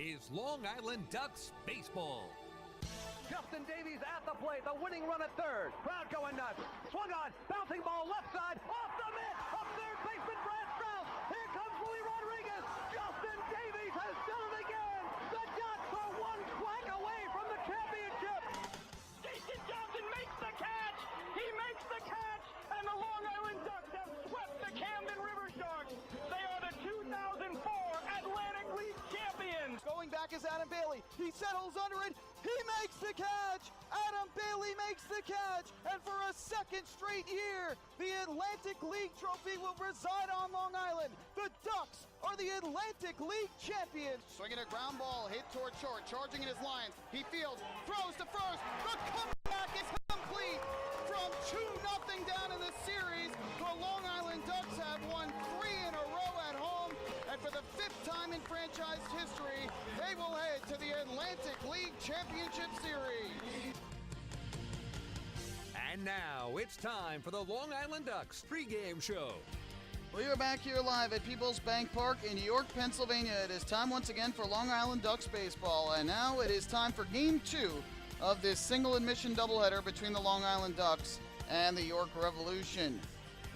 is Long Island Ducks baseball. Justin Davies at the plate, the winning run at third. Crowd going nuts. Swung on, bouncing ball left side, off the mitt, up third baseman Brad Strauss. Here comes Willie Rodriguez. Justin Davies has done it again. The Ducks are one flag away from the championship. Jason Johnson makes the catch. He makes the catch, and the Long Island Ducks have swept the Camden River Sharks. They are the 2004 Atlantic League champions. Going back is Adam Bailey. He settles under it. He makes the catch! Adam Bailey makes the catch! And for a second straight year, the Atlantic League trophy will reside on Long Island. The Ducks are the Atlantic League champions. Swinging a ground ball, hit toward short, charging in his lines. He fields, throws to first. The comeback is complete. From 2-0 down in the series, the Long Island Ducks have won 3 in a row at home. And for the 5th time in franchise history, they will head to the Atlantic League Championship Series. And now it's time for the Long Island Ducks pregame show. We are back here live at PeoplesBank Park in York, Pennsylvania. It is time once again for Long Island Ducks baseball. And now it is time for Game 2 of this single admission doubleheader between the Long Island Ducks and the York Revolution.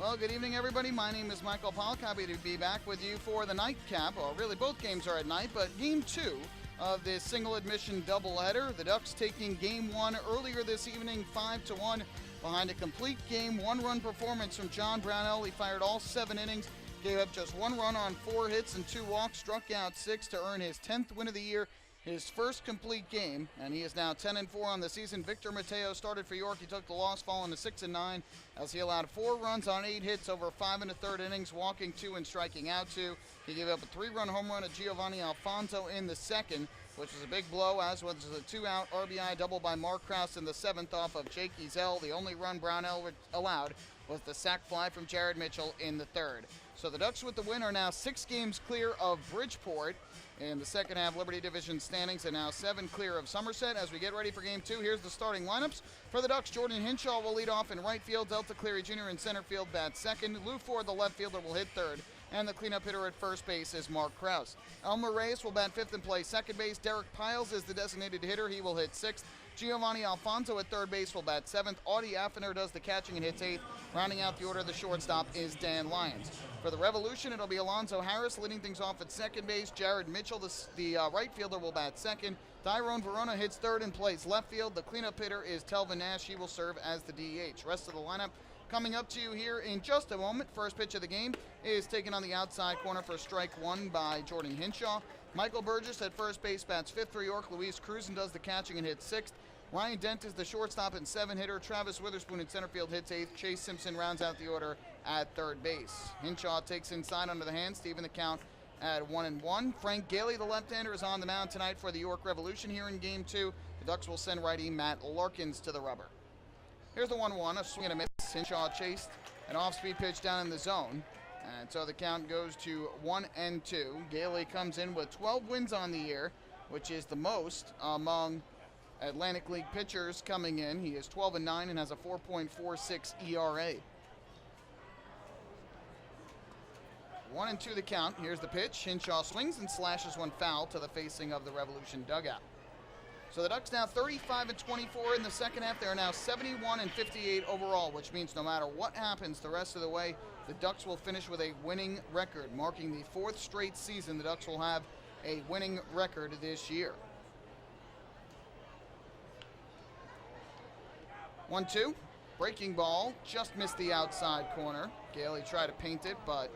Well, good evening, everybody. My name is Michael Pollock. Happy to be back with you for the nightcap. Well, really, both games are at night, but Game 2 of this single admission doubleheader. The Ducks taking Game 1 earlier this evening, 5-1, behind a complete game, 1-run performance from John Brownell. He fired all 7 innings, gave up just 1 run on 4 hits and 2 walks, struck out 6 to earn his 10th win of the year, his first complete game, and he is now 10-4 on the season. Victor Mateo started for York. He took the loss, falling to 6-9, as he allowed 4 runs on 8 hits over 5 1/3 innings, walking 2 and striking out 2. He gave up a 3-run home run to Giovanni Alfonso in the second, which was a big blow, as was a 2-out RBI double by Mark Krause in the 7th off of Jake Ezel. The only run Brownell allowed was the sac fly from Jared Mitchell in the 3rd. So the Ducks with the win are now 6 games clear of Bridgeport in the second half Liberty Division standings, and now 7 clear of Somerset. As we get ready for Game 2, here's the starting lineups. For the Ducks, Jordan Hinshaw will lead off in right field. Delta Cleary Jr. in center field bats second. Lou Ford, the left fielder, will hit third. And the cleanup hitter at first base is Mark Krause. Elmer Reyes will bat 5th and play second base. Derek Piles is the designated hitter. He will hit 6th. Giovanni Alfonso at third base will bat 7th. Audie Affiner does the catching and hits 8th. Rounding out the order, the shortstop is Dan Lyons. For the Revolution, it'll be Alonzo Harris leading things off at second base. Jared Mitchell, the right fielder, will bat second. Tyrone Verona hits third and plays left field. The cleanup hitter is Telvin Nash. He will serve as the DH. Rest of the lineup coming up to you here in just a moment. First pitch of the game is taken on the outside corner for strike 1 by Jordan Hinshaw. Michael Burgess at first base bats 5th for York. Luis Cruzan does the catching and hits 6th. Ryan Dent is the shortstop and 7-hitter. Travis Witherspoon in center field hits 8th. Chase Simpson rounds out the order at third base. Hinshaw takes inside under the hand, Steven the count at 1-1. Frank Gailey, the left-hander, is on the mound tonight for the York Revolution here in Game 2. The Ducks will send righty Matt Larkins to the rubber. Here's the 1-1, a swing and a miss. Hinshaw chased an off-speed pitch down in the zone. And so the count goes to 1-2. Gailey comes in with 12 wins on the year, which is the most among Atlantic League pitchers coming in. He is 12-9 and has a 4.46 ERA. 1-2 the count. Here's the pitch. Hinshaw swings and slashes one foul to the facing of the Revolution dugout. So the Ducks now 35-24 in the second half. They are now 71-58 overall, which means no matter what happens the rest of the way, the Ducks will finish with a winning record, marking the 4th straight season the Ducks will have a winning record this year. 1-2, breaking ball, just missed the outside corner. Gailey tried to paint it, but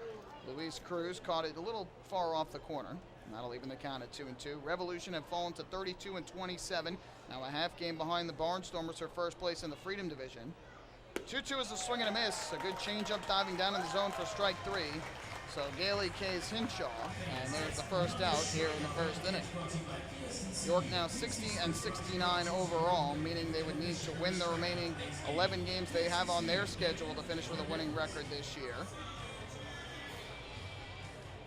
Luis Cruz caught it a little far off the corner. And that'll even the count at 2-2. Revolution have fallen to 32-27. Now a half game behind the Barnstormers for first place in the Freedom Division. 2-2 is a swing and a miss. A good changeup diving down in the zone for strike 3. So Gailey K's Hinshaw, and there's the first out here in the first inning. York now 60-69 overall, meaning they would need to win the remaining 11 games they have on their schedule to finish with a winning record this year.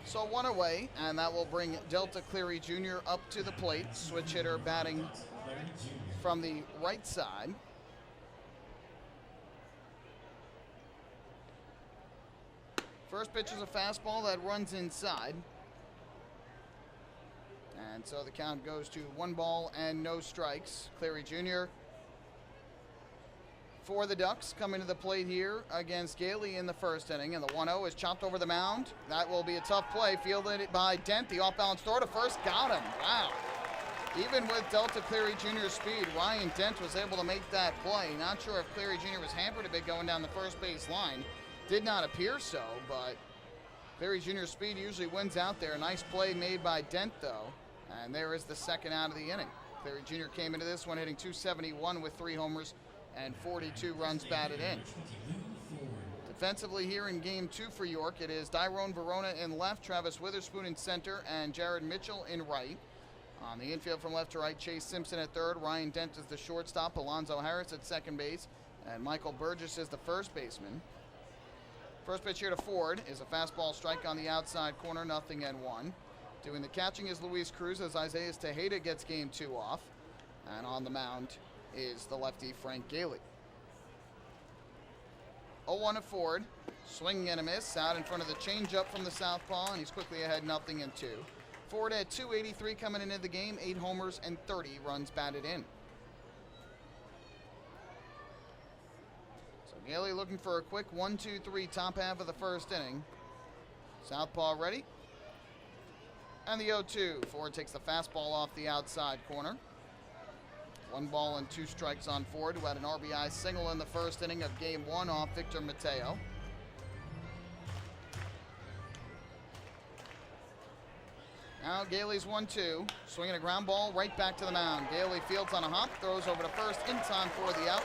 So 1 away, and that will bring Delta Cleary Jr. up to the plate. Switch hitter batting from the right side. First pitch is a fastball that runs inside. And so the count goes to 1 ball and no strikes. Cleary Jr. for the Ducks coming to the plate here against Gailey in the first inning. And the 1-0 is chopped over the mound. That will be a tough play. Fielded by Dent. The off-balance throw to first. Got him. Wow. Even with Delta Cleary Jr.'s speed, Ryan Dent was able to make that play. Not sure if Cleary Jr. was hampered a bit going down the first base line. Did not appear so, but Cleary Jr.'s speed usually wins out there. Nice play made by Dent, though. And there is the second out of the inning. Cleary Jr. came into this one hitting .271 with 3 homers and 42 runs batted in. Defensively here in Game 2 for York, it is Tyrone Verona in left, Travis Witherspoon in center, and Jared Mitchell in right. On the infield from left to right, Chase Simpson at third, Ryan Dent is the shortstop, Alonzo Harris at second base, and Michael Burgess is the first baseman. First pitch here to Ford is a fastball strike on the outside corner, 0-1. Doing the catching is Luis Cruz as Isaiah Tejeda gets Game 2 off. And on the mound is the lefty Frank Gailey. 0-1 to Ford, swinging and a miss, out in front of the changeup from the southpaw, and he's quickly ahead 0-2. Ford had .283 coming into the game, 8 homers and 30 runs batted in. So Gailey looking for a quick 1-2-3 top half of the first inning. Southpaw ready. And the 0-2. Ford takes the fastball off the outside corner. 1 ball and 2 strikes on Ford, who had an RBI single in the first inning of Game 1 off Victor Mateo. Now Gailey's 1-2, swinging a ground ball right back to the mound. Gailey fields on a hop, throws over to first in time for the out.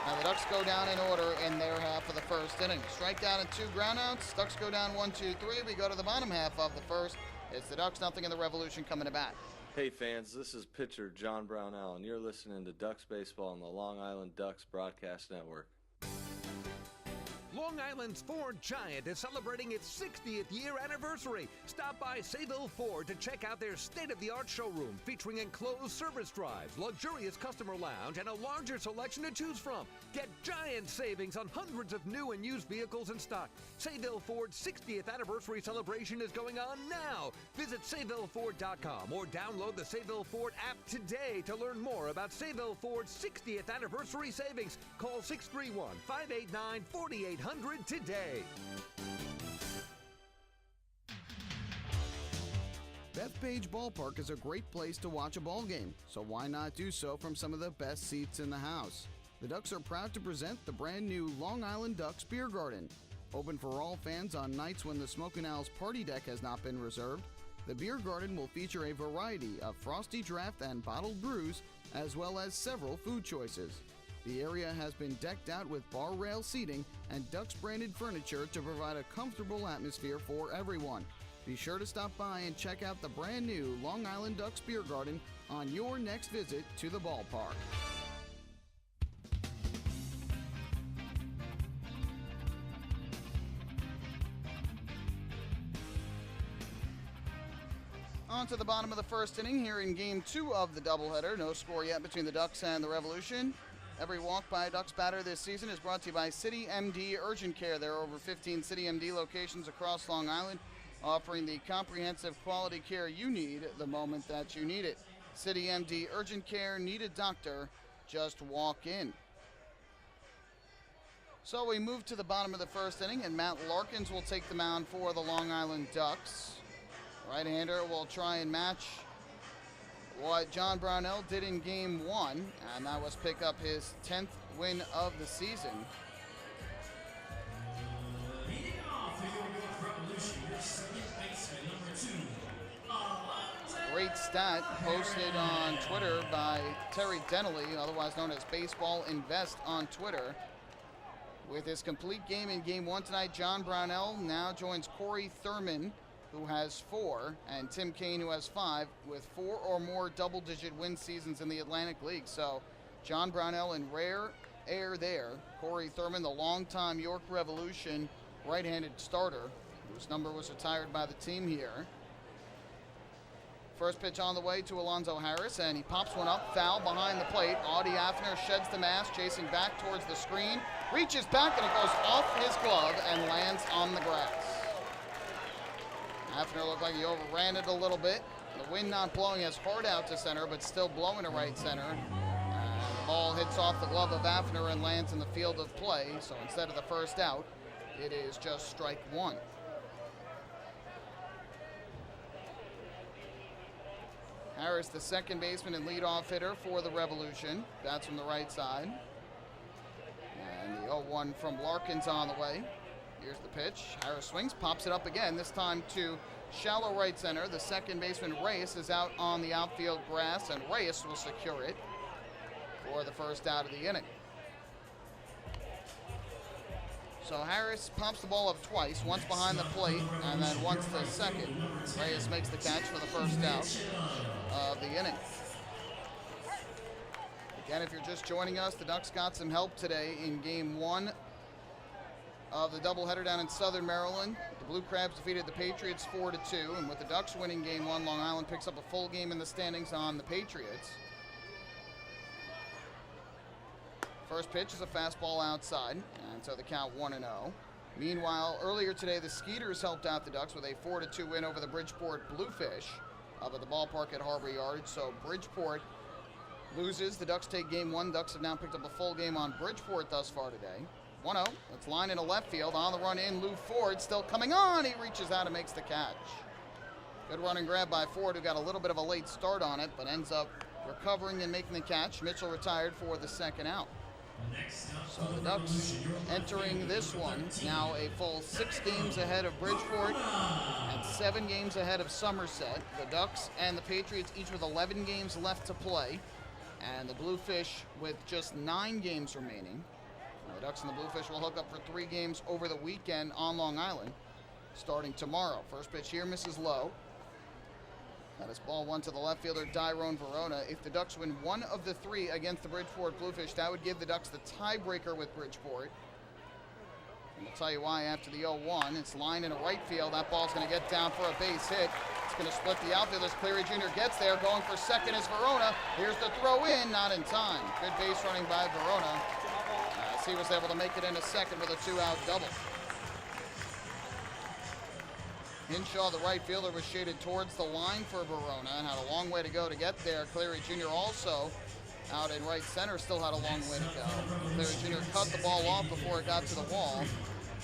Now the Ducks go down in order in their half of the first inning. Strikeout and 2 groundouts. Ducks go down 1-2-3. We go to the bottom half of the first. It's the Ducks, nothing, in the Revolution coming to bat. Hey fans, this is pitcher John Brownell, and you're listening to Ducks Baseball on the Long Island Ducks Broadcast Network. Long Island's Ford Giant is celebrating its 60th year anniversary. Stop by Sayville Ford to check out their state-of-the-art showroom featuring enclosed service drives, luxurious customer lounge, and a larger selection to choose from. Get giant savings on hundreds of new and used vehicles in stock. Sayville Ford's 60th anniversary celebration is going on now. Visit SayvilleFord.com or download the Sayville Ford app today to learn more about Sayville Ford's 60th anniversary savings. Call 631-589-4800 today. Bethpage Ballpark is a great place to watch a ball game, so why not do so from some of the best seats in the house? The Ducks are proud to present the brand new Long Island Ducks Beer Garden. Open for all fans on nights when the Smokin' Owl's party deck has not been reserved, the Beer Garden will feature a variety of frosty draft and bottled brews, as well as several food choices. The area has been decked out with bar rail seating and Ducks branded furniture to provide a comfortable atmosphere for everyone. Be sure to stop by and check out the brand new Long Island Ducks Beer Garden on your next visit to the ballpark. On to the bottom of the first inning here in Game 2 of the doubleheader. No score yet between the Ducks and the Revolution. Every walk by a Ducks batter this season is brought to you by City MD Urgent Care. There are over 15 City MD locations across Long Island, offering the comprehensive quality care you need the moment that you need it. City MD Urgent Care, need a doctor, just walk in. So we move to the bottom of the first inning, and Matt Larkins will take the mound for the Long Island Ducks. Right-hander will try and match what John Brownell did in Game 1, and that was pick up his 10th win of the season. Leading off for your Revolution, your second baseman, number 2. Great stat posted on Twitter by Terry Denley, otherwise known as Baseball Invest on Twitter. With his complete game in Game 1 tonight, John Brownell now joins Corey Thurman, who has 4, and Tim Kaine, who has 5, with 4 or more double-digit win seasons in the Atlantic League. So John Brownell in rare air there. Corey Thurman, the longtime York Revolution right-handed starter, whose number was retired by the team here. First pitch on the way to Alonzo Harris, and he pops one up, foul behind the plate. Audie Affner sheds the mask, chasing back towards the screen, reaches back, and it goes off his glove and lands on the grass. Affner looked like he overran it a little bit. The wind not blowing as hard out to center, but still blowing to right center. The ball hits off the glove of Hafner and lands in the field of play. So instead of the first out, it is just strike one. Harris, the second baseman and leadoff hitter for the Revolution. Bats from the right side. And the 0-1 from Larkins on the way. Here's the pitch. Harris swings, pops it up again, this time to shallow right center. The second baseman, Reyes, is out on the outfield grass, and Reyes will secure it for the first out of the inning. So Harris pops the ball up twice, once behind the plate, and then once to second. Reyes makes the catch for the first out of the inning. Again, if you're just joining us, the Ducks got some help today in Game 1 of the doubleheader down in Southern Maryland. The Blue Crabs defeated the Patriots 4-2, and with the Ducks winning Game 1, Long Island picks up a full game in the standings on the Patriots. First pitch is a fastball outside, and so the count 1-0. Meanwhile, earlier today, the Skeeters helped out the Ducks with a 4-2 win over the Bridgeport Bluefish up at the ballpark at Harbor Yard. So Bridgeport loses. The Ducks take Game 1. Ducks have now picked up a full game on Bridgeport thus far today. 1-0. Let's line into left field. On the run in, Lou Ford still coming on. He reaches out and makes the catch. Good run and grab by Ford, who got a little bit of a late start on it, but ends up recovering and making the catch. Mitchell retired for the second out. So the Ducks entering this one now a full 6 games ahead of Bridgeport and 7 games ahead of Somerset. The Ducks and the Patriots each with 11 games left to play, and the Bluefish with just 9 games remaining. Now, the Ducks and the Bluefish will hook up for 3 games over the weekend on Long Island, starting tomorrow. First pitch here misses low. That is ball 1 to the left fielder, Tyrone Verona. If the Ducks win 1 of the 3 against the Bridgeport Bluefish, that would give the Ducks the tiebreaker with Bridgeport. And I'll tell you why after the 0-1. It's lined into right field. That ball's going to get down for a base hit. It's going to split the outfield as Cleary Jr. gets there. Going for second is Verona. Here's the throw in, not in time. Good base running by Verona as he was able to make it into second with a 2-out double. Hinshaw, the right fielder, was shaded towards the line for Verona and had a long way to go to get there. Cleary Jr. also out in right center, still had a long way to go. Cleary Jr. cut the ball off before it got to the wall,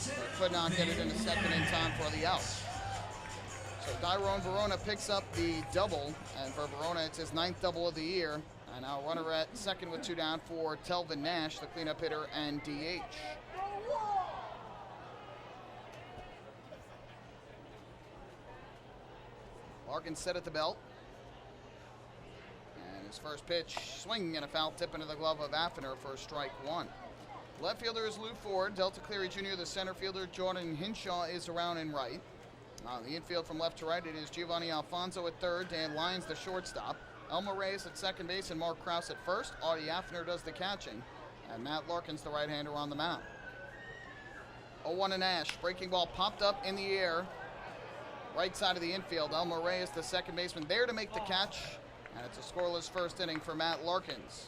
but could not get it into second in time for the out. So Tyrone Verona picks up the double, and for Verona, it's his 9th double of the year. And now runner at second with 2 down for Telvin Nash, the cleanup hitter and DH. Larkins set at the belt. And his first pitch, swinging and a foul tip into the glove of Hafner for strike 1. Left fielder is Lou Ford. Delta Cleary Jr., the center fielder, Jordan Hinshaw, is around in right. On the infield from left to right, it is Giovanni Alfonso at third, Dan Lyons the shortstop, Elmer Reyes at second base, and Mark Krause at first. Audie Hafner does the catching, and Matt Larkins, the right-hander, on the mound. 0-1 to Nash. Breaking ball popped up in the air. Right side of the infield, Elmer Reyes, the second baseman, there to make the catch. And it's a scoreless first inning for Matt Larkins.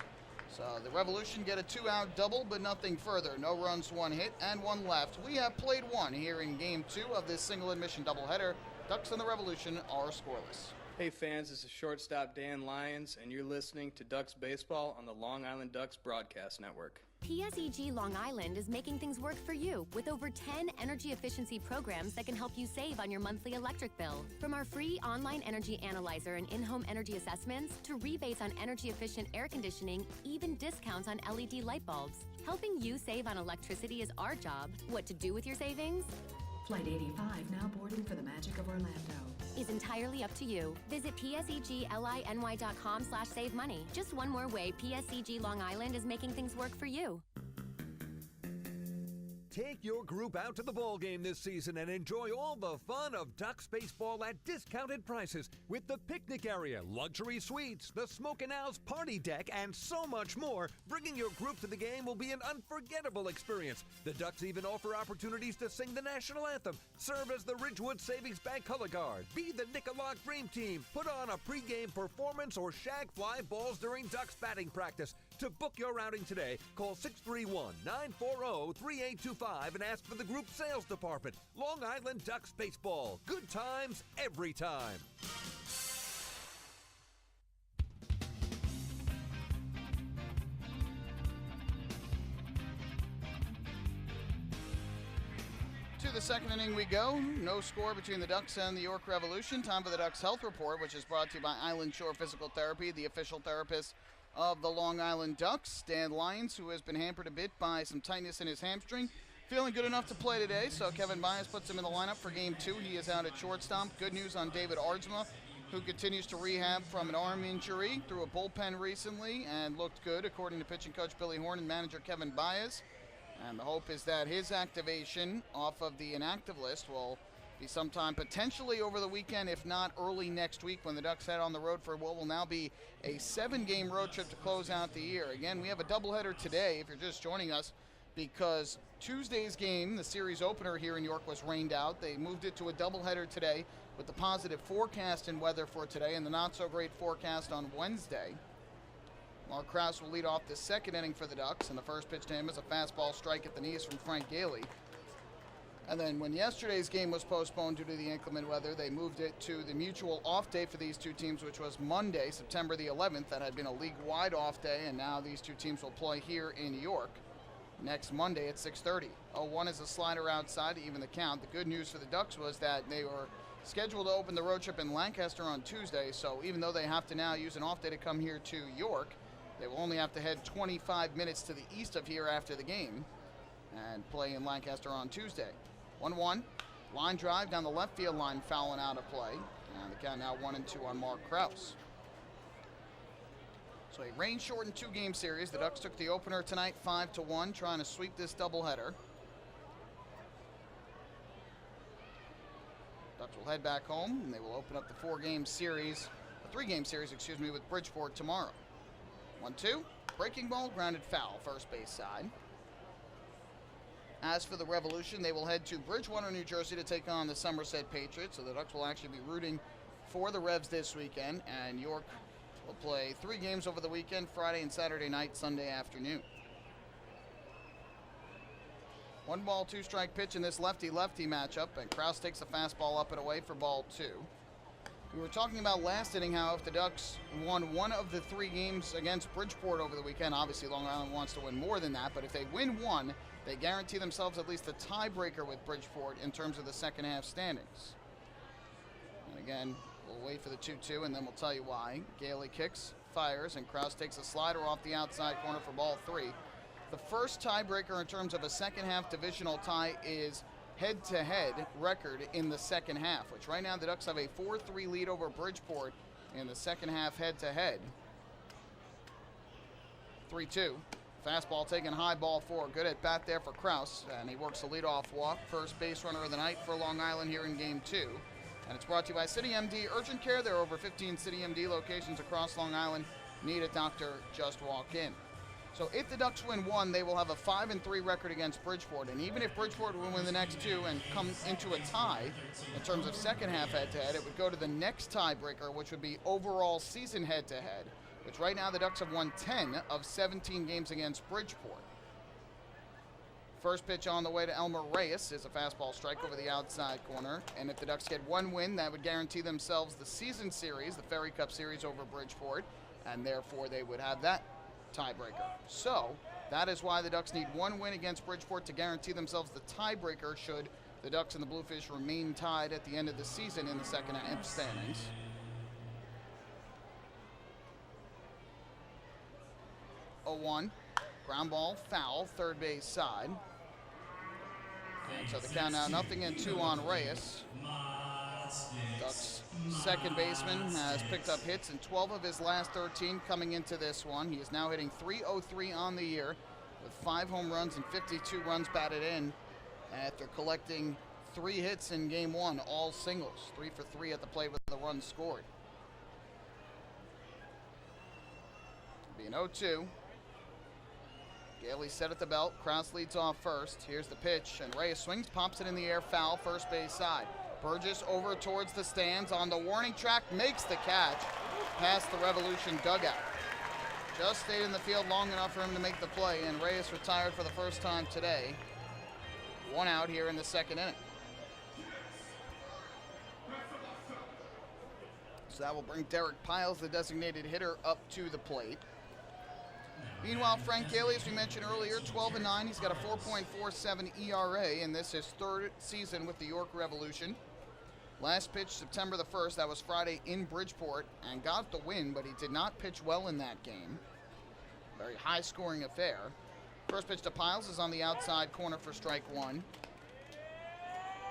So the Revolution get a 2-out double, but nothing further. No runs, 1 hit, and 1 left. We have played 1 here in Game 2 of this single admission doubleheader. Ducks and the Revolution are scoreless. Hey fans, this is shortstop Dan Lyons, and you're listening to Ducks Baseball on the Long Island Ducks Broadcast Network. PSEG Long Island is making things work for you with over 10 energy efficiency programs that can help you save on your monthly electric bill. From our free online energy analyzer and in-home energy assessments to rebates on energy efficient air conditioning, even discounts on LED light bulbs. Helping you save on electricity is our job. What to do with your savings? Flight 85 now boarding for the Magic of Orlando. Is entirely up to you. Visit PSEGLINY.com/save money. Just one more way PSEG Long Island is making things work for you. Take your group out to the ball game this season and enjoy all the fun of Ducks baseball at discounted prices with the picnic area, luxury suites, the Smokin' Owls party deck, and so much more. Bringing your group to the game will be an unforgettable experience. The Ducks even offer opportunities to sing the national anthem, serve as the Ridgewood Savings Bank color guard, be the Nicolak Dream Team, put on a pregame performance, or shag fly balls during Ducks batting practice. To book your outing today, call 631-940-3825 and ask for the group sales department. Long Island Ducks Baseball. Good times every time. To the second inning we go. No score between the Ducks and the York Revolution. Time for the Ducks Health Report, which is brought to you by Island Shore Physical Therapy, the official therapist of the Long Island Ducks. Dan Lyons, who has been hampered a bit by some tightness in his hamstring, feeling good enough to play today, so Kevin Byas puts him in the lineup for Game 2. He is out at shortstop. Good news on David Ardsma, who continues to rehab from an arm injury, threw a bullpen recently and looked good, according to pitching coach Billy Horn and manager Kevin Byas. And the hope is that his activation off of the inactive list will be sometime potentially over the weekend, if not early next week, when the Ducks head on the road for what will now be a 7-game road trip to close out the year. Again, we have a doubleheader today, if you're just joining us, because Tuesday's game, the series opener here in York, was rained out. They moved it to a doubleheader today with the positive forecast and weather for today and the not-so-great forecast on Wednesday. Mark Krause will lead off the second inning for the Ducks, and the first pitch to him is a fastball strike at the knees from Frank Gailey. And then when yesterday's game was postponed due to the inclement weather, they moved it to the mutual off day for these two teams, which was Monday, September the 11th. That had been a league-wide off day, and now these two teams will play here in York next Monday at 6:30. 0-1 is a slider outside to even the count. The good news for the Ducks was that they were scheduled to open the road trip in Lancaster on Tuesday, so even though they have to now use an off day to come here to York, they will only have to head 25 minutes to the east of here after the game and play in Lancaster on Tuesday. 1-1, line drive down the left field line, fouling out of play. And the count now 1-2 on Mark Krause. So a rain-shortened 2-game series. The Ducks took the opener tonight 5-1, trying to sweep this doubleheader. Ducks will head back home, and they will open up the 3-game series, with Bridgeport tomorrow. 1-2, breaking ball, grounded foul, first base side. As for the Revolution, they will head to Bridgewater, New Jersey to take on the Somerset Patriots. So the Ducks will actually be rooting for the Revs this weekend, and York will play 3 games over the weekend, Friday and Saturday night, Sunday afternoon. 1-ball, 2-strike pitch in this lefty-lefty matchup, and Krause takes the fastball up and away for ball 2. We were talking about last inning how if the Ducks won one of the 3 games against Bridgeport over the weekend, obviously Long Island wants to win more than that, but if they win one, they guarantee themselves at least a tiebreaker with Bridgeport in terms of the second half standings. And again, we'll wait for the 2-2 and then we'll tell you why. Gailey kicks, fires, and Krause takes a slider off the outside corner for ball 3. The first tiebreaker in terms of a second half divisional tie is head-to-head record in the second half, which right now the Ducks have a 4-3 lead over Bridgeport in the second half head-to-head. 3-2. Fastball taken high, ball 4. Good at bat there for Krause, and he works the leadoff walk. First base runner of the night for Long Island here in Game 2. And it's brought to you by City MD Urgent Care. There are over 15 City MD locations across Long Island. Need a doctor, just walk in. So if the Ducks win one, they will have a 5-3 record against Bridgeport. And even if Bridgeport will win the next 2 and come into a tie in terms of second half head-to-head, it would go to the next tiebreaker, which would be overall season head-to-head, which right now the Ducks have won 10 of 17 games against Bridgeport. First pitch on the way to Elmer Reyes is a fastball strike over the outside corner. And if the Ducks get one win, that would guarantee themselves the season series, the Ferry Cup series over Bridgeport, and therefore they would have that tiebreaker. So that is why the Ducks need one win against Bridgeport to guarantee themselves the tiebreaker should the Ducks and the Bluefish remain tied at the end of the season in the second half standings. 0-1, ground ball, foul, third base side. And so the count now 0-2 on Reyes. Ducks second baseman has picked up hits in 12 of his last 13 coming into this one. He is now hitting .303 on the year with 5 home runs and 52 runs batted in after collecting 3 hits in Game 1, all singles. 3 for 3 at the plate with the run scored. Be an 0-2. Gailey set at the belt. Krause leads off first. Here's the pitch, and Reyes swings, pops it in the air, foul, first base side. Burgess over towards the stands on the warning track, makes the catch past the Revolution dugout. Just stayed in the field long enough for him to make the play, and Reyes retired for the first time today. 1 out here in the second inning. So that will bring Derek Piles, the designated hitter, up to the plate. Meanwhile, Frank Gailey, as we mentioned earlier, 12-9. He's got a 4.47 ERA, and this is his third season with the York Revolution. Last pitch, September the 1st, that was Friday in Bridgeport, and got the win, but he did not pitch well in that game. Very high-scoring affair. First pitch to Piles is on the outside corner for strike one.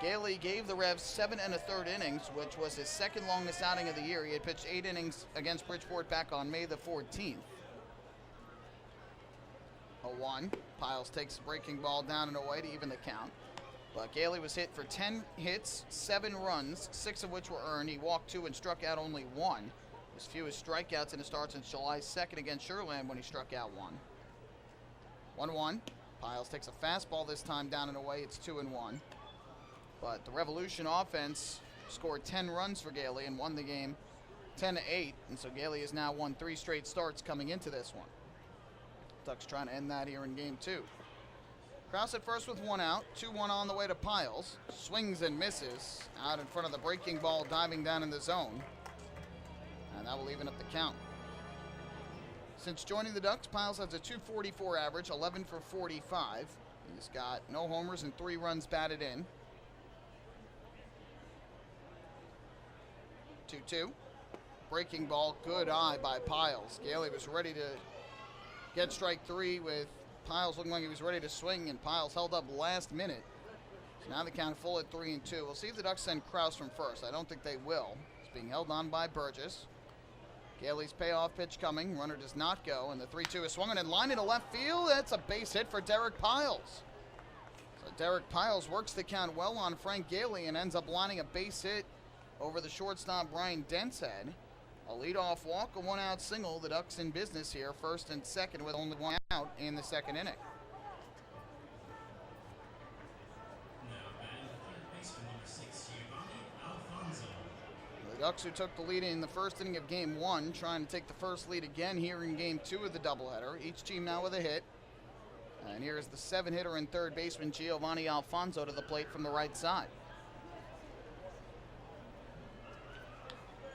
Gailey gave the Revs 7 1/3 innings, which was his second longest outing of the year. He had pitched 8 innings against Bridgeport back on May the 14th. 0-1. Piles takes the breaking ball down and away to even the count. But Gailey was hit for 10 hits, 7 runs, 6 of which were earned. He walked 2 and struck out only 1. His fewest strikeouts in a start since July 2nd against Sherland when he struck out 1. 1-1. Piles takes a fastball this time down and away. It's 2-1. But the Revolution offense scored 10 runs for Gailey and won the game 10-8. And so Gailey has now won 3 straight starts coming into this one. Ducks trying to end that here in game 2. Krause at first with 1 out. 2-1 on the way to Piles. Swings and misses out in front of the breaking ball, diving down in the zone. And that will even up the count. Since joining the Ducks, Piles has a .244 average, 11 for 45. He's got no homers and 3 runs batted in. 2-2. Breaking ball, good eye by Piles. Gailey was ready to get strike 3 with Piles looking like he was ready to swing, and Piles held up last minute. So now the count full at 3-2. We'll see if the Ducks send Krause from first. I don't think they will. It's being held on by Burgess. Gailey's payoff pitch coming. Runner does not go, and the 3-2 is swung and line into left field. That's a base hit for Derek Piles. So Derek Piles works the count well on Frank Gailey and ends up lining a base hit over the shortstop Brian Denshead. A leadoff walk, a 1-out single. The Ducks in business here, first and second with only 1 out in the second inning. The Ducks, who took the lead in the first inning of game 1, trying to take the first lead again here in game 2 of the doubleheader. Each team now with a hit. And here is the 7-hitter and third baseman Giovanni Alfonso to the plate from the right side.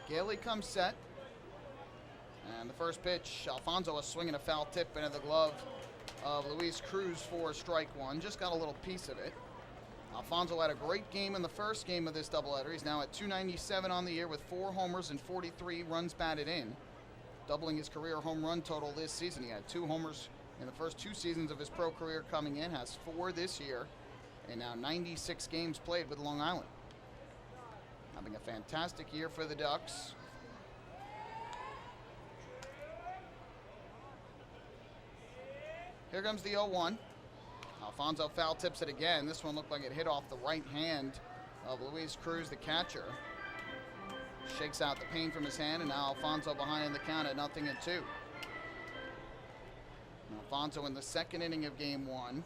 Gailey comes set. And the first pitch, Alfonso, a swing and a foul tip into the glove of Luis Cruz for strike 1. Just got a little piece of it. Alfonso had a great game in the first game of this doubleheader. He's now at .297 on the year with 4 homers and 43 runs batted in, doubling his career home run total this season. He had 2 homers in the first 2 seasons of his pro career coming in, has 4 this year, and now 96 games played with Long Island. Having a fantastic year for the Ducks. Here comes the 0-1. Alfonso foul tips it again. This one looked like it hit off the right hand of Luis Cruz, the catcher. Shakes out the pain from his hand, and now Alfonso behind in the count at 0-2. Alfonso in the second inning of game 1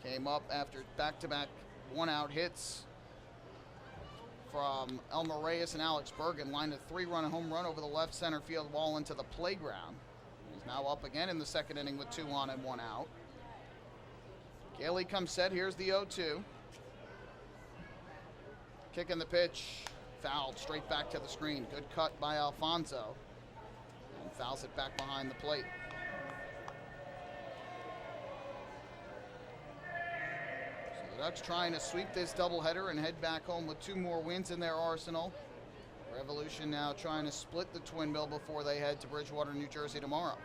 came up after back-to-back 1-out hits from Elmer Reyes and Alex Bergen, lined a 3-run home run over the left center field wall into the playground. He's now up again in the second inning with 2 on and 1 out. Gailey comes set. Here's the 0-2. Kicking the pitch. Fouled straight back to the screen. Good cut by Alfonso. And fouls it back behind the plate. So the Ducks trying to sweep this doubleheader and head back home with 2 more wins in their arsenal. Revolution now trying to split the twin bill before they head to Bridgewater, New Jersey tomorrow.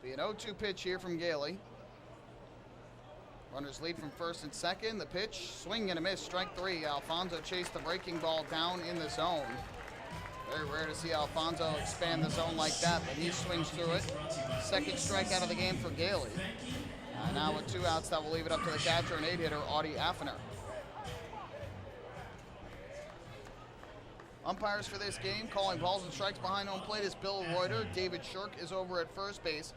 Be an 0-2 pitch here from Gailey. Runners lead from first and second. The pitch, swing and a miss, strike 3. Alfonso chased the breaking ball down in the zone. Very rare to see Alfonso expand the zone like that, but he swings through it. Second strikeout of the game for Gailey. Now with 2 outs, that will leave it up to the catcher and 8-hitter, Audie Affiner. Umpires for this game, calling balls and strikes behind home plate, is Bill Reuter. David Shirk is over at first base,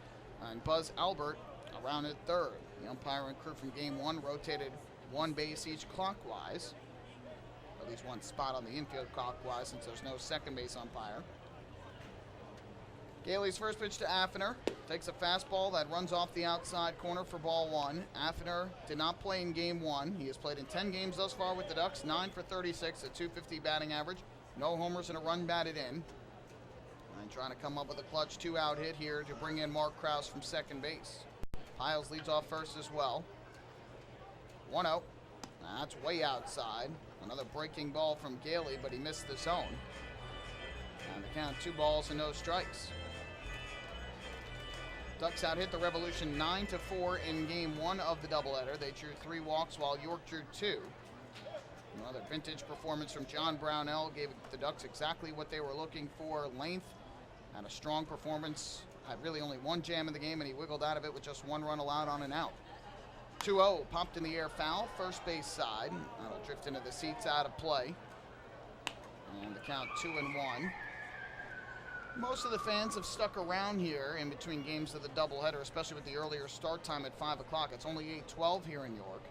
and Buzz Albert around at third. The umpire and crew from game 1 rotated 1 base each clockwise. At least 1 spot on the infield clockwise since there's no second base umpire. Gailey's first pitch to Affiner. Takes a fastball that runs off the outside corner for ball 1. Affiner did not play in game 1. He has played in 10 games thus far with the Ducks, 9 for 36, a .250 batting average. No homers and a run batted in. And trying to come up with a clutch 2-out hit here to bring in Mark Krause from second base. Piles leads off first as well. 1-0. That's way outside. Another breaking ball from Gailey, but he missed the zone. And the count 2 balls and no strikes. Ducks out hit the Revolution 9-4 in game 1 of the doubleheader. They drew 3 walks while York drew 2. Another vintage performance from John Brownell gave the Ducks exactly what they were looking for. Length and a strong performance. Had really only 1 jam in the game, and he wiggled out of it with just 1 run allowed on an out. 2-0, popped in the air foul, first base side. That'll drift into the seats out of play. And the count 2-1. Most of the fans have stuck around here in between games of the doubleheader, especially with the earlier start time at 5 o'clock. It's only 8:12 here in York.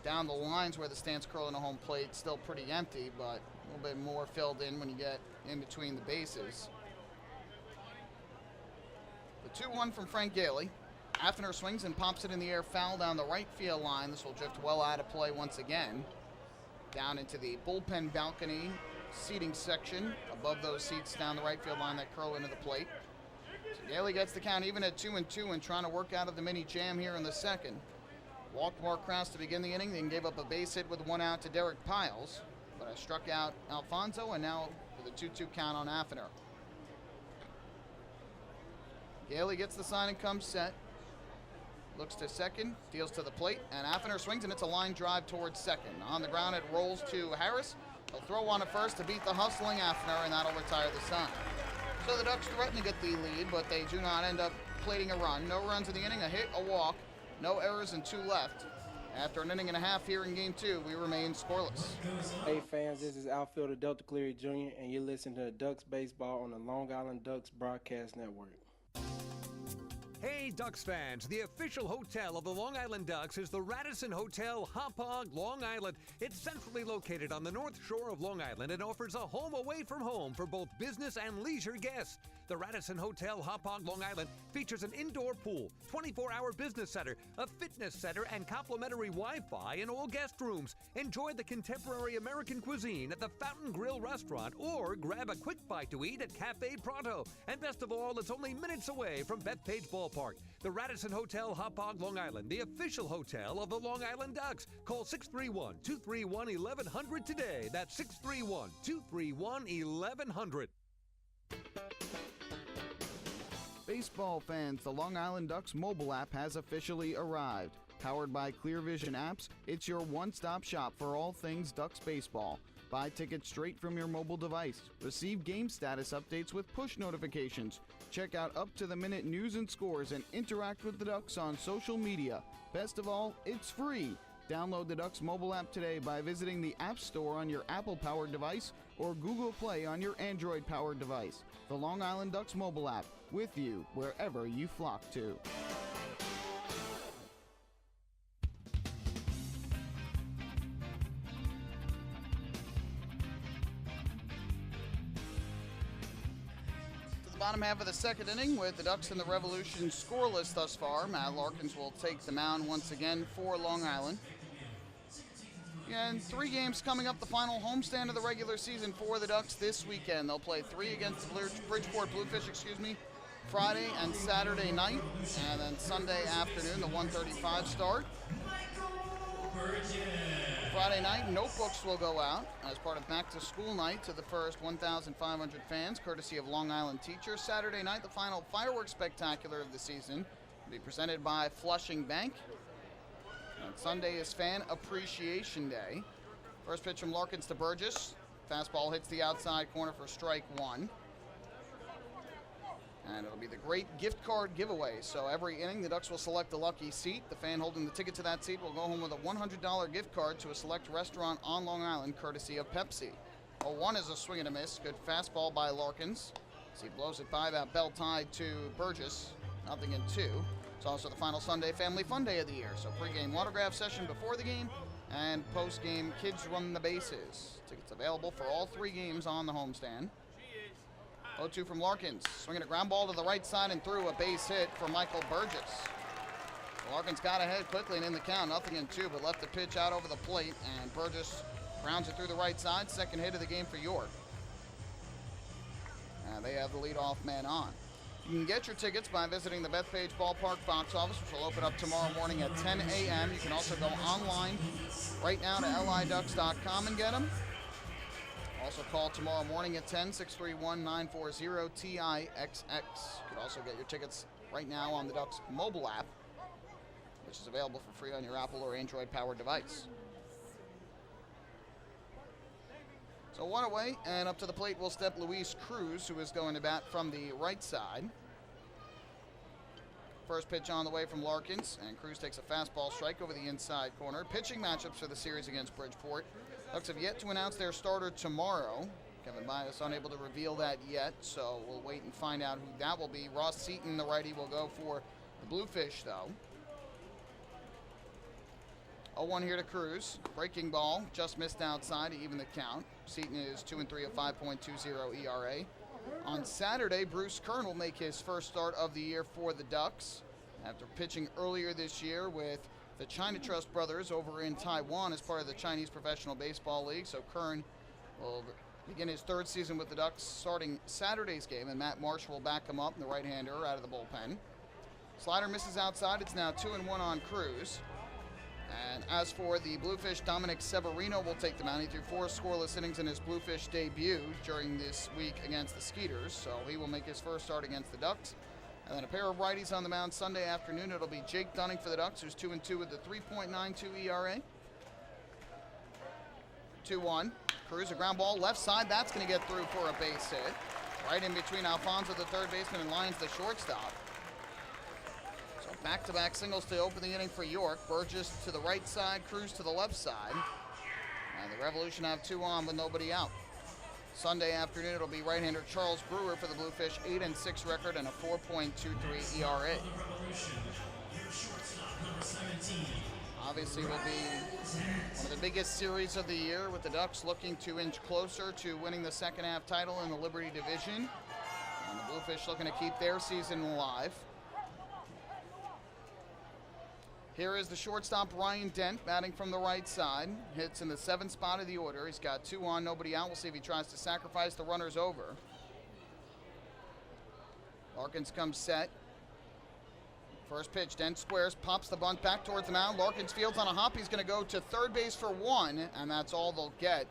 Down the lines where the stands curl in the home plate, still pretty empty, but a little bit more filled in when you get in between the bases. The 2-1 from Frank Gailey. Affner swings and pops it in the air foul down the right field line. This will drift well out of play once again. Down into the bullpen balcony seating section above those seats down the right field line that curl into the plate. So Gailey gets the count even at 2-2 and trying to work out of the mini jam here in the second. Walked Mark Krause to begin the inning, then gave up a base hit with 1 out to Derek Piles. But I struck out Alfonso, and now with a 2-2 count on Affner. Gailey gets the sign and comes set. Looks to second, deals to the plate, and Affner swings, and it's a line drive towards second. On the ground, it rolls to Harris. He'll throw on at first to beat the hustling Affner, and that'll retire the sign. So the Ducks threaten to get the lead, but they do not end up plating a run. No runs in the inning, a hit, a walk, no errors, and 2 left. After an inning and a half here in game 2, we remain scoreless. Hey fans, this is outfielder Delta Cleary Jr., and you're listening to Ducks Baseball on the Long Island Ducks Broadcast Network. Hey, Ducks fans, the official hotel of the Long Island Ducks is the Radisson Hotel, Hauppauge, Long Island. It's centrally located on the north shore of Long Island and offers a home away from home for both business and leisure guests. The Radisson Hotel, Hauppauge, Long Island features an indoor pool, 24-hour business center, a fitness center, and complimentary Wi-Fi in all guest rooms. Enjoy the contemporary American cuisine at the Fountain Grill restaurant or grab a quick bite to eat at Cafe Pronto. And best of all, it's only minutes away from Bethpage Ballpark. The Radisson Hotel, Hauppauge, Long Island, the official hotel of the Long Island Ducks. Call 631-231-1100 today. That's 631-231-1100. Baseball fans, the Long Island Ducks mobile app has officially arrived. Powered by Clear Vision Apps, it's your one-stop shop for all things Ducks baseball. Buy tickets straight from your mobile device. Receive game status updates with push notifications. Check out up-to-the-minute news and scores and interact with the Ducks on social media. Best of all, it's free. Download the Ducks mobile app today by visiting the App Store on your Apple-powered device or Google Play on your Android-powered device. The Long Island Ducks mobile app, with you wherever you flock to. Bottom half of the second inning with the Ducks and the Revolution scoreless thus far. Matt Larkins will take the mound once again for Long Island. And 3 games coming up, the final homestand of the regular season for the Ducks this weekend. They'll play 3 against the Bridgeport Bluefish, Friday and Saturday night, and then Sunday afternoon, the 1:35 start. Friday night, notebooks will go out as part of Back to School night to the first 1,500 fans, courtesy of Long Island Teachers. Saturday night, the final fireworks spectacular of the season will be presented by Flushing Bank. And Sunday is Fan Appreciation Day. First pitch from Larkins to Burgess. Fastball hits the outside corner for strike 1. And it'll be the great gift card giveaway. So every inning, the Ducks will select a lucky seat. The fan holding the ticket to that seat will go home with a $100 gift card to a select restaurant on Long Island, courtesy of Pepsi. 0-1 is a swing and a miss. Good fastball by Larkins. As he blows it by, that bell tied to Burgess. 0-2. It's also the final Sunday Family Fun Day of the year. So pregame autograph session before the game and postgame Kids Run the Bases. Tickets available for all 3 games on the homestand. 0-2 from Larkins, swinging a ground ball to the right side and through, a base hit for Michael Burgess. Larkins got ahead quickly and in the count, 0-2, but left the pitch out over the plate, and Burgess grounds it through the right side, second hit of the game for York. and they have the leadoff man on. You can get your tickets by visiting the Bethpage Ballpark box office, which will open up tomorrow morning at 10 a.m. You can also go online right now to liducks.com and get them. Also call tomorrow morning at 10, 631-940-TIXX. You can also get your tickets right now on the Ducks mobile app, which is available for free on your Apple or Android-powered device. So one away, and up to the plate will step Luis Cruz, who is going to bat from the right side. First pitch on the way from Larkins, and Cruz takes a fastball strike over the inside corner. Pitching matchups for the series against Bridgeport. Ducks have yet to announce their starter tomorrow. Kevin Bias unable to reveal that yet, so we'll wait and find out who that will be. Ross Seaton, the righty, will go for the Bluefish, though. 0-1 here to Cruz. Breaking ball, just missed outside to even the count. Seaton is 2-3, a 5.20 ERA. On Saturday, Bruce Kern will make his first start of the year for the Ducks after pitching earlier this year with the China Trust brothers over in Taiwan as part of the Chinese Professional Baseball League. So Kern will begin his third season with the Ducks starting Saturday's game, and Matt Marsh will back him up, the right-hander out of the bullpen. Slider misses outside. It's now 2-1 on Cruz. And as for the Bluefish, Dominic Severino will take the mound. He threw 4 scoreless innings in his Bluefish debut during this week against the Skeeters, so he will make his first start against the Ducks. And then a pair of righties on the mound Sunday afternoon. It'll be Jake Dunning for the Ducks, who's 2-2 with the 3.92 ERA. 2-1. Cruz, a ground ball left side. That's going to get through for a base hit. Right in between Alfonso, the third baseman, and Lyons, the shortstop. So back-to-back singles to open the inning for York. Burgess to the right side, Cruz to the left side. And the Revolution have 2 on with nobody out. Sunday afternoon, it'll be right-hander Charles Brewer for the Bluefish, 8-6 record and a 4.23 ERA. Obviously, will be one of the biggest series of the year, with the Ducks looking to inch closer to winning the second half title in the Liberty Division. And the Bluefish looking to keep their season alive. Here is the shortstop, Ryan Dent, batting from the right side. Hits in the 7th spot of the order. He's got 2 on, nobody out. We'll see if he tries to sacrifice the runners over. Larkins comes set. First pitch, Dent squares, pops the bunt back towards the mound. Larkins fields on a hop. He's going to go to third base for 1, and that's all they'll get.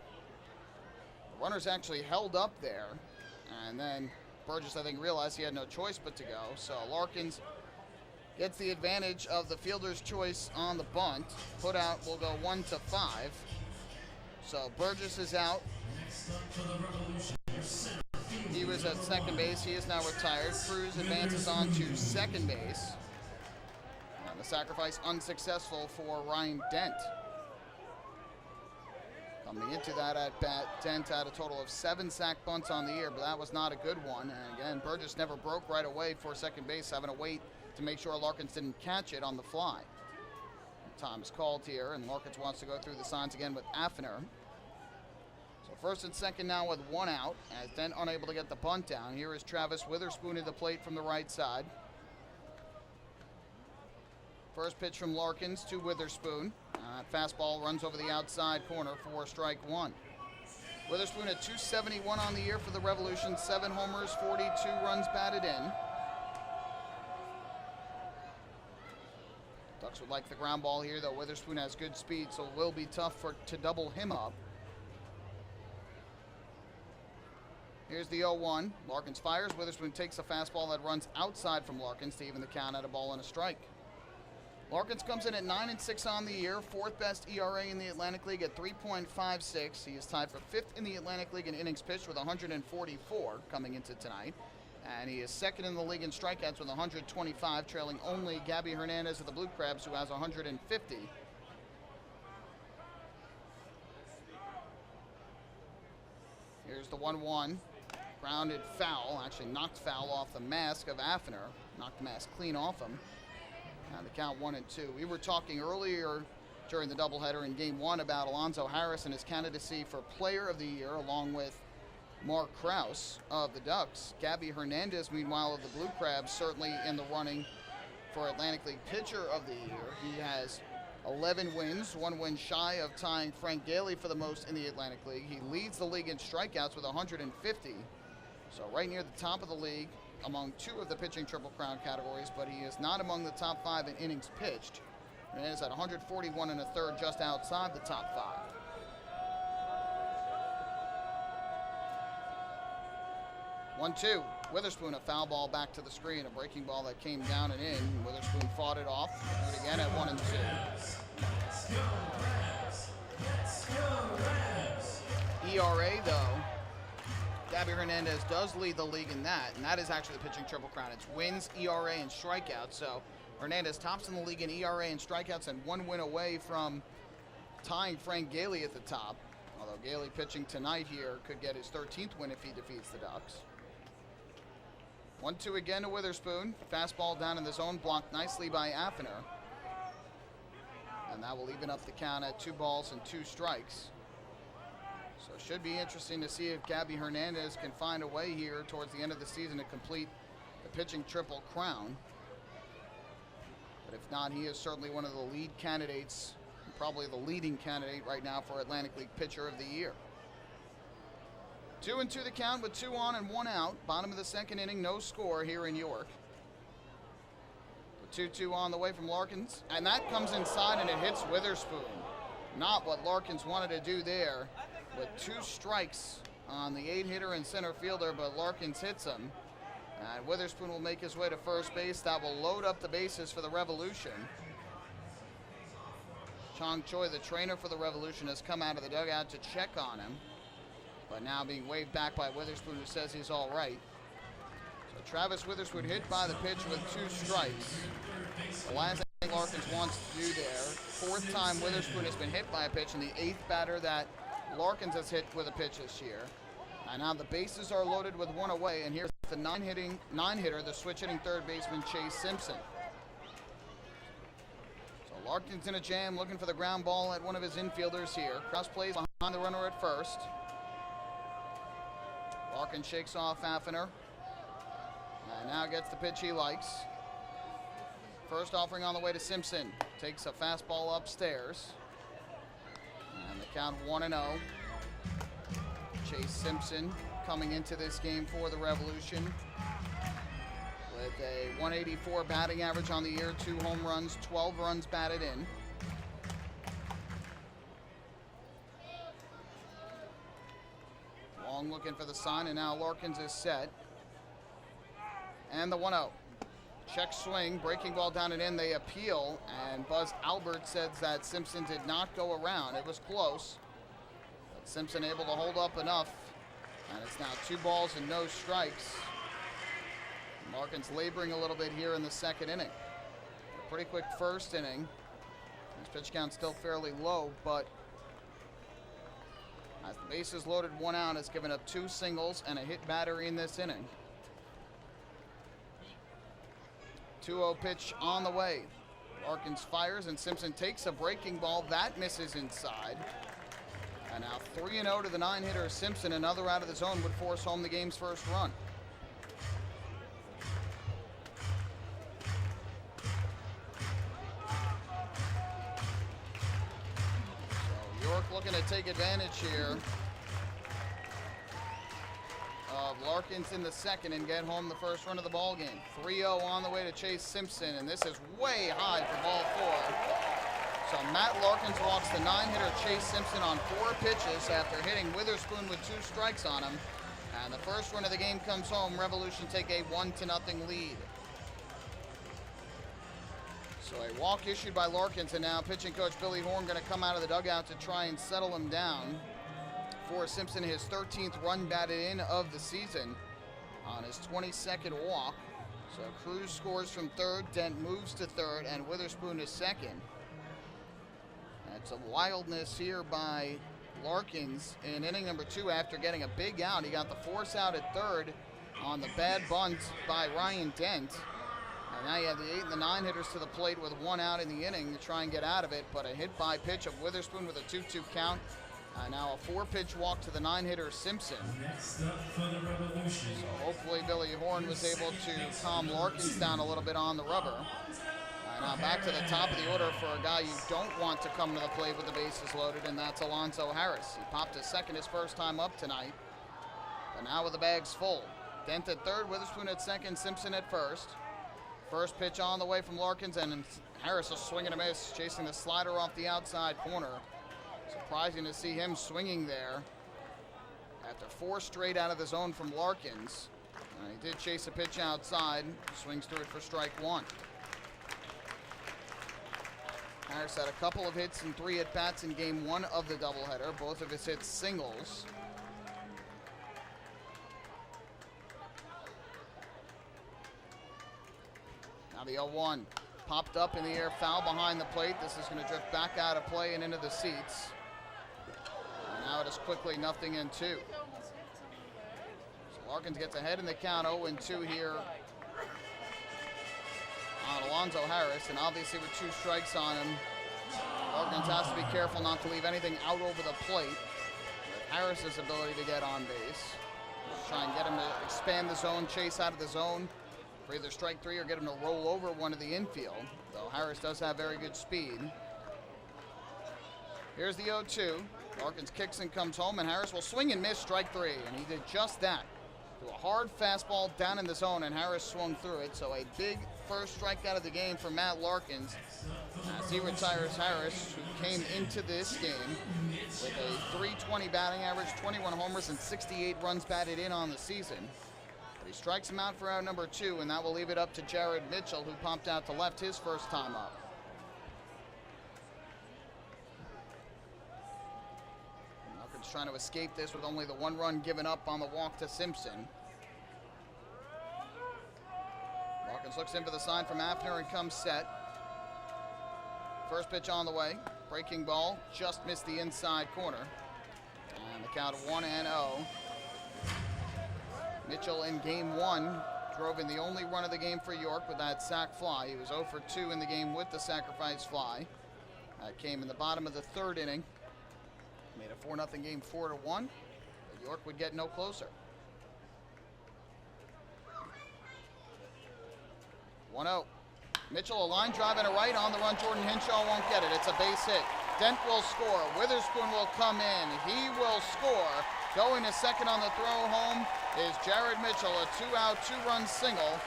The runners actually held up there, and then Burgess, I think, realized he had no choice but to go. So Larkins gets the advantage of the fielder's choice on the bunt. Put out will go 1-5. So Burgess is out. He was at second base. He is now retired. Cruz advances on to second base. And the sacrifice unsuccessful for Ryan Dent. Coming into that at bat, Dent had a total of 7 sack bunts on the year, but that was not a good one. And again, Burgess never broke right away for second base, having to wait to make sure Larkins didn't catch it on the fly. Time is called here, and Larkins wants to go through the signs again with Affiner. So first and second now with 1 out, as Dent unable to get the bunt down. Here is Travis Witherspoon at the plate from the right side. First pitch from Larkins to Witherspoon. Fastball runs over the outside corner for strike 1. Witherspoon at 271 on the year for the Revolution, 7 homers, 42 runs batted in. Ducks would like the ground ball here, though Witherspoon has good speed, so it will be tough to double him up. Here's the 0-1. Larkins fires. Witherspoon takes a fastball that runs outside from Larkins to even the count at a ball and a strike. Larkins comes in at 9-6 on the year, 4th best ERA in the Atlantic League at 3.56. He is tied for 5th in the Atlantic League in innings pitched with 144 coming into tonight. And he is 2nd in the league in strikeouts with 125, trailing only Gabby Hernandez of the Blue Crabs, who has 150. Here's the 1-1. Grounded foul, actually knocked foul off the mask of Affiner. Knocked the mask clean off him. And the count 1-2. We were talking earlier during the doubleheader in Game 1 about Alonzo Harris and his candidacy for Player of the Year, along with Mark Krause of the Ducks. Gabby Hernandez, meanwhile, of the Blue Crabs, certainly in the running for Atlantic League Pitcher of the Year. He has 11 wins, 1 win shy of tying Frank Gailey for the most in the Atlantic League. He leads the league in strikeouts with 150. So right near the top of the league among 2 of the pitching Triple Crown categories, but he is not among the top 5 in innings pitched. Hernandez at 141 1/3, just outside the top 5. One-two. Witherspoon, a foul ball back to the screen, a breaking ball that came down and in. Witherspoon fought it off. Do it again at 1-2. ERA, though, Gabby Hernandez does lead the league in that, and that is actually the pitching Triple Crown. It's wins, ERA, and strikeouts. So Hernandez tops in the league in ERA and strikeouts, and 1 win away from tying Frank Gailey at the top. Although Gailey pitching tonight here could get his 13th win if he defeats the Ducks. 1-2 again to Witherspoon. Fastball down in the zone, blocked nicely by Affiner. And that will even up the count at 2 balls and 2 strikes. So it should be interesting to see if Gabby Hernandez can find a way here towards the end of the season to complete the pitching Triple Crown. But if not, he is certainly one of the lead candidates, probably the leading candidate right now for Atlantic League Pitcher of the Year. 2-2 the count with 2 on and 1 out. Bottom of the 2nd inning, no score here in York. The 2-2 on the way from Larkins, and that comes inside and it hits Witherspoon. Not what Larkins wanted to do there, with 2 strikes on the 8-hitter and center fielder, but Larkins hits him. And Witherspoon will make his way to first base. That will load up the bases for the Revolution. Chong Choi, the trainer for the Revolution, has come out of the dugout to check on him, but now being waved back by Witherspoon, who says he's all right. So Travis Witherspoon hit by the pitch with 2 strikes. The last thing Larkins wants to do there. 4th time Witherspoon has been hit by a pitch, and the 8th batter that Larkins has hit with a pitch this year. And now the bases are loaded with 1 away, and here's the 9-hitter, the switch-hitting third baseman Chase Simpson. So Larkins in a jam, looking for the ground ball at one of his infielders here. Cross plays behind the runner at first. Larkins shakes off Affiner, and now gets the pitch he likes. First offering on the way to Simpson. Takes a fastball upstairs. And the count 1-0. Chase Simpson coming into this game for the Revolution with a 184 batting average on the year, 2 home runs, 12 runs batted in. Long looking for the sign, and now Larkins is set. And the 1-0. Check swing, breaking ball down and in. They appeal, and Buzz Albert says that Simpson did not go around. It was close, but Simpson able to hold up enough, and it's now 2 balls and no strikes. Larkins laboring a little bit here in the 2nd inning. A pretty quick 1st inning. His pitch count still fairly low, but as the bases loaded, 1 out, has given up 2 singles and a hit batter in this inning. 2-0 pitch on the way. Larkins fires, and Simpson takes a breaking ball. That misses inside. And now 3-0 to the 9-hitter Simpson. Another out of the zone would force home the game's first run. So York looking to take advantage here of Larkins in the 2nd and get home the first run of the ball game. 3-0 on the way to Chase Simpson, and this is way high for ball 4. So Matt Larkins walks the 9-hitter Chase Simpson on 4 pitches after hitting Witherspoon with 2 strikes on him. And the first run of the game comes home. Revolution take a 1-0 lead. So a walk issued by Larkins, and now pitching coach Billy Horn going to come out of the dugout to try and settle him down. For Simpson, his 13th run batted in of the season on his 22nd walk. So Cruz scores from 3rd, Dent moves to 3rd, and Witherspoon is 2nd. That's a wildness here by Larkins in inning number 2 after getting a big out. He got the force out at 3rd on the bad bunt by Ryan Dent. And now you have the 8 and the 9 hitters to the plate with 1 out in the inning to try and get out of it, but a hit by pitch of Witherspoon with a 2-2 count. Now a 4-pitch walk to the 9-hitter Simpson. Next up for the Revolution. So hopefully Billy Horn was able to calm Larkins down a little bit on the rubber. Now back to the top of the order for a guy you don't want to come to the plate with the bases loaded, and that's Alonzo Harris. He popped his 2nd his first time up tonight, but now with the bags full. Dent at third, Witherspoon at second, Simpson at first. First pitch on the way from Larkins, and Harris will swing and a miss, chasing the slider off the outside corner. Surprising to see him swinging there after 4 straight out of the zone from Larkins. He did chase a pitch outside, swings through it for strike 1. Harris had a couple of hits and 3 at-bats in game 1 of the doubleheader, both of his hits singles. Now the 0-1 popped up in the air, foul behind the plate. This is going to drift back out of play and into the seats. And now it is quickly 0-2. So Larkins gets ahead in the count, 0-2 here on Alonzo Harris, and obviously with 2 strikes on him, Larkins has to be careful not to leave anything out over the plate. With Harris's ability to get on base, try and get him to expand the zone, chase out of the zone for either strike 3 or get him to roll over one of the infield, though Harris does have very good speed. Here's the 0-2. Larkins kicks and comes home, and Harris will swing and miss strike 3, and he did just that. To a hard fastball down in the zone, and Harris swung through it. So a big first strikeout of the game for Matt Larkins as he retires Harris, who came into this game with a .320 batting average, 21 homers, and 68 runs batted in on the season. But he strikes him out for out number 2, and that will leave it up to Jared Mitchell, who pumped out to left his first time up. Trying to escape this with only the 1 run given up on the walk to Simpson. Larkins looks in for the sign from Afner and comes set. First pitch on the way. Breaking ball, just missed the inside corner. And the count of 1-0. Mitchell in game 1 drove in the only run of the game for York with that sac fly. He was 0 for 2 in the game with the sacrifice fly. That came in the bottom of the 3rd inning. Made a 4-0 game 4-1, but York would get no closer. 1-0. Mitchell, a line drive and a right on the run. Jordan Hinshaw won't get it. It's a base hit. Dent will score. Witherspoon will come in. He will score. Going to second on the throw home is Jared Mitchell, a 2-out, 2-run single.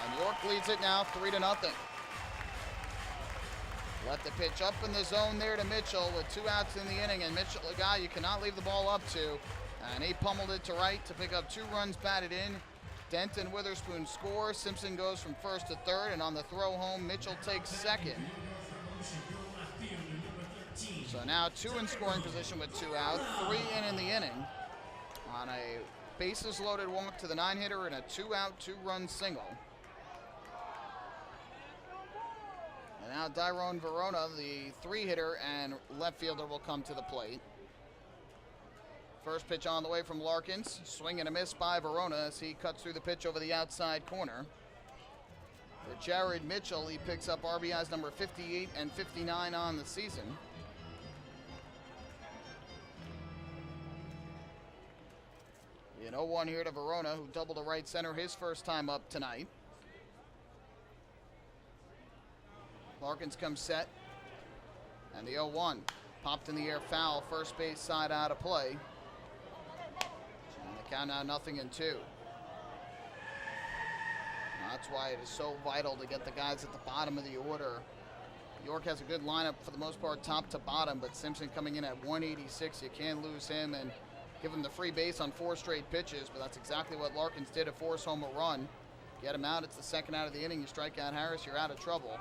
And York leads it now 3-0. Let the pitch up in the zone there to Mitchell with 2 outs in the inning, and Mitchell, a guy you cannot leave the ball up to, and he pummeled it to right to pick up 2 runs batted in. Dent and Witherspoon score. Simpson goes from first to third, and on the throw home, Mitchell takes second. So now 2 in scoring position with 2 out, 3 in the inning on a bases loaded walk to the 9-hitter and a 2-out, 2-run single. And now Dyrone Verona, the 3-hitter and left fielder, will come to the plate. First pitch on the way from Larkins. Swing and a miss by Verona as he cuts through the pitch over the outside corner. For Jared Mitchell, he picks up RBIs number 58 and 59 on the season. An 0-1 here to Verona, who doubled to right center his first time up tonight. Larkins comes set, and the 0-1 popped in the air foul, first base side out of play. And the count now 0-2. That's why it is so vital to get the guys at the bottom of the order. York has a good lineup for the most part, top to bottom, but Simpson coming in at 186. You can't lose him and give him the free base on 4 straight pitches, but that's exactly what Larkins did to force home a run. Get him out, it's the second out of the inning. You strike out Harris, you're out of trouble.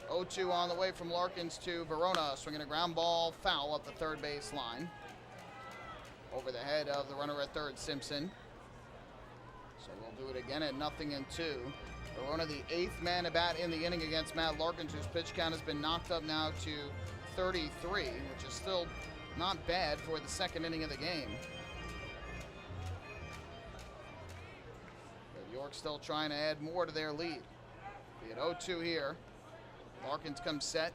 0-2 on the way from Larkins to Verona, swinging a ground ball foul up the third base line. Over the head of the runner at third, Simpson. So we'll do it again at 0-2. Verona, the 8th man to bat in the inning against Matt Larkins, whose pitch count has been knocked up now to 33, which is still not bad for the second inning of the game. But York still trying to add more to their lead. Be at 0-2 here. Larkins comes set.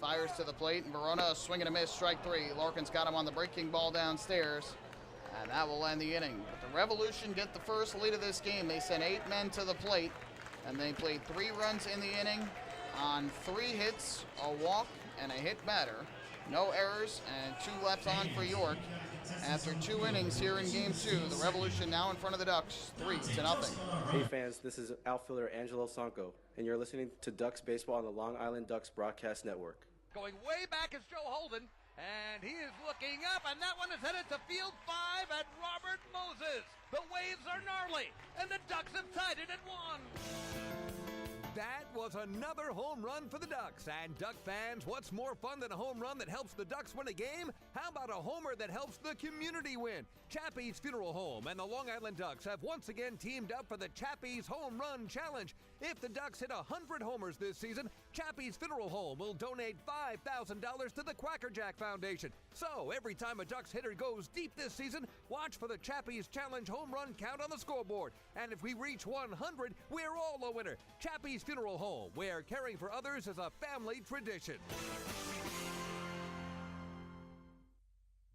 Fires to the plate, and Verona a swing and a miss, strike 3. Larkins got him on the breaking ball downstairs, and that will end the inning. But the Revolution get the first lead of this game. They sent 8 men to the plate, and they played 3 runs in the inning on 3 hits, a walk, and a hit batter. No errors, and 2 left on for York. After 2 innings here in Game 2, the Revolution now in front of the Ducks, 3-0. Hey fans, this is outfielder Angelo Sanko, and you're listening to Ducks Baseball on the Long Island Ducks Broadcast Network. Going way back is Joe Holden, and he is looking up, and that one is headed to field 5 at Robert Moses. The waves are gnarly, and the Ducks have tied it at 1. That was another home run for the Ducks. And Duck fans, what's more fun than a home run that helps the Ducks win a game? How about a homer that helps the community win? Chappie's Funeral Home and the Long Island Ducks have once again teamed up for the Chappie's Home Run Challenge. If the Ducks hit 100 homers this season, Chappie's Funeral Home will donate $5,000 to the Quackerjack Foundation. So every time a Ducks hitter goes deep this season, watch for the Chappie's Challenge home run count on the scoreboard. And if we reach 100, we're all a winner. Chappie's Funeral Home, where caring for others is a family tradition.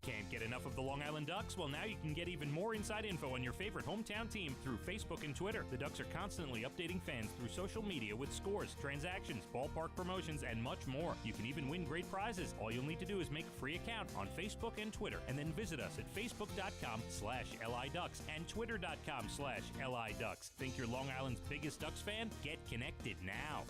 Can't get enough of the Long Island Ducks? Well, now you can get even more inside info on your favorite hometown team through Facebook and Twitter. The Ducks are constantly updating fans through social media with scores, transactions, ballpark promotions, and much more. You can even win great prizes. All you'll need to do is make a free account on Facebook and Twitter, and then visit us at facebook.com/LIDucks and twitter.com/LIDucks. Think you're Long Island's biggest Ducks fan? Get connected now.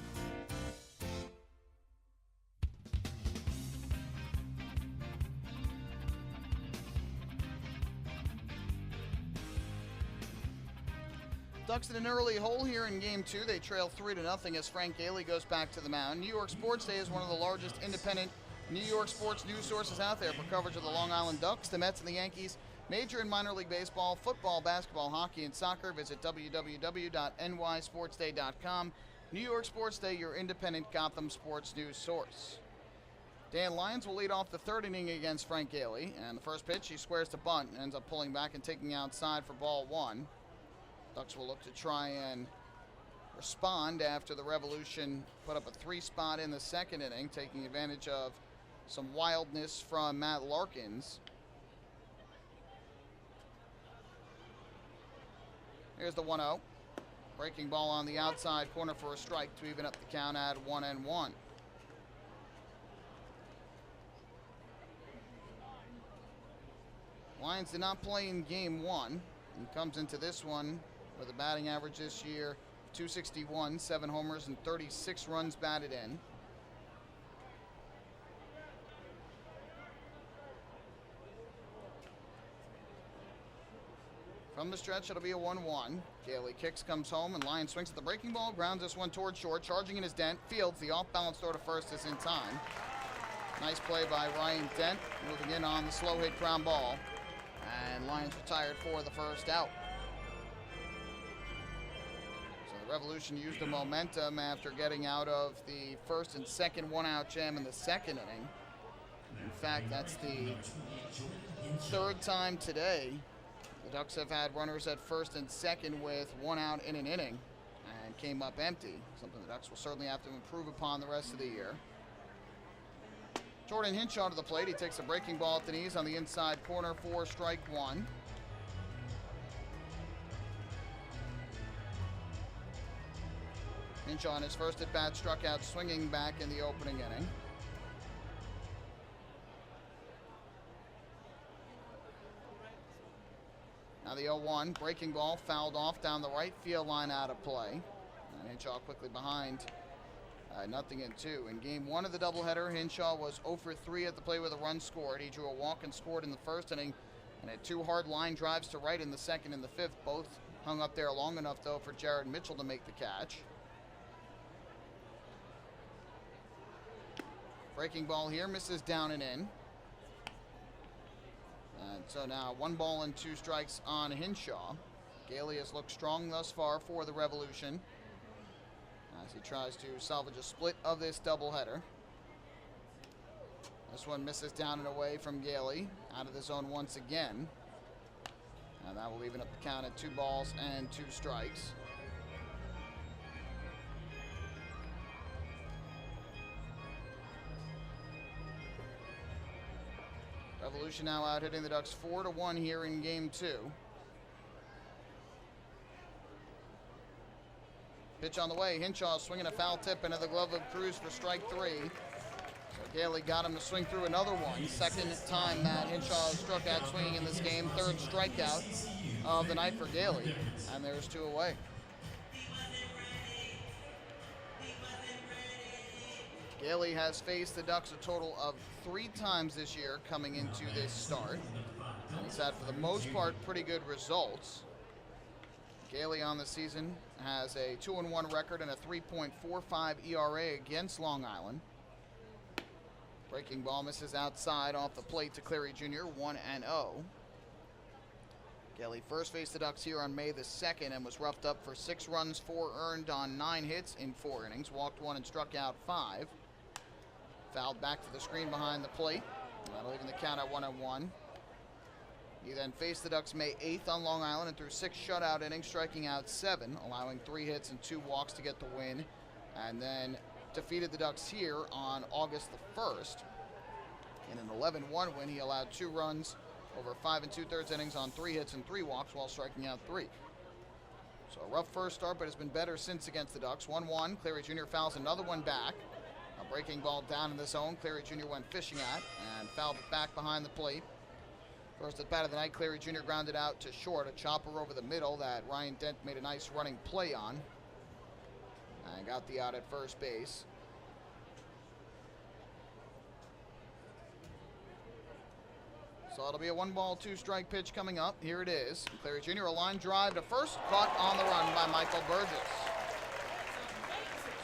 Ducks in an early hole here in Game 2. They trail 3-0 as Frank Gailey goes back to the mound. New York Sports Day is one of the largest independent New York sports news sources out there for coverage of the Long Island Ducks, the Mets, and the Yankees. Major and minor league baseball, football, basketball, hockey, and soccer. Visit www.nysportsday.com. New York Sports Day, your independent Gotham sports news source. Dan Lyons will lead off the third inning against Frank Gailey. And the first pitch, he squares to bunt and ends up pulling back and taking outside for ball 1. Ducks will look to try and respond after the Revolution put up a 3-spot in the second inning, taking advantage of some wildness from Matt Larkins. Here's the 1-0. Breaking ball on the outside corner for a strike to even up the count at 1-1. Lyons did not play in Game 1 and comes into this one with a batting average this year of .261, 7 homers, and 36 runs batted in. From the stretch, it'll be a 1-1. Gailey kicks, comes home, and Lyons swings at the breaking ball, grounds this one towards short, charging in his Dent. Fields, the off-balance throw to first is in time. Nice play by Ryan Dent, moving in on the slow hit ground ball. And Lyons retired for the first out. Revolution used the momentum after getting out of the first and second one-out jam in the second inning. In fact, that's the third time today the Ducks have had runners at first and second with 1 out in an inning and came up empty, something the Ducks will certainly have to improve upon the rest of the year. Jordan Hinshaw to the plate. He takes a breaking ball at the knees on the inside corner for strike 1. Hinshaw on his first at-bat struck out swinging back in the opening inning. Now the 0-1, breaking ball fouled off down the right field line out of play. And Hinshaw quickly behind, 0-2. In Game 1 of the doubleheader, Hinshaw was 0 for 3 at the plate with a run scored. He drew a walk and scored in the first inning and had 2 hard line drives to right in the second and the fifth. Both hung up there long enough, though, for Jared Mitchell to make the catch. Breaking ball here, misses down and in. And so now 1 ball and 2 strikes on Hinshaw. Gailey has looked strong thus far for the Revolution as he tries to salvage a split of this doubleheader. This one misses down and away from Gailey, out of the zone once again. And that will even up the count at 2 balls and 2 strikes. Revolution now out hitting the Ducks 4-1 here in Game 2. Pitch on the way. Hinshaw swinging a foul tip into the glove of Cruz for strike 3. So Gailey got him to swing through another one. Second time that Hinshaw struck out swinging in this game. Third strikeout of the night for Gailey. And there's 2 away. Gailey has faced the Ducks a total of 3 times this year coming into this start. And he's had, for the most part, pretty good results. Gailey on the season has a 2-1 record and a 3.45 ERA against Long Island. Breaking ball misses outside off the plate to Cleary Jr., 1-0. Gailey first faced the Ducks here on May the 2nd and was roughed up for 6 runs, 4 earned on 9 hits in 4 innings, walked 1 and struck out 5. Fouled back to the screen behind the plate. That'll even the count at 1-1. He then faced the Ducks May 8th on Long Island and threw 6 shutout innings, striking out 7, allowing 3 hits and 2 walks to get the win. And then defeated the Ducks here on August the 1st. In an 11-1 win, he allowed 2 runs over 5 2/3 innings on 3 hits and 3 walks while striking out 3. So a rough first start, but has been better since against the Ducks. 1-1, Cleary Jr. fouls another one back. A breaking ball down in the zone, Cleary Jr. went fishing at and fouled it back behind the plate. First at bat of the night, Cleary Jr. grounded out to short, a chopper over the middle that Ryan Dent made a nice running play on. And got the out at first base. So it'll be a 1-ball, 2-strike pitch coming up. Here it is. Cleary Jr. a line drive to first, caught on the run by Michael Burgess.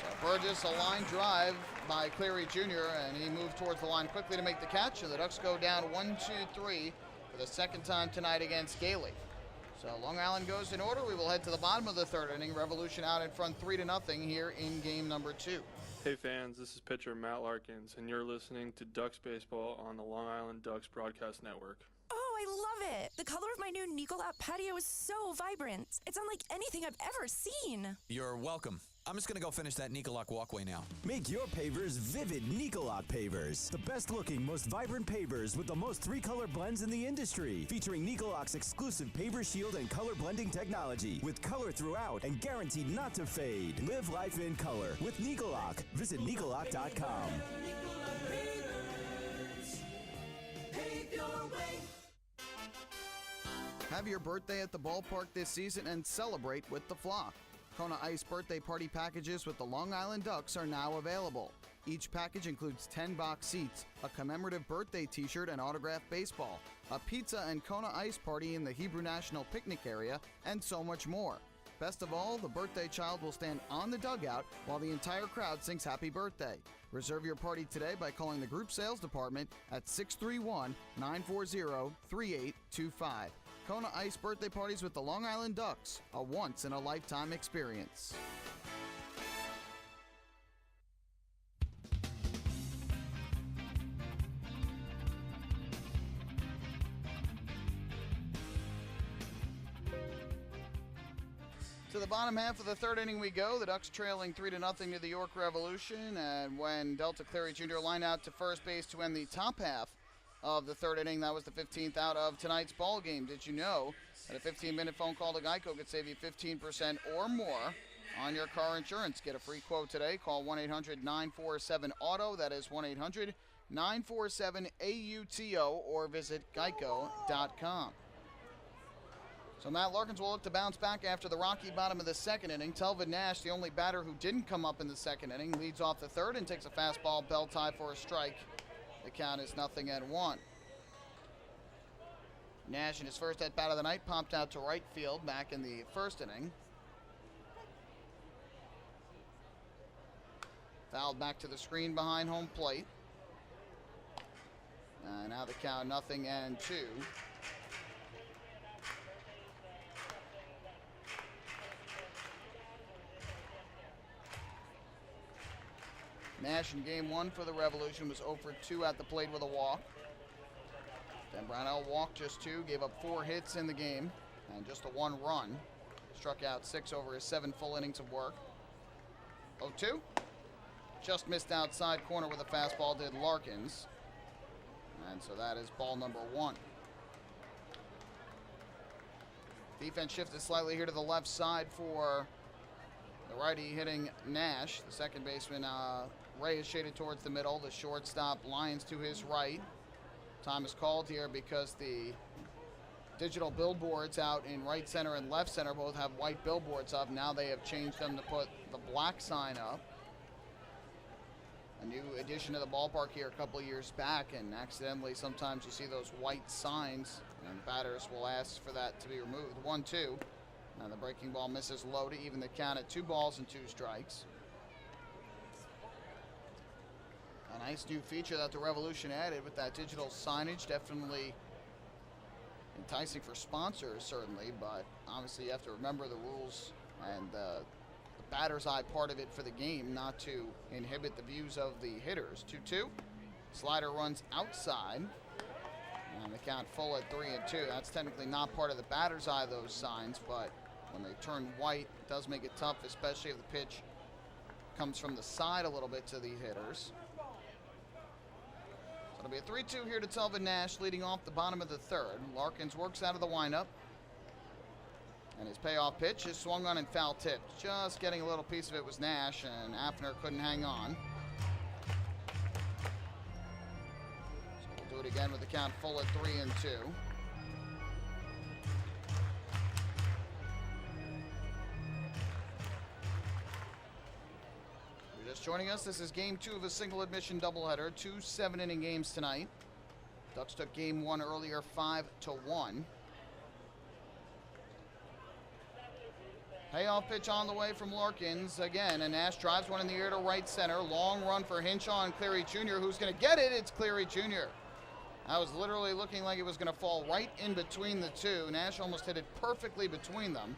So Burgess a line drive by Cleary Jr. and he moved towards the line quickly to make the catch, and the Ducks go down 1-2-3 for the 2nd time tonight against Gailey. So Long Island goes in order. We will head to the bottom of the 3rd inning. Revolution out in front 3-0 here in game number 2. Hey fans, this is pitcher Matt Larkins, and you're listening to Ducks Baseball on the Long Island Ducks Broadcast Network. Oh, I love it! The color of my new Nicolat patio is so vibrant. It's unlike anything I've ever seen. You're welcome. I'm just going to go finish that Nicolat walkway now. Make your pavers vivid Nicolat pavers. The best looking, most vibrant pavers with the most 3-color blends in the industry. Featuring Nicolat's exclusive paver shield and color blending technology. With color throughout and guaranteed not to fade. Live life in color with Nicolat. Visit Nicolat.com. Have your birthday at the ballpark this season and celebrate with the Flock. Kona Ice birthday party packages with the Long Island Ducks are now available. Each package includes 10 box seats, a commemorative birthday t-shirt and autographed baseball, a pizza and Kona Ice party in the Hebrew National Picnic area, and so much more. Best of all, the birthday child will stand on the dugout while the entire crowd sings happy birthday. Reserve your party today by calling the group sales department at 631-940-3825. Kona Ice birthday parties with the Long Island Ducks, a once-in-a-lifetime experience. To the bottom half of the 3rd inning we go. The Ducks trailing 3-0 to the York Revolution, and when Delta Cleary Jr. lined out to first base to end the top half of the 3rd inning, that was the 15th out of tonight's ball game. Did you know that a 15-minute phone call to Geico could save you 15% or more on your car insurance? Get a free quote today. Call 1-800-947-AUTO. That is 1-800-947-AUTO, or visit geico.com. So Matt Larkins will look to bounce back after the rocky bottom of the 2nd inning. Telvin Nash, the only batter who didn't come up in the 2nd inning, leads off the 3rd and takes a fastball belt high for a strike. The count is 0-1. Nash, in his first at-bat of the night, popped out to right field back in the 1st inning. Fouled back to the screen behind home plate. Now the count 0-2. Nash in game 1 for the Revolution was 0 for 2 at the plate with a walk. Then Brownell walked just 2, gave up 4 hits in the game, and just a 1 run. Struck out 6 over his 7 full innings of work. 0-2. Just missed outside corner with a fastball did Larkins. And so that is ball number 1. Defense shifted slightly here to the left side for The righty hitting Nash. The second baseman, Ray, is shaded towards the middle. The shortstop, Lyons, to his right. Time is called here because the digital billboards out in right center and left center both have white billboards up. Now they have changed them to put the black sign up. A new addition to the ballpark here a couple of years back, and accidentally sometimes you see those white signs, and batters will ask for that to be removed. 1-2, and the breaking ball misses low to even the count at 2 balls and 2 strikes. A nice new feature that the Revolution added with that digital signage. Definitely enticing for sponsors, certainly, but obviously you have to remember the rules and the batter's eye part of it for the game, not to inhibit the views of the hitters. 2-2. Slider runs outside, and the count full at 3-2. That's technically not part of the batter's eye, those signs, but when they turn white, it does make it tough, especially if the pitch comes from the side a little bit to the hitters. So it'll be a 3-2 here to Telvin Nash, leading off the bottom of the third. Larkins works out of the windup. And his payoff pitch is swung on and foul tipped. Just getting a little piece of it was Nash, and Afner couldn't hang on. So we'll do it again with the count full at 3-2. If you're just joining us, this is game 2 of a single admission doubleheader. 2 7-inning games tonight. Ducks took game 1 earlier, 5-1. Payoff pitch on the way from Larkins again, and Nash drives one in the air to right center. Long run for Hinshaw and Cleary Jr. Who's going to get it? It's Cleary Jr. That was literally looking like it was going to fall right in between the two. Nash almost hit it perfectly between them.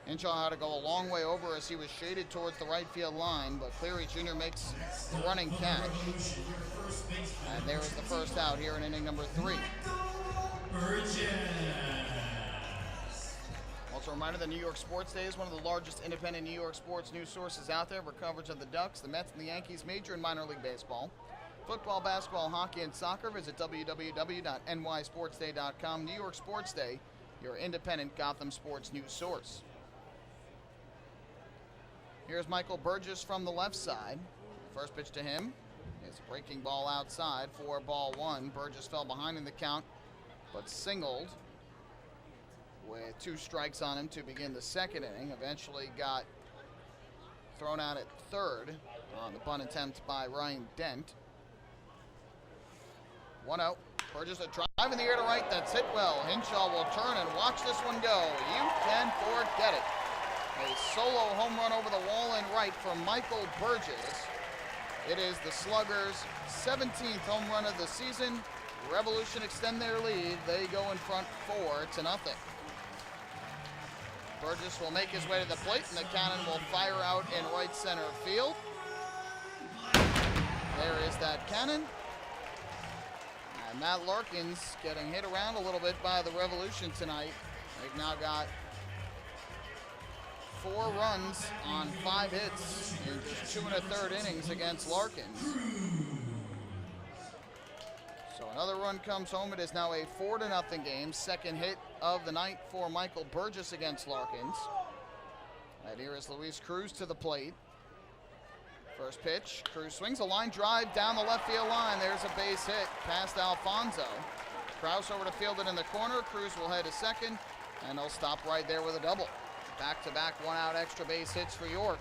Hinshaw had to go a long way over as he was shaded towards the right field line, but Cleary Jr. makes the running catch. And there is the first out here in inning number 3. Also a reminder that New York Sports Day is one of the largest independent New York sports news sources out there for coverage of the Ducks, the Mets, and the Yankees, major and minor league baseball. Football, basketball, hockey, and soccer. Visit www.nysportsday.com. New York Sports Day, your independent Gotham sports news source. Here's Michael Burgess from the left side. First pitch to him is a breaking ball outside for ball 1. Burgess fell behind in the count, but singled with 2 strikes on him to begin the second inning. Eventually got thrown out at third on the bunt attempt by Ryan Dent. 1-0. Burgess a drive in the air to right. That's hit well. Hinshaw will turn and watch this one go. You can forget it. A solo home run over the wall in right from Michael Burgess. It is the Sluggers' 17th home run of the season. Revolution extend their lead. They go in front 4-0. Burgess will make his way to the plate, and the cannon will fire out in right center field. There is that cannon. And Matt Larkins getting hit around a little bit by the Revolution tonight. They've now got 4 runs on 5 hits in just 2 1/3 innings against Larkins. So another run comes home. It is now a 4-0 game. Second hit of the night for Michael Burgess against Larkins. And here is Luis Cruz to the plate. First pitch, Cruz swings a line drive down the left field line. There's a base hit past Alfonso. Kraus over to field it in the corner. Cruz will head to second, and they'll stop right there with a double. Back-to-back one-out extra base hits for York.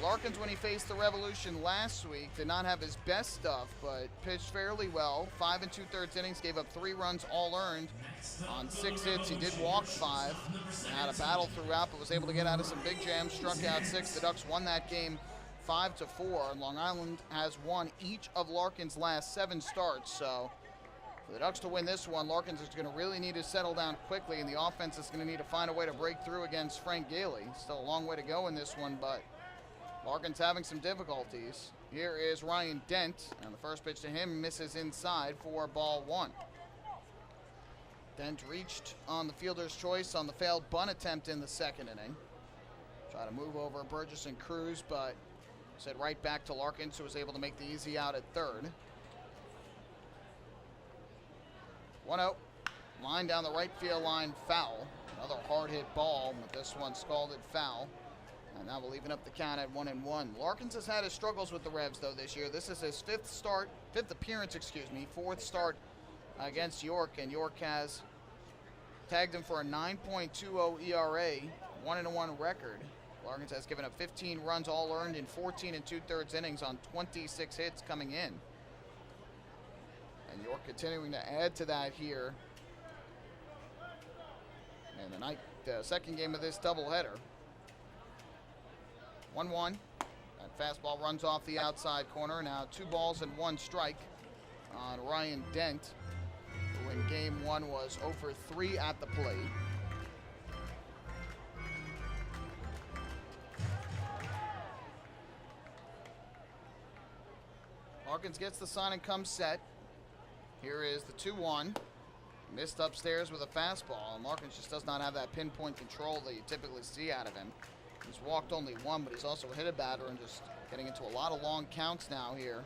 Larkins, when he faced the Revolution last week, did not have his best stuff, but pitched fairly well. 5 2/3 innings, gave up 3 runs, all earned on 6 hits. He did walk 5, had a battle throughout, but was able to get out of some big jams, struck out 6. The Ducks won that game 5-4. Long Island has won each of Larkins' last 7 starts, so for the Ducks to win this one, Larkins is going to really need to settle down quickly, and the offense is going to need to find a way to break through against Frank Gailey. Still a long way to go in this one, but Larkins having some difficulties. Here is Ryan Dent, and the first pitch to him misses inside for ball 1. Dent reached on the fielder's choice on the failed bunt attempt in the second inning. Try to move over Burgess and Cruz, but sent right back to Larkins, who was able to make the easy out at third. 1-0. Line down the right field line, foul. Another hard hit ball, but this one scalded foul. And now we'll even up the count at 1-1. Larkins has had his struggles with the Revs though this year. This is his fifth appearance, fourth start against York, and York has tagged him for a 9.20 ERA, 1-1 record. Larkins has given up 15 runs, all earned in 14 2/3 innings on 26 hits coming in. And York continuing to add to that here. And the second game of this doubleheader. 1-1. That fastball runs off the outside corner. Now 2 balls and 1 strike on Ryan Dent, who in game 1 was 0 for 3 at the plate. Larkins gets the sign and comes set. Here is the 2-1. Missed upstairs with a fastball, and Larkins just does not have that pinpoint control that you typically see out of him. He's walked only 1, but he's also hit a batter and just getting into a lot of long counts now here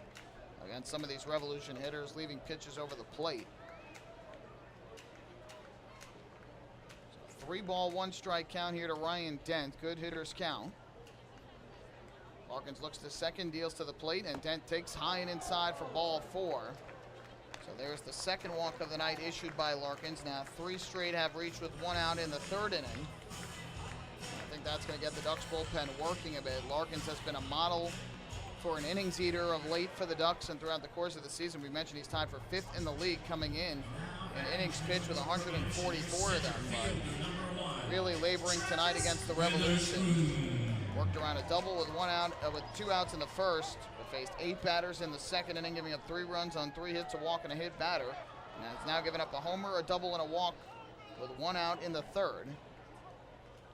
against some of these Revolution hitters, leaving pitches over the plate. So 3 ball, 1 strike count here to Ryan Dent. Good hitters count. Larkins looks to second, deals to the plate, and Dent takes high and inside for ball 4. So there's the second walk of the night issued by Larkins. Now 3 straight have reached with 1 out in the 3rd inning. I think that's going to get the Ducks bullpen working a bit. Larkins has been a model for an innings eater of late for the Ducks, and throughout the course of the season, we mentioned he's tied for 5th in the league coming in innings pitched with 144 of them, but really laboring tonight against the Revolution. Worked around a double with 1 out, with 2 outs in the first, but faced 8 batters in the 2nd inning, giving up 3 runs on 3 hits, a walk, and a hit batter. And has now given up a homer, a double, and a walk with 1 out in the 3rd.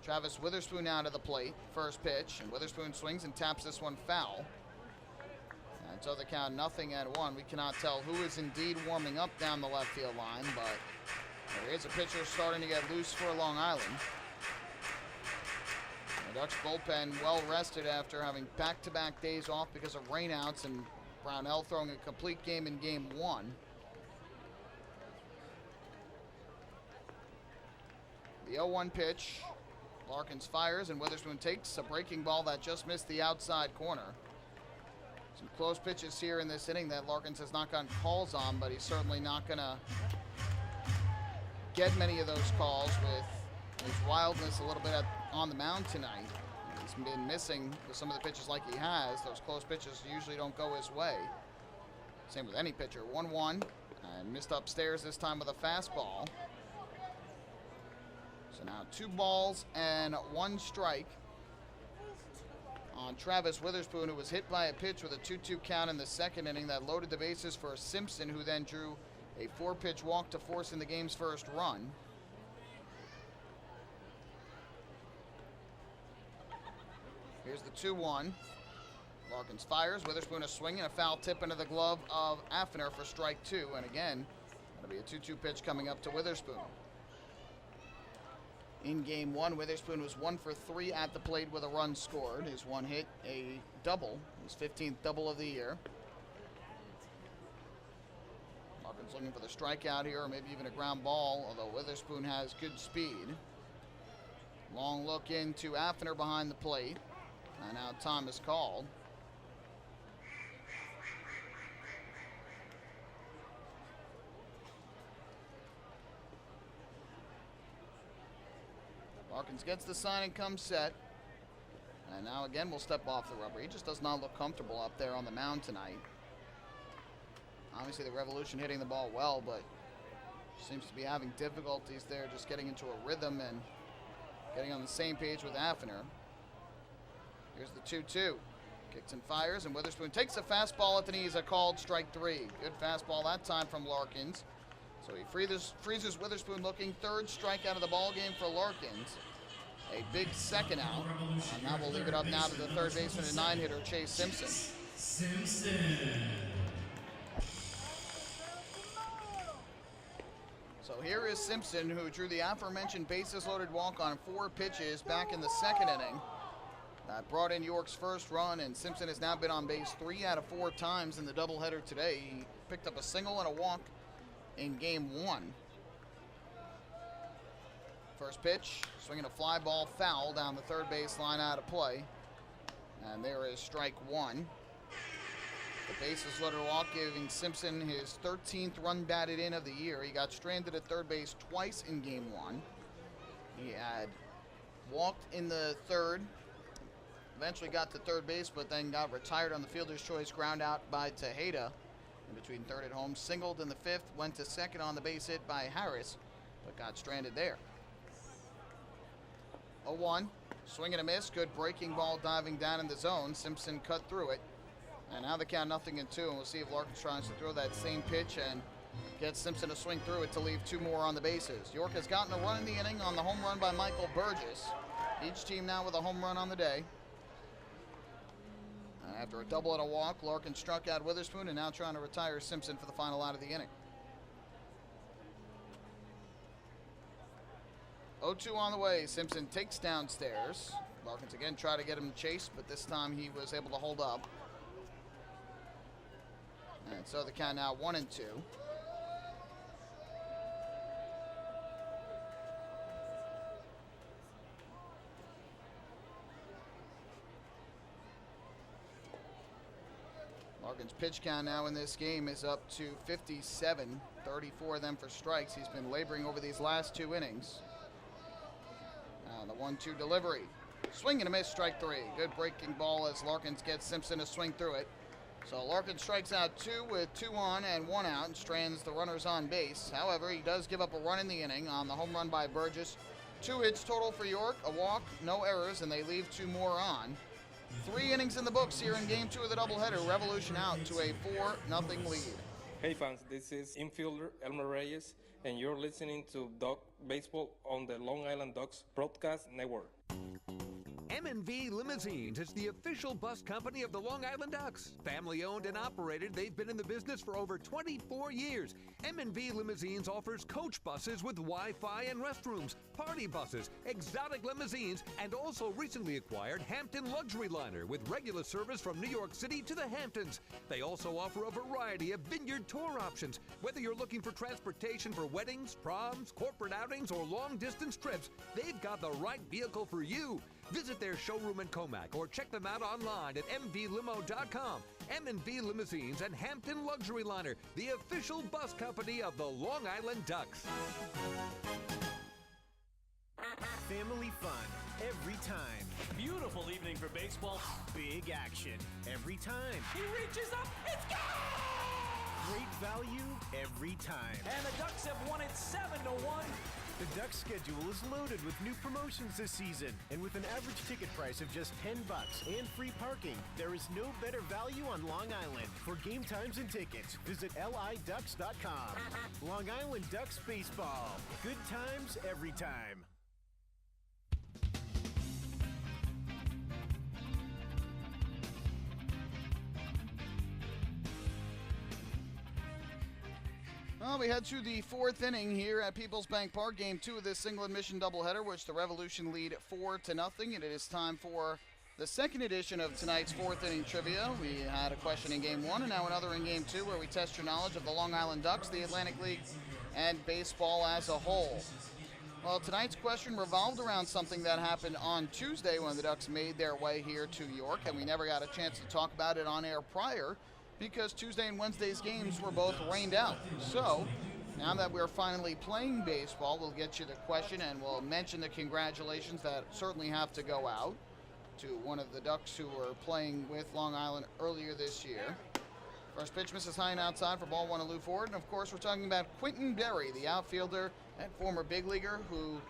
Travis Witherspoon now to the plate, first pitch, and Witherspoon swings and taps this one foul. And so the count 0-1. We cannot tell who is indeed warming up down the left field line, but there is a pitcher starting to get loose for Long Island. The Ducks bullpen well rested after having back-to-back days off because of rainouts, and Brownell throwing a complete game in game 1. The 0-1 pitch. Larkins fires, and Witherspoon takes a breaking ball that just missed the outside corner. Some close pitches here in this inning that Larkins has not gotten calls on, but he's certainly not going to get many of those calls with his wildness a little bit on the mound tonight. He's been missing with some of the pitches like he has. Those close pitches usually don't go his way. Same with any pitcher. 1-1, and missed upstairs this time with a fastball. So now 2 balls and 1 strike on Travis Witherspoon, who was hit by a pitch with a 2-2 count in the 2nd inning that loaded the bases for Simpson, who then drew a 4-pitch walk to force in the game's first run. Here's the 2-1. Larkins fires. Witherspoon a swing and a foul tip into the glove of Affiner for strike 2. And again, that'll be a 2-2 pitch coming up to Witherspoon. In game 1, Witherspoon was 1 for 3 at the plate with a run scored. His 1 hit, a double, his 15th double of the year. Larkins looking for the strikeout here, or maybe even a ground ball, although Witherspoon has good speed. Long look into Affiner behind the plate. And now time is called. Larkins gets the sign and comes set. And now again we'll step off the rubber. He just does not look comfortable up there on the mound tonight. Obviously the Revolution hitting the ball well, but seems to be having difficulties there just getting into a rhythm and getting on the same page with Affiner. Here's the 2-2. Kicks and fires, and Witherspoon takes a fastball at the knees, a called strike 3. Good fastball that time from Larkins. So he freezes Witherspoon looking. 3rd strikeout of the ball game for Larkins. A big 2nd out. And now we'll leave it up now to the 3rd baseman and 9-hitter, Chase Simpson. So here is Simpson, who drew the aforementioned bases-loaded walk on 4 pitches back in the 2nd inning. That brought in York's first run, and Simpson has now been on base 3 out of 4 times in the doubleheader today. He picked up a single and a walk in game 1. First pitch, swinging a fly ball, foul down the third base line, out of play. And there is strike one. The bases loaded walk, giving Simpson his 13th run batted in of the year. He got stranded at third base twice in game one. He had walked in the third, eventually got to third base, but then got retired on the fielder's choice ground out by Tejeda in between third and home. Singled in the fifth, went to second on the base hit by Harris, but got stranded there. 0-1, swing and a miss, good breaking ball diving down in the zone. Simpson cut through it. And now the count 0-2, and we'll see if Larkin tries to throw that same pitch and gets Simpson to swing through it to leave two more on the bases. York has gotten a run in the inning on the home run by Michael Burgess. Each team now with a home run on the day. After a double and a walk, Larkin struck out Witherspoon and now trying to retire Simpson for the final out of the inning. 0-2 on the way. Simpson takes downstairs. Larkins again tried to get him chased, but this time he was able to hold up. And so the count now 1-2. Larkin's pitch count now in this game is up to 57, 34 of them for strikes. He's been laboring over these last two innings. Now the 1-2 delivery. Swing and a miss, strike three. Good breaking ball as Larkins gets Simpson to swing through it. So Larkin strikes out two with 2 on and 1 out and strands the runners on base. However, he does give up a run in the inning on the home run by Burgess. 2 hits total for York, a walk, no errors, and they leave 2 more on. 3 innings in the books here in Game 2 of the doubleheader. Revolution out to a 4-0 lead. Hey fans, this is infielder Elmer Reyes, and you're listening to Duck Baseball on the Long Island Ducks Broadcast Network. M&V Limousines is the official bus company of the Long Island Ducks. Family owned and operated, they've been in the business for over 24 years. M&V Limousines offers coach buses with Wi-Fi and restrooms, party buses, exotic limousines, and also recently acquired Hampton Luxury Liner with regular service from New York City to the Hamptons. They also offer a variety of vineyard tour options. Whether you're looking for transportation for weddings, proms, corporate outings, or long-distance trips, they've got the right vehicle for you. Visit their showroom in Comac or check them out online at mvlimo.com. M&V Limousines and Hampton Luxury Liner, the official bus company of the Long Island Ducks. Family fun every time. Beautiful evening for baseball. Big action every time. He reaches up. It's gone! Great value every time. And the Ducks have won it 7-1. The Ducks schedule is loaded with new promotions this season, and with an average ticket price of just $10 and free parking, there is no better value on Long Island. For game times and tickets, visit liducks.com. Long Island Ducks Baseball. Good times every time. Well, we head to the 4th inning here at PeoplesBank Park, Game 2 of this single admission doubleheader, which the Revolution lead 4-0, and it is time for the second edition of tonight's 4th inning trivia. We had a question in Game 1 and now another in Game 2 where we test your knowledge of the Long Island Ducks, the Atlantic League, and baseball as a whole. Well, tonight's question revolved around something that happened on Tuesday when the Ducks made their way here to York, and we never got a chance to talk about it on air prior, because Tuesday and Wednesday's games were both rained out. So, now that we're finally playing baseball, we'll get you the question and we'll mention the congratulations that certainly have to go out to one of the Ducks who were playing with Long Island earlier this year. First pitch misses high and outside for ball 1 to Lou Ford. And of course, we're talking about Quentin Berry, the outfielder and former big leaguer who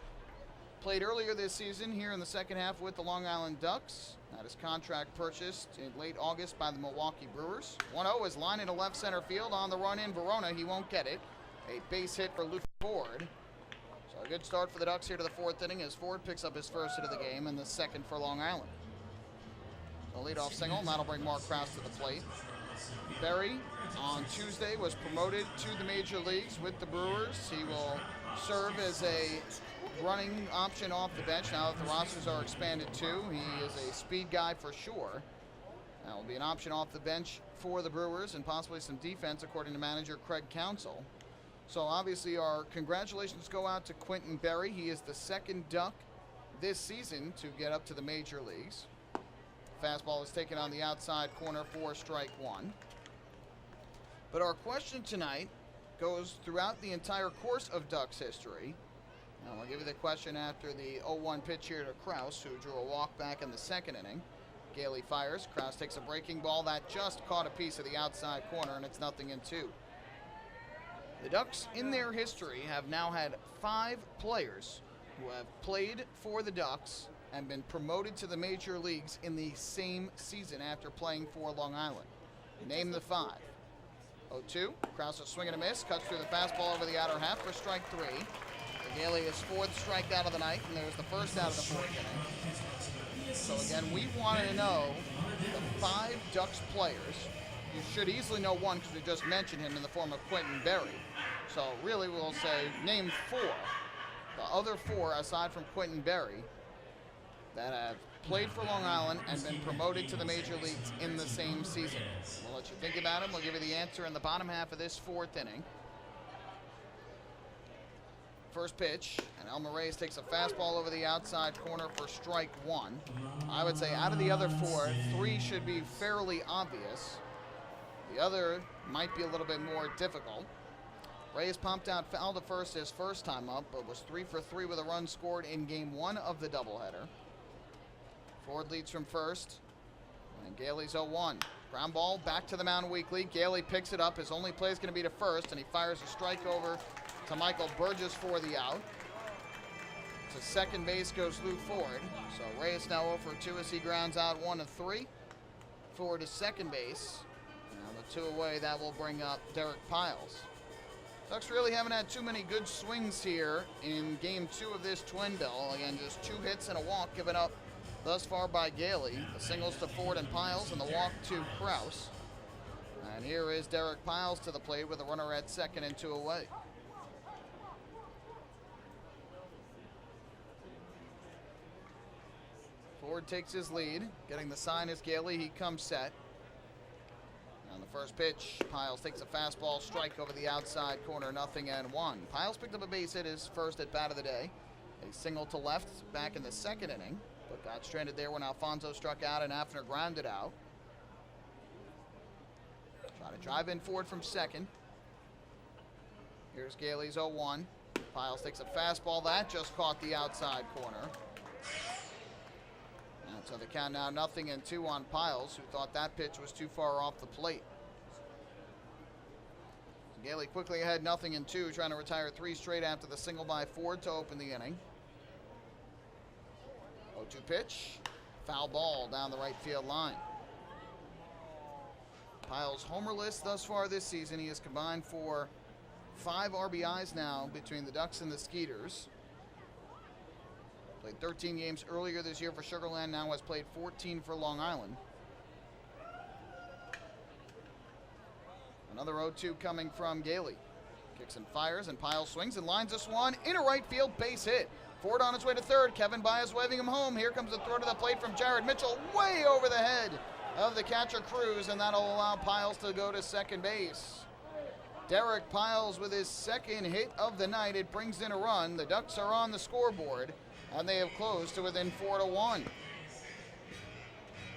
played earlier this season here in the second half with the Long Island Ducks. Had his contract purchased in late August by the Milwaukee Brewers. 1-0 is line into left center field on the run in Verona. He won't get it. A base hit for Lou Ford. So a good start for the Ducks here to the 4th inning as Ford picks up his first hit of the game and the second for Long Island. The leadoff single, and that'll bring Mark Krause to the plate. Berry on Tuesday was promoted to the major leagues with the Brewers. He will serve as a running option off the bench now that the rosters are expanded too. He is a speed guy for sure. That will be an option off the bench for the Brewers and possibly some defense according to manager Craig Counsell. So obviously our congratulations go out to Quentin Berry. He is the second Duck this season to get up to the major leagues. Fastball is taken on the outside corner for strike one. But our question tonight goes throughout the entire course of Ducks history. And we'll give you the question after the 0-1 pitch here to Kraus, who drew a walk back in the second inning. Gailey fires. Kraus takes a breaking ball that just caught a piece of the outside corner, and it's 0-2. The Ducks, in their history, have now had 5 players who have played for the Ducks and been promoted to the major leagues in the same season after playing for Long Island. Name the 5. 0-2. Kraus a swing and a miss. Cuts through the fastball over the outer half for strike 3. Gailey is 4th strikeout of the night, and there's the first out of the 4th inning. So again, we want to know the 5 Ducks players. You should easily know one because we just mentioned him in the form of Quentin Berry. So really we'll say name 4. The other 4, aside from Quentin Berry, that have played for Long Island and been promoted to the major leagues in the same season. We'll let you think about them. We'll give you the answer in the bottom half of this 4th inning. First pitch, and Elmer Reyes takes a fastball over the outside corner for strike 1. I would say out of the other 4, 3 should be fairly obvious. The other might be a little bit more difficult. Reyes pumped out foul to first his first time up, but was 3 for 3 with a run scored in game 1 of the doubleheader. Ford leads from first, and Gailey's 0-1. Ground ball back to the mound weakly. Gailey picks it up. His only play is going to be to first, and he fires a strike over to Michael Burgess for the out. To second base goes Lou Ford. So Reyes now 0 for 2 as he grounds out 1 of 3. Ford to second base. Now the 2 away, that will bring up Derek Piles. Ducks really haven't had too many good swings here in game 2 of this twin bill. Again, just 2 hits and a walk given up thus far by Gailey. The singles to Ford and Piles and the walk to Kraus. And here is Derek Piles to the plate with a runner at second and 2 away. Ford takes his lead. Getting the sign is Gailey. He comes set. On the first pitch, Piles takes a fastball, strike over the outside corner, 0-1. Piles picked up a base hit his first at bat of the day. A single to left back in the second inning, but got stranded there when Alfonso struck out and Hafner grounded out. Try to drive in Ford from second. Here's Gailey's 0-1. Piles takes a fastball that just caught the outside corner. And so the count now 0-2 on Piles, who thought that pitch was too far off the plate. So Gailey quickly ahead 0-2, trying to retire 3 straight after the single by Ford to open the inning. 0-2 pitch, foul ball down the right field line. Piles homerless thus far this season. He has combined for 5 RBIs now between the Ducks and the Skeeters. Played 13 games earlier this year for Sugarland, now has played 14 for Long Island. Another 0-2 coming from Gailey. Kicks and fires, and Piles swings and lines this one into right field, base hit. Ford on his way to third. Kevin Baez waving him home. Here comes the throw to the plate from Jared Mitchell, way over the head of the catcher Cruz, and that'll allow Piles to go to second base. Derek Piles with his second hit of the night. It brings in a run. The Ducks are on the scoreboard, and they have closed to within 4-1.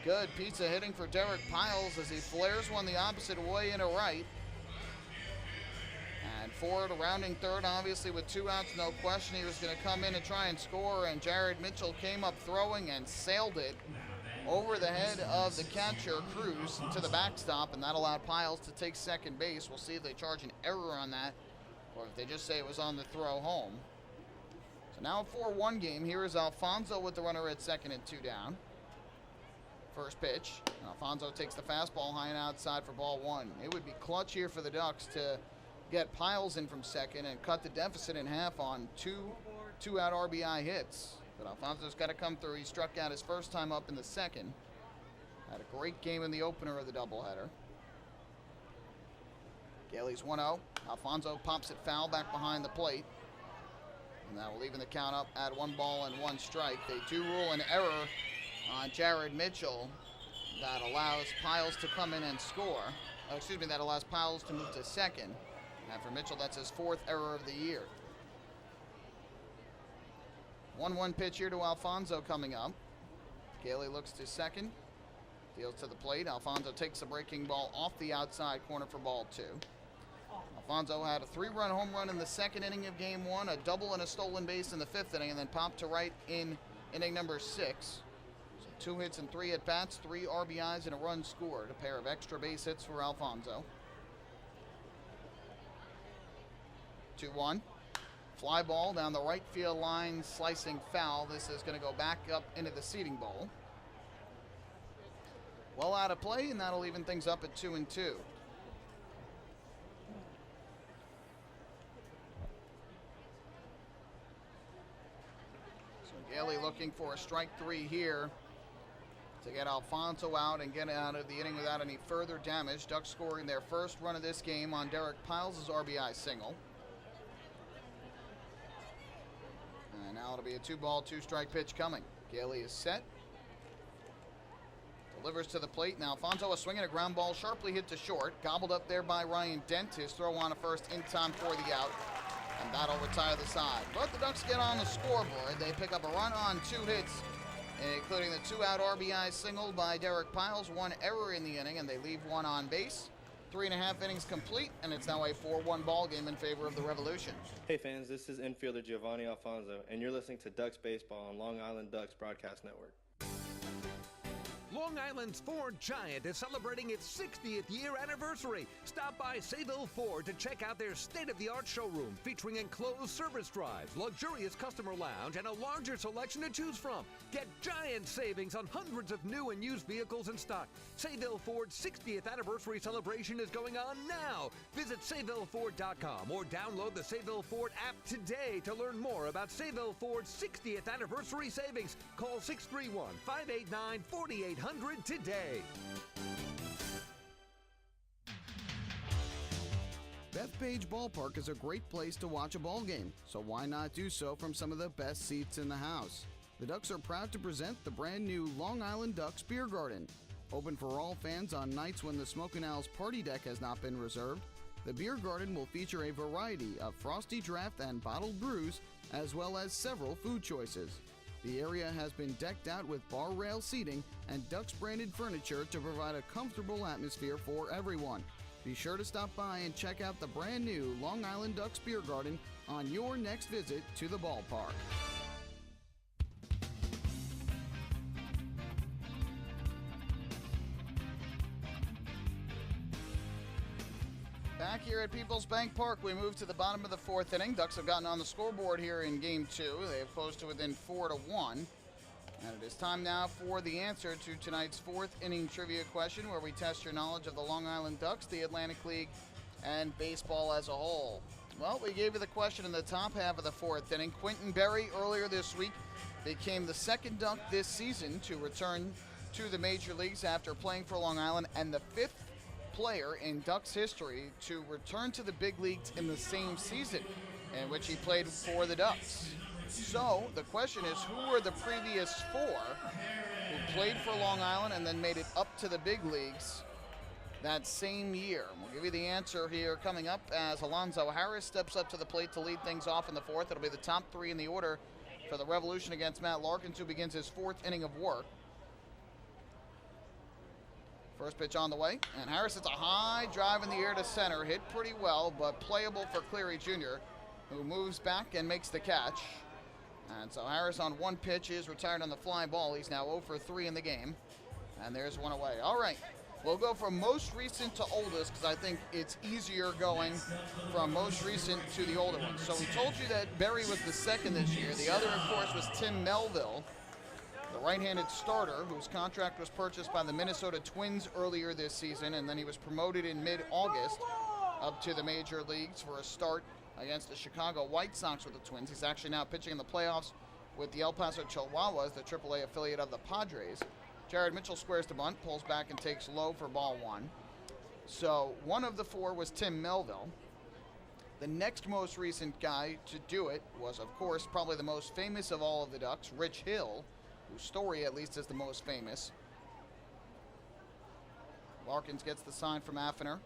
Good piece of hitting for Derek Piles as he flares one the opposite way into right. And Ford rounding third, obviously with 2 outs, no question he was going to come in and try and score, and Jared Mitchell came up throwing and sailed it over the head of the catcher Cruz to the backstop, and that allowed Piles to take second base. We'll see if they charge an error on that or if they just say it was on the throw home. So now a 4-1 game. Here is Alfonso with the runner at second and 2 down. First pitch. Alfonso takes the fastball high and outside for ball 1. It would be clutch here for the Ducks to get Piles in from second and cut the deficit in half on 2 2-out RBI hits. But Alfonso's got to come through. He struck out his first time up in the second. Had a great game in the opener of the doubleheader. Gailey's 1-0. Alfonso pops it foul back behind the plate. And that will even the count up at 1 ball and 1 strike. They do rule an error on Jared Mitchell that allows Piles to come in and score. That allows Piles to move to second. And for Mitchell, that's his 4th error of the year. 1-1 pitch here to Alfonso coming up. Gailey looks to second. Deals to the plate. Alfonso takes the breaking ball off the outside corner for ball 2. Alfonso had a 3-run home run in the 2nd inning of game 1, a double and a stolen base in the 5th inning, and then popped to right in inning number 6. So 2 hits and 3 at-bats, 3 RBIs and a run scored. A pair of extra base hits for Alfonso. 2-1. Fly ball down the right field line, slicing foul. This is going to go back up into the seating bowl. Well out of play, and that'll even things up at 2-2. So Gailey looking for a strike 3 here to get Alfonso out and get out of the inning without any further damage. Ducks scoring their first run of this game on Derek Piles' RBI single. And now it'll be a 2-ball, 2-strike pitch coming. Gailey is set. Delivers to the plate. Now Alfonso is swinging a ground ball, sharply hit to short. Gobbled up there by Ryan Dent. His throw on a first in time for the out. And that'll retire the side. But the Ducks get on the scoreboard. They pick up a run on 2 hits, including the 2-out RBI single by Derek Piles. 1 error in the inning, and they leave 1 on base. 3.5 innings complete, and it's now a 4-1 ball game in favor of the Revolution. Hey fans, this is infielder Giovanni Alfonso, and you're listening to Ducks Baseball on Long Island Ducks Broadcast Network. Long Island's Ford Giant is celebrating its 60th year anniversary. Stop by Sayville Ford to check out their state-of-the-art showroom featuring enclosed service drives, luxurious customer lounge, and a larger selection to choose from. Get giant savings on hundreds of new and used vehicles in stock. Sayville Ford's 60th anniversary celebration is going on now. Visit SayvilleFord.com or download the Sayville Ford app today to learn more about Sayville Ford's 60th anniversary savings. Call 631-589-4800 today. Bethpage Ballpark is a great place to watch a ball game, so why not do so from some of the best seats in the house? The Ducks are proud to present the brand new Long Island Ducks Beer Garden. Open for all fans on nights when the Smokin' Owl's party deck has not been reserved, the Beer Garden will feature a variety of frosty draft and bottled brews, as well as several food choices. The area has been decked out with bar rail seating and Ducks branded furniture to provide a comfortable atmosphere for everyone. Be sure to stop by and check out the brand new Long Island Ducks Beer Garden on your next visit to the ballpark. Back here at PeoplesBank Park, we move to the bottom of the 4th inning. Ducks have gotten on the scoreboard here in Game 2. They have closed to within 4-1. And it is time now for the answer to tonight's 4th inning trivia question, where we test your knowledge of the Long Island Ducks, the Atlantic League, and baseball as a whole. Well, we gave you the question in the top half of the 4th inning. Quentin Berry earlier this week became the 2nd Duck this season to return to the major leagues after playing for Long Island, and the 5th player in Ducks history to return to the big leagues in the same season in which he played for the Ducks. So the question is, who were the previous 4 who played for Long Island and then made it up to the big leagues that same year? We'll give you the answer here coming up as Alonzo Harris steps up to the plate to lead things off in the 4th. It'll be the top 3 in the order for the Revolution against Matt Larkins, who begins his 4th inning of work. First pitch on the way, and Harris hits a high drive in the air to center. Hit pretty well, but playable for Cleary Jr., who moves back and makes the catch. And so Harris on 1 pitch is retired on the fly ball. He's now 0 for 3 in the game. And there's 1 away. All right, we'll go from most recent to oldest, because I think it's easier going from most recent to the older ones. So we told you that Berry was the 2nd this year. The other, of course, was Tim Melville, the right-handed starter whose contract was purchased by the Minnesota Twins earlier this season, and then he was promoted in mid-August up to the major leagues for a start against the Chicago White Sox with the Twins. He's actually now pitching in the playoffs with the El Paso Chihuahuas, the AAA affiliate of the Padres. Jared Mitchell squares the bunt, pulls back and takes low for ball 1. So 1 of the 4 was Tim Melville. The next most recent guy to do it was, of course, probably the most famous of all of the Ducks, Rich Hill, whose story at least is the most famous. Larkins gets the sign from Affiner.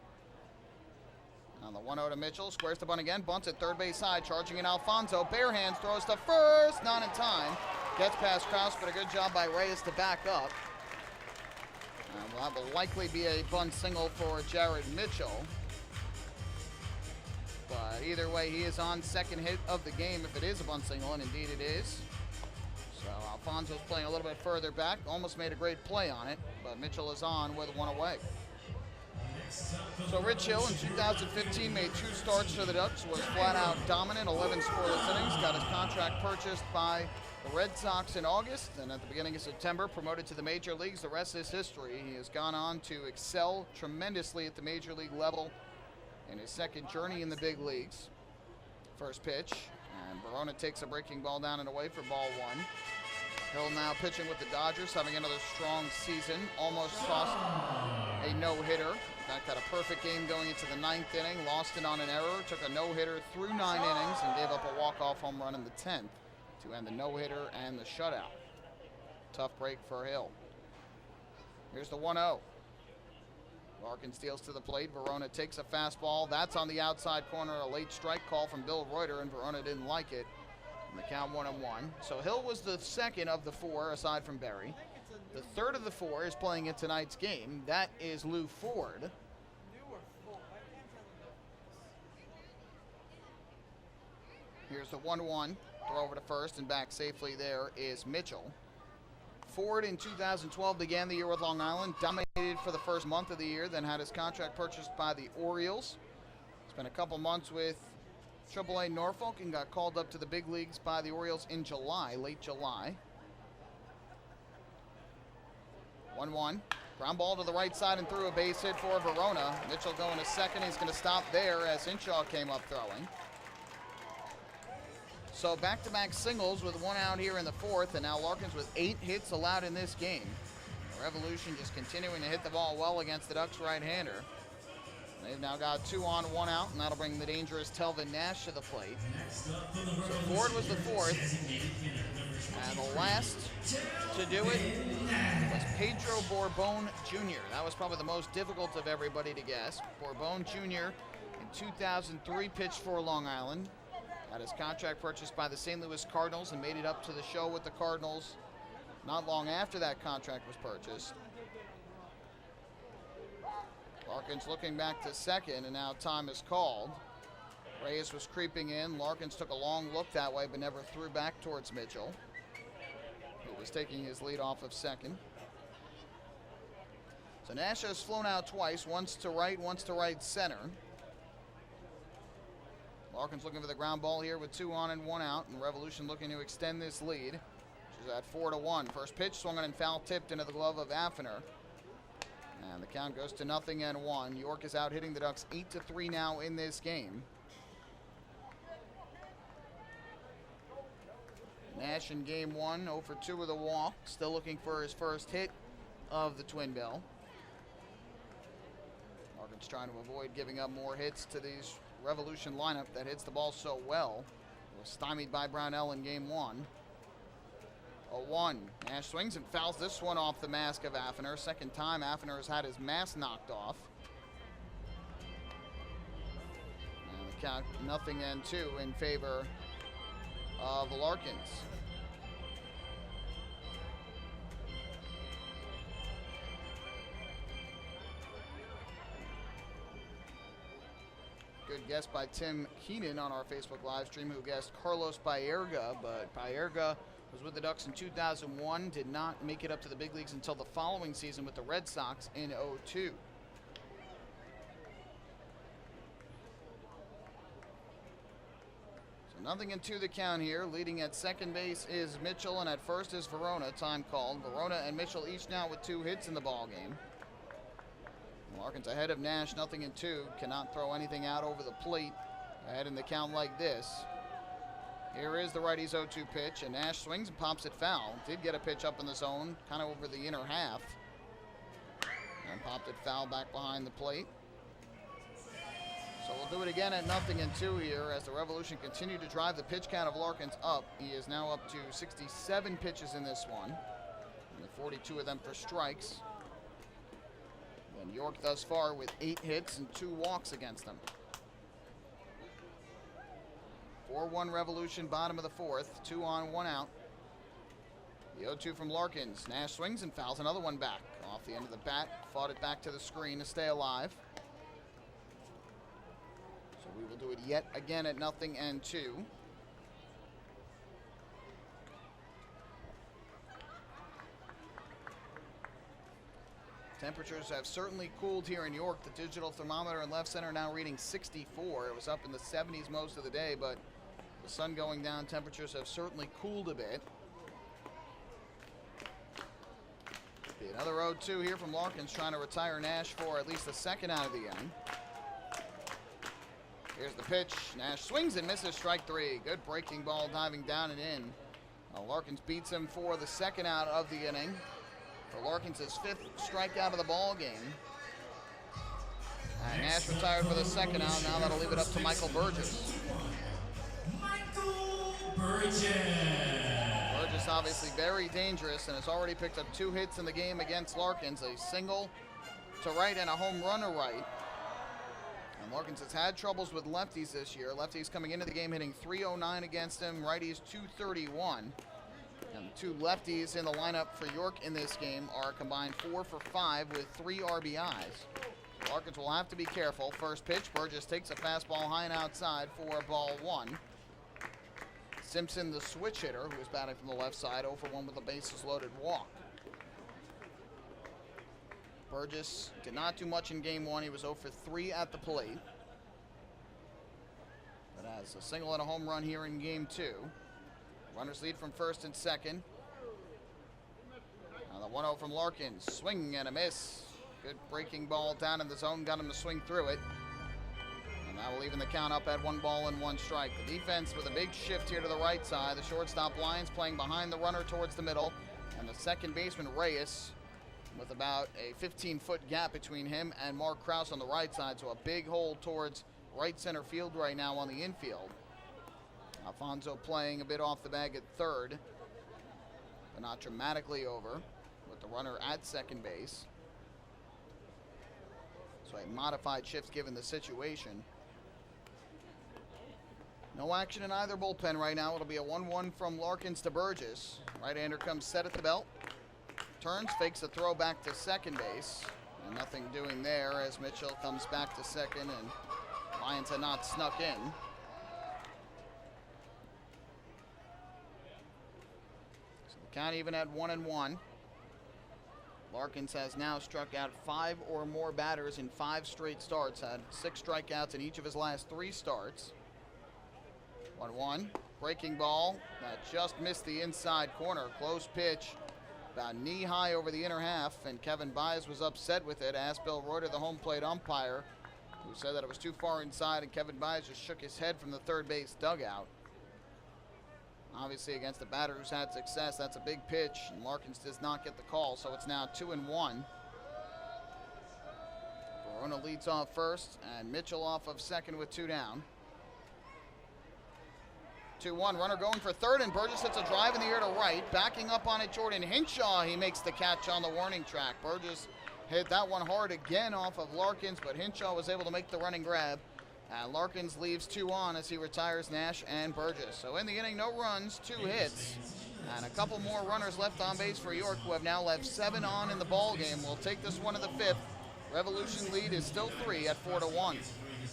On the 1-0 to Mitchell, squares the bunt again, bunts at third base side, charging in Alfonso, bare hands, throws to first, not in time. Gets past Kraus, but a good job by Reyes to back up. Well, that will likely be a bunt single for Jared Mitchell. But either way, he is on second hit of the game if it is a bunt single, and indeed it is. So Alfonso's playing a little bit further back, almost made a great play on it, but Mitchell is on with one away. So Rich Hill in 2015 made 2 starts for the Ducks, was flat out dominant, 11 scoreless innings, got his contract purchased by the Red Sox in August, and at the beginning of September promoted to the major leagues. The rest is history. He has gone on to excel tremendously at the major league level in his second journey in the big leagues. First pitch, and Verona takes a breaking ball down and away for ball 1. Hill now pitching with the Dodgers, having another strong season, almost tossed a no-hitter. In fact, had a perfect game going into the 9th inning, lost it on an error, took a no-hitter through 9 innings, and gave up a walk-off home run in the 10th to end the no-hitter and the shutout. Tough break for Hill. Here's the 1-0. Larkin steals to the plate. Verona takes a fastball. That's on the outside corner. A late strike call from Bill Reuter, and Verona didn't like it. And the count 1-1. So Hill was the second of the 4, aside from Berry. The third of the 4 is playing in tonight's game. That is Lou Ford. Here's the 1-1. Throw over to first and back safely there is Mitchell. Ford in 2012 began the year with Long Island, dominated for the first month of the year, then had his contract purchased by the Orioles. Spent a couple months with AAA Norfolk and got called up to the big leagues by the Orioles in July, late July. 1-1. Ground ball to the right side and through a base hit for Verona. Mitchell going to second. He's going to stop there as Hinshaw came up throwing. So back-to-back singles with 1 out here in the 4th, and now Larkins with 8 hits allowed in this game. The Revolution just continuing to hit the ball well against the Ducks right-hander. They've now got 2 on, 1 out, and that'll bring the dangerous Telvin Nash to the plate. So Ford was the 4th, and the last to do it was Pedro Borbon Jr. That was probably the most difficult of everybody to guess. Borbon Jr. in 2003 pitched for Long Island. Had his contract purchased by the St. Louis Cardinals and made it up to the show with the Cardinals not long after that contract was purchased. Larkins looking back to second, and now time is called. Reyes was creeping in. Larkins took a long look that way, but never threw back towards Mitchell, who was taking his lead off of second. So Nash has flown out twice, once to right center. Larkins looking for the ground ball here with 2 on and 1 out, and Revolution looking to extend this lead, which is at 4-1. First pitch swung on and foul tipped into the glove of Affiner. And the count goes to 0-1. York is out hitting the Ducks 8-3 now in this game. Nash in game 1, 0 for 2 with a walk. Still looking for his first hit of the Twin Bill. Larkins trying to avoid giving up more hits to these Revolution lineup that hits the ball so well. Was stymied by Brownell in game 1. 0-1. Nash swings and fouls this one off the mask of Affiner. Second time Affiner has had his mask knocked off. And the count 0-2 in favor of Larkins. Good guess by Tim Keenan on our Facebook live stream, who guessed Carlos Baerga, but Baerga was with the Ducks in 2001, did not make it up to the big leagues until the following season with the Red Sox in 2002. So 0-2 the count here. Leading at second base is Mitchell, and at first is Verona. Time called. Verona and Mitchell each now with 2 hits in the ball game. Larkins ahead of Nash, 0-2. Cannot throw anything out over the plate. Ahead in the count like this. Here is the righty's 0-2 pitch, and Nash swings and pops it foul. Did get a pitch up in the zone, kind of over the inner half. And popped it foul back behind the plate. So we'll do it again at 0-2 here as the Revolution continue to drive the pitch count of Larkins up. He is now up to 67 pitches in this one, and 42 of them for strikes. And York thus far with 8 hits and 2 walks against them. 4-1 Revolution, bottom of the fourth. 2 on, 1 out. The 0-2 from Larkins. Nash swings and fouls another one back. Off the end of the bat, fought it back to the screen to stay alive. So we will do it yet again at 0-2. Temperatures have certainly cooled here in York. The digital thermometer in left center now reading 64. It was up in the 70s most of the day, but the sun going down, temperatures have certainly cooled a bit. Be another 0-2 here from Larkins, trying to retire Nash for at least the second out of the inning. Here's the pitch. Nash swings and misses, strike 3. Good breaking ball, diving down and in. Larkins beats him for the second out of the inning. For Larkins, his 5th strikeout of the ball game. And Nash retired for the second out. Now that'll leave it up to Michael Burgess. Burgess obviously very dangerous and has already picked up 2 hits in the game against Larkins. A single to right and a home run to right. And Larkins has had troubles with lefties this year. Lefties coming into the game hitting .309 against him. Righties .231. And the 2 lefties in the lineup for York in this game are combined 4 for 5 with 3 RBIs. Larkins will have to be careful. First pitch, Burgess takes a fastball high and outside for ball 1. Simpson, the switch hitter, who is batting from the left side, 0 for 1 with a bases loaded walk. Burgess did not do much in game 1. He was 0 for 3 at the plate. But has a single and a home run here in game 2. Runners lead from first and second. Now the 1-0 from Larkins. Swing and a miss. Good breaking ball down in the zone. Got him to swing through it. And that will even the count up at 1 ball and 1 strike. The defense with a big shift here to the right side. The shortstop Lyons playing behind the runner towards the middle. And the second baseman Reyes with about a 15-foot gap between him and Mark Krause on the right side. So a big hole towards right center field right now on the infield. Alfonso playing a bit off the bag at third, but not dramatically over, with the runner at second base. So a modified shift given the situation. No action in either bullpen right now. It'll be a 1-1 from Larkins to Burgess. Right-hander comes set at the belt. Turns, fakes a throw back to second base. And nothing doing there as Mitchell comes back to second and Lyons had not snuck in. Count even at 1-1. Larkins has now struck out 5 or more batters in 5 straight starts. Had 6 strikeouts in each of his last 3 starts. 1-1. Breaking ball that just missed the inside corner. Close pitch. About knee high over the inner half. And Kevin Baez was upset with it. Asked Bill Reuter, the home plate umpire, who said that it was too far inside. And Kevin Baez just shook his head from the third base dugout. Obviously against the batter who's had success, that's a big pitch, and Larkins does not get the call, so it's now 2-1. Verona leads off first, and Mitchell off of second with 2 down. 2-1, runner going for third, and Burgess hits a drive in the air to right. Backing up on it, Jordan Hinshaw, he makes the catch on the warning track. Burgess hit that one hard again off of Larkins, but Hinshaw was able to make the running grab. Larkins leaves 2 on as he retires Nash and Burgess. So in the inning, no runs, 2 hits, and a couple more runners left on base for York, who have now left 7 on in the ball game. We'll take this one to the 5th. Revolution lead is still 3 at 4-1.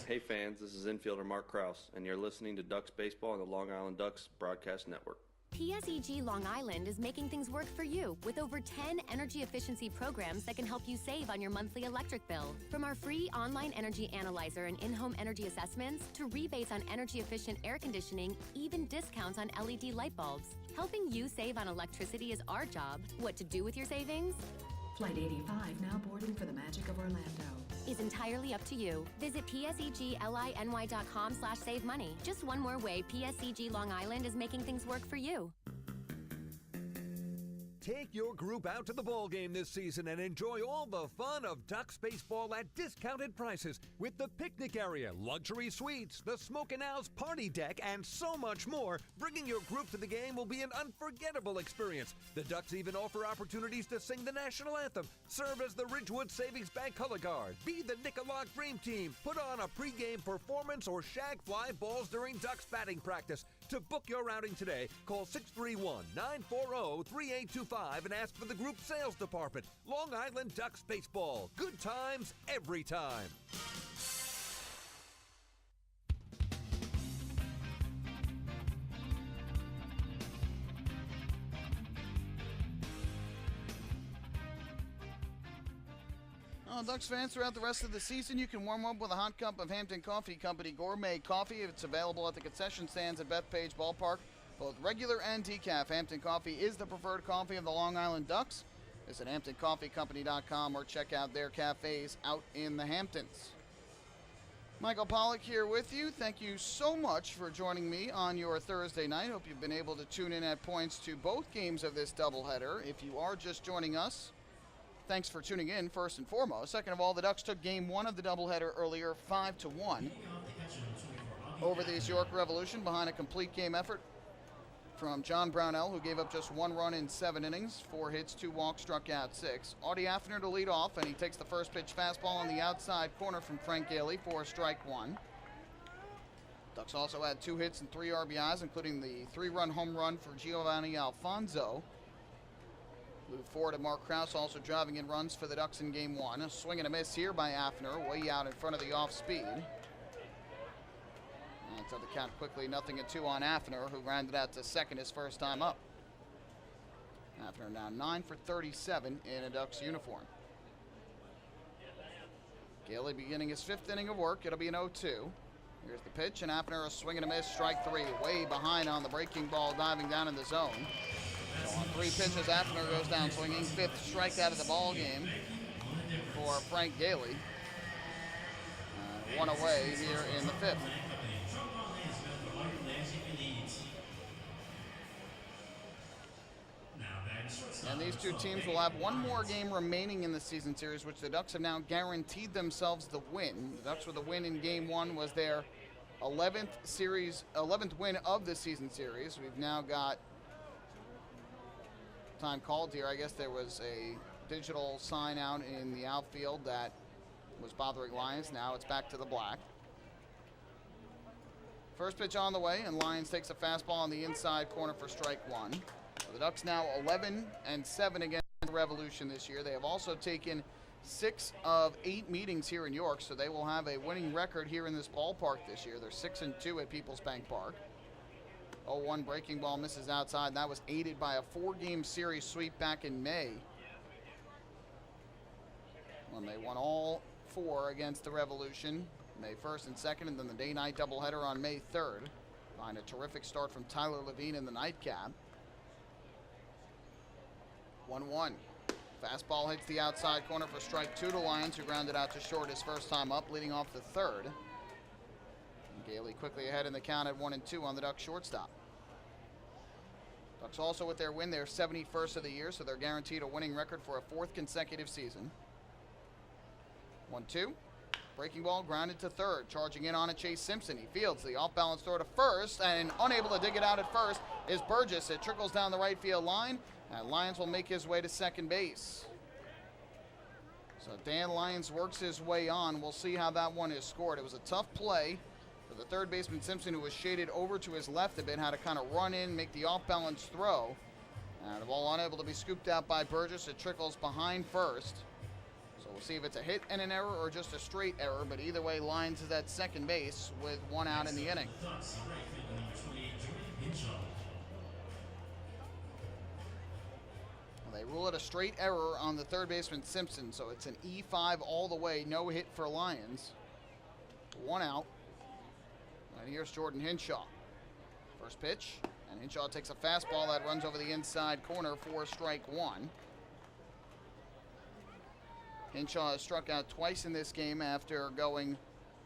Hey fans, this is infielder Mark Krause, and you're listening to Ducks Baseball on the Long Island Ducks Broadcast Network. PSEG Long Island is making things work for you with over 10 energy efficiency programs that can help you save on your monthly electric bill. From our free online energy analyzer and in-home energy assessments to rebates on energy efficient air conditioning, even discounts on LED light bulbs. Helping you save on electricity is our job. What to do with your savings? Flight 85 now boarding for the magic of Orlando. Is entirely up to you. Visit PSEGLINY.com/save money. Just one more way PSEG Long Island is making things work for you. Take your group out to the ball game this season and enjoy all the fun of Ducks baseball at discounted prices with the picnic area, luxury suites, the Smoke and Owls party deck, and so much more. Bringing your group to the game will be an unforgettable experience. The Ducks even offer opportunities to sing the national anthem, serve as the Ridgewood Savings Bank color guard, be the Nicolak Dream Team, put on a pregame performance, or shag fly balls during Ducks batting practice. To book your outing today, call 631-940-3825 and ask for the group sales department. Long Island Ducks baseball. Good times every time. Ducks fans, throughout the rest of the season, you can warm up with a hot cup of Hampton Coffee Company gourmet coffee. It's available at the concession stands at Bethpage Ballpark, both regular and decaf. Hampton Coffee is the preferred coffee of the Long Island Ducks. Visit HamptonCoffeeCompany.com or check out their cafes out in the Hamptons. Michael Pollack here with you. Thank you so much for joining me on your Thursday night. Hope you've been able to tune in at points to both games of this doubleheader. If you are just joining us, thanks for tuning in, first and foremost. Second of all, the Ducks took game one of the doubleheader earlier, 5-1, over the York Revolution behind a complete game effort from John Brownell, who gave up just 1 run in 7 innings, 4 hits, 2 walks, struck out 6. Audie Affner to lead off, and he takes the first pitch fastball on the outside corner from Frank Gailey for strike 1. Ducks also had 2 hits and 3 RBIs, including the 3-run home run for Giovanni Alfonso. Move forward to Mark Krause, also driving in runs for the Ducks in game one. A swing and a miss here by Affner, way out in front of the off speed. And so the count quickly, 0-2 on Affner, who rounded out to second his first time up. Affner now 9 for 37 in a Ducks uniform. Gailey beginning his 5th inning of work. It'll be an 0-2. Here's the pitch, and Affner a swing and a miss, strike 3. Way behind on the breaking ball, diving down in the zone. So on 3 pitches, Affner goes down swinging. 5th strikeout of the ball game for Frank Gailey. 1 away here in the 5th. And these two teams will have 1 more game remaining in the season series, which the Ducks have now guaranteed themselves the win. The Ducks with a win in game 1 was their 11th win of the season series. We've now got time called here. I guess there was a digital sign out in the outfield that was bothering Lyons. Now it's back to the black. First pitch on the way, and Lyons takes a fastball on the inside corner for strike 1. So the Ducks now 11-7 against the Revolution this year. They have also taken 6 of 8 meetings here in York, so they will have a winning record here in this ballpark this year. They're 6-2 at PeoplesBank Park. 0-1 breaking ball misses outside, and that was aided by a 4-game series sweep back in May, when they won all 4 against the Revolution, May 1st and 2nd, and then the day-night doubleheader on May 3rd, behind a terrific start from Tyler Levine in the nightcap. 1-1. Fastball hits the outside corner for strike 2 to Lyons, who grounded out to short his first time up, leading off the 3rd. Gailey quickly ahead in the count at 1-2 on the Ducks shortstop. Ducks also with their win, their 71st of the year, so they're guaranteed a winning record for a 4th consecutive season. 1-2. Breaking ball grounded to 3rd. Charging in on it, Chase Simpson. He fields the off-balance throw to first, and unable to dig it out at first is Burgess. It trickles down the right field line, and Lyons will make his way to second base. So Dan Lyons works his way on. We'll see how that one is scored. It was a tough play for the third baseman Simpson, who was shaded over to his left a bit, had to kind of run in, make the off-balance throw. And the ball unable to be scooped out by Burgess. It trickles behind first. So we'll see if it's a hit and an error or just a straight error, but either way, Lyons is at second base with 1 out in the inning. They rule it a straight error on the third baseman Simpson, so it's an E5 all the way, no hit for Lyons. 1 out. And here's Jordan Hinshaw. First pitch, and Hinshaw takes a fastball that runs over the inside corner for strike 1. Hinshaw has struck out twice in this game after going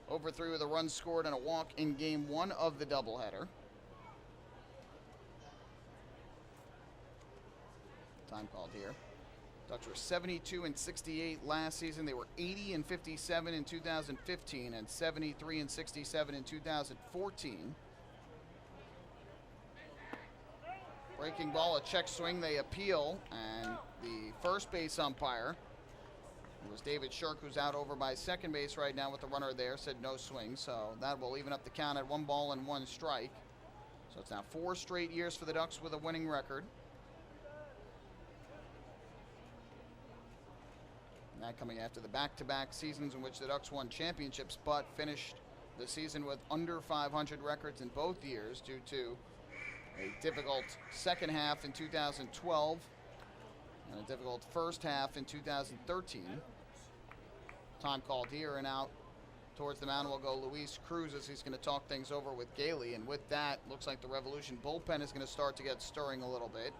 over 3 with a run scored and a walk in game 1 of the doubleheader. time called here. Ducks were 72-68 last season. They were 80-57 in 2015 and 73-67 in 2014. Breaking ball, a check swing, they appeal, and the first base umpire, it was David Shirk, who's out over by second base right now with the runner there, said no swing, so that will even up the count at 1 ball and 1 strike. So it's now 4 straight years for the Ducks with a winning record. And that coming after the back-to-back seasons in which the Ducks won championships, but finished the season with under 500 records in both years due to a difficult second half in 2012 and a difficult first half in 2013. Time called here, and out towards the mound will go Luis Cruz as he's going to talk things over with Gailey. And with that, looks like the Revolution bullpen is going to start to get stirring a little bit.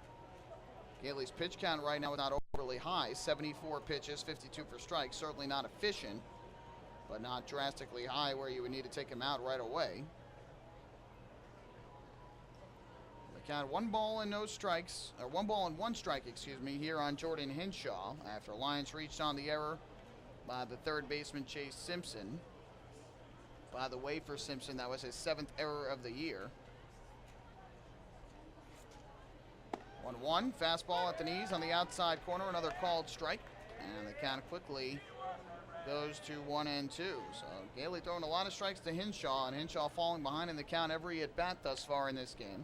Gailey's pitch count right now is not overly high, 74 pitches, 52 for strikes. Certainly not efficient, but not drastically high where you would need to take him out right away. The count 1 ball and no strikes, or 1 ball and 1 strike, excuse me, here on Jordan Hinshaw after Lyons reached on the error by the third baseman Chase Simpson. By the way, for Simpson, that was his 7th error of the year. 1-1, fastball at the knees on the outside corner, another called strike, and the count quickly goes to 1-2. So Gailey throwing a lot of strikes to Hinshaw, and Hinshaw falling behind in the count every at bat thus far in this game.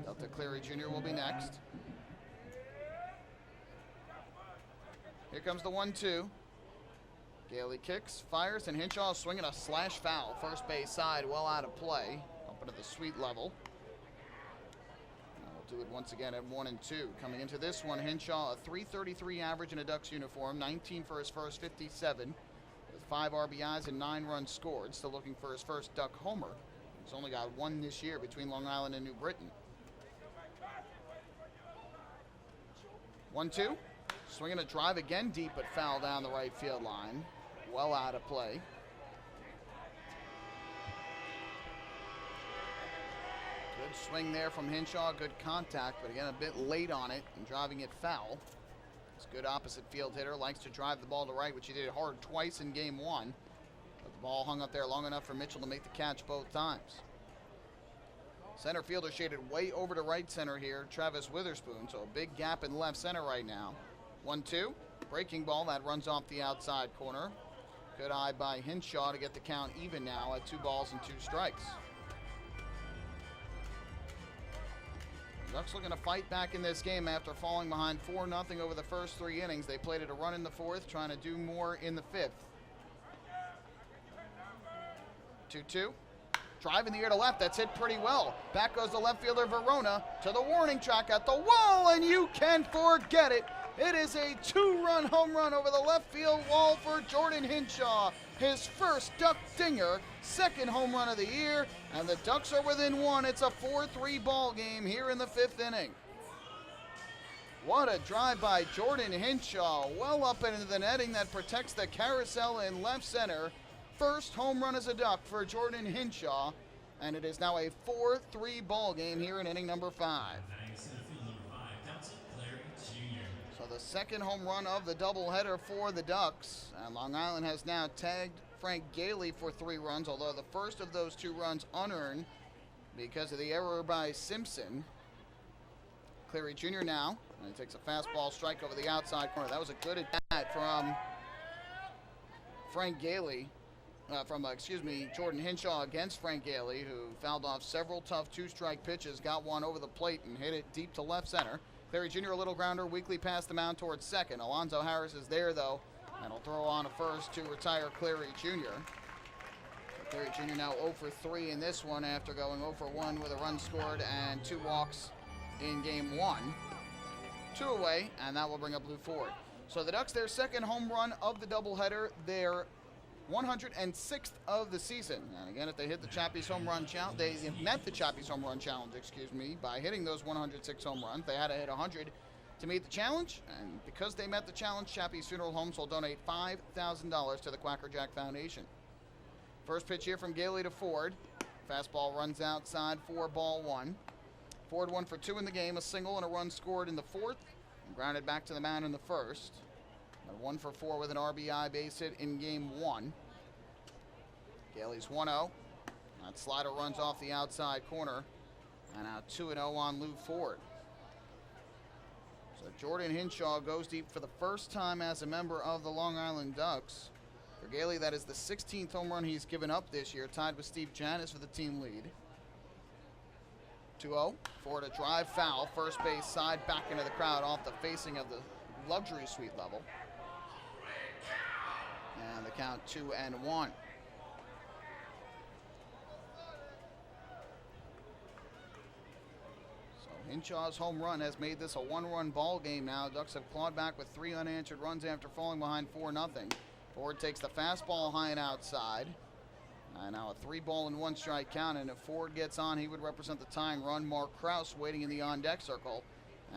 Delta Cleary Jr. will be next. Here comes the 1-2. Gailey kicks, fires, and Hinshaw swinging a slash foul. First base side, well out of play. Up into the sweet level. We'll do it once again at 1-2. Coming into this one, Hinshaw, a .333 average in a Ducks uniform, 19 for his first 57, with 5 RBIs and 9 runs scored. Still looking for his first Duck homer. He's only got 1 this year between Long Island and New Britain. 1-2. Swinging a drive again deep, but foul down the right field line. Well out of play. Good swing there from Hinshaw. Good contact, but again a bit late on it and driving it foul. He's a good opposite field hitter. Likes to drive the ball to right, which he did hard twice in game 1. But the ball hung up there long enough for Mitchell to make the catch both times. Center fielder shaded way over to right center here, Travis Witherspoon. So a big gap in left center right now. 1-2, breaking ball that runs off the outside corner. Good eye by Hinshaw to get the count even now at 2 balls and 2 strikes. The Ducks looking to fight back in this game after falling behind 4-0 over the first 3 innings. They played it a run in the 4th, trying to do more in the 5th. 2-2. Drive in the air to left, that's hit pretty well. Back goes the left fielder Verona to the warning track at the wall, and you can forget it. It is a 2-run home run over the left field wall for Jordan Hinshaw. His first Duck dinger, 2nd home run of the year, and the Ducks are within 1. It's a 4-3 ball game here in the 5th inning. What a drive by Jordan Hinshaw, well up into the netting that protects the carousel in left center. First home run as a Duck for Jordan Hinshaw, and it is now a 4-3 ball game here in inning number 5. So the 2nd home run of the doubleheader for the Ducks, and Long Island has now tagged Frank Gailey for 3 runs, although the first of those 2 runs unearned because of the error by Simpson. Cleary Jr. now, and he takes a fastball strike over the outside corner. That was a good at bat from Frank Gailey. Jordan Hinshaw against Frank Gailey, who fouled off several tough 2-strike pitches, got one over the plate and hit it deep to left center. Cleary Jr. a little grounder, weakly past the mound towards 2nd. Alonzo Harris is there though, and he'll throw on a first to retire Cleary Jr. So Cleary Jr. now 0 for 3 in this one after going 0 for 1 with a run scored and 2 walks in game 1. 2 away, and that will bring up Lou Ford. So the Ducks, their 2nd home run of the doubleheader, their 106th of the season. And again, if they hit the Chappie's home run challenge, they met the Chappie's home run challenge, by hitting those 106 home runs. They had to hit 100 to meet the challenge, and because they met the challenge, Chappie's Funeral Homes will donate $5,000 to the Quacker Jack Foundation. First pitch here from Gailey to Ford. Fastball runs outside for ball 1. Ford 1 for 2 in the game, a single and a run scored in the fourth, and grounded back to the mound in the first. And 1 for 4 with an RBI base hit in game 1. Gailey's 1-0. That slider runs off the outside corner. And now 2-0 on Lou Ford. So Jordan Hinshaw goes deep for the first time as a member of the Long Island Ducks. For Gailey, that is the 16th home run he's given up this year, tied with Steve Janis for the team lead. 2-0. Ford a drive foul, first base side, back into the crowd off the facing of the luxury suite level. And the count 2-1. Hinshaw's home run has made this a one-run ball game now. Ducks have clawed back with 3 unanswered runs after falling behind 4-0. Ford takes the fastball high and outside. And now a 3-ball-and-1 strike count, and if Ford gets on, he would represent the tying run. Mark Krause waiting in the on-deck circle.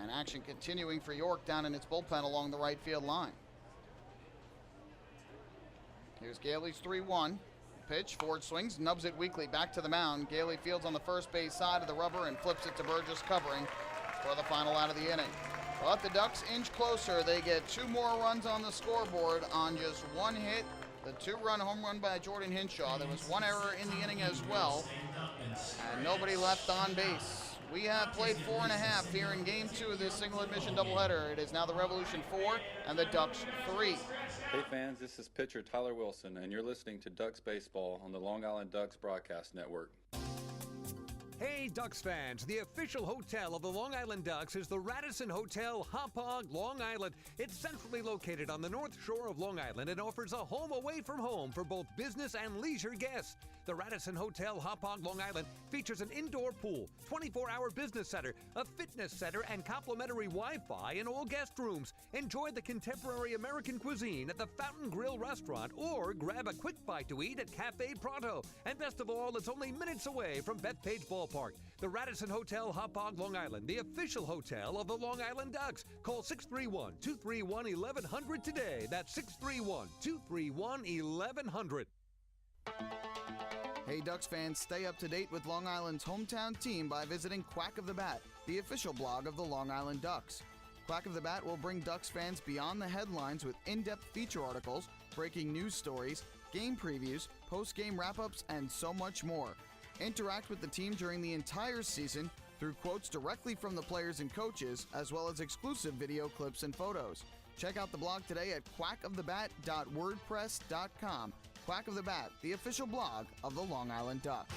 And action continuing for York down in its bullpen along the right field line. Here's Gailey's 3-1. Pitch, Ford swings, nubs it weakly back to the mound. Gailey fields on the first base side of the rubber and flips it to Burgess covering for the final out of the inning. But the Ducks inch closer. They get 2 more runs on the scoreboard on just 1 hit. The 2-run home run by Jordan Hinshaw. There was 1 error in the inning as well, and nobody left on base. We have played 4.5 here in game 2 of this single admission doubleheader. It is now the Revolution 4 and the Ducks 3. Hey fans, this is pitcher Tyler Wilson, and you're listening to Ducks Baseball on the Long Island Ducks Broadcast Network. Hey Ducks fans, the official hotel of the Long Island Ducks is the Radisson Hotel Hauppauge, Long Island. It's centrally located on the north shore of Long Island and offers a home away from home for both business and leisure guests. The Radisson Hotel Hauppauge, Long Island features an indoor pool, 24-hour business center, a fitness center, and complimentary Wi-Fi in all guest rooms. Enjoy the contemporary American cuisine at the Fountain Grill restaurant or grab a quick bite to eat at Cafe Pronto. And best of all, it's only minutes away from Bethpage Ballpark. The Radisson Hotel Hauppauge, Long Island, the official hotel of the Long Island Ducks. Call 631-231-1100 today. That's 631-231-1100. Hey Ducks fans, stay up to date with Long Island's hometown team by visiting Quack of the Bat, the official blog of the Long Island Ducks. Quack of the Bat will bring Ducks fans beyond the headlines with in-depth feature articles, breaking news stories, game previews, post-game wrap-ups, and so much more. Interact with the team during the entire season through quotes directly from the players and coaches, as well as exclusive video clips and photos. Check out the blog today at quackofthebat.wordpress.com. Quack of the Bat, the official blog of the Long Island Ducks.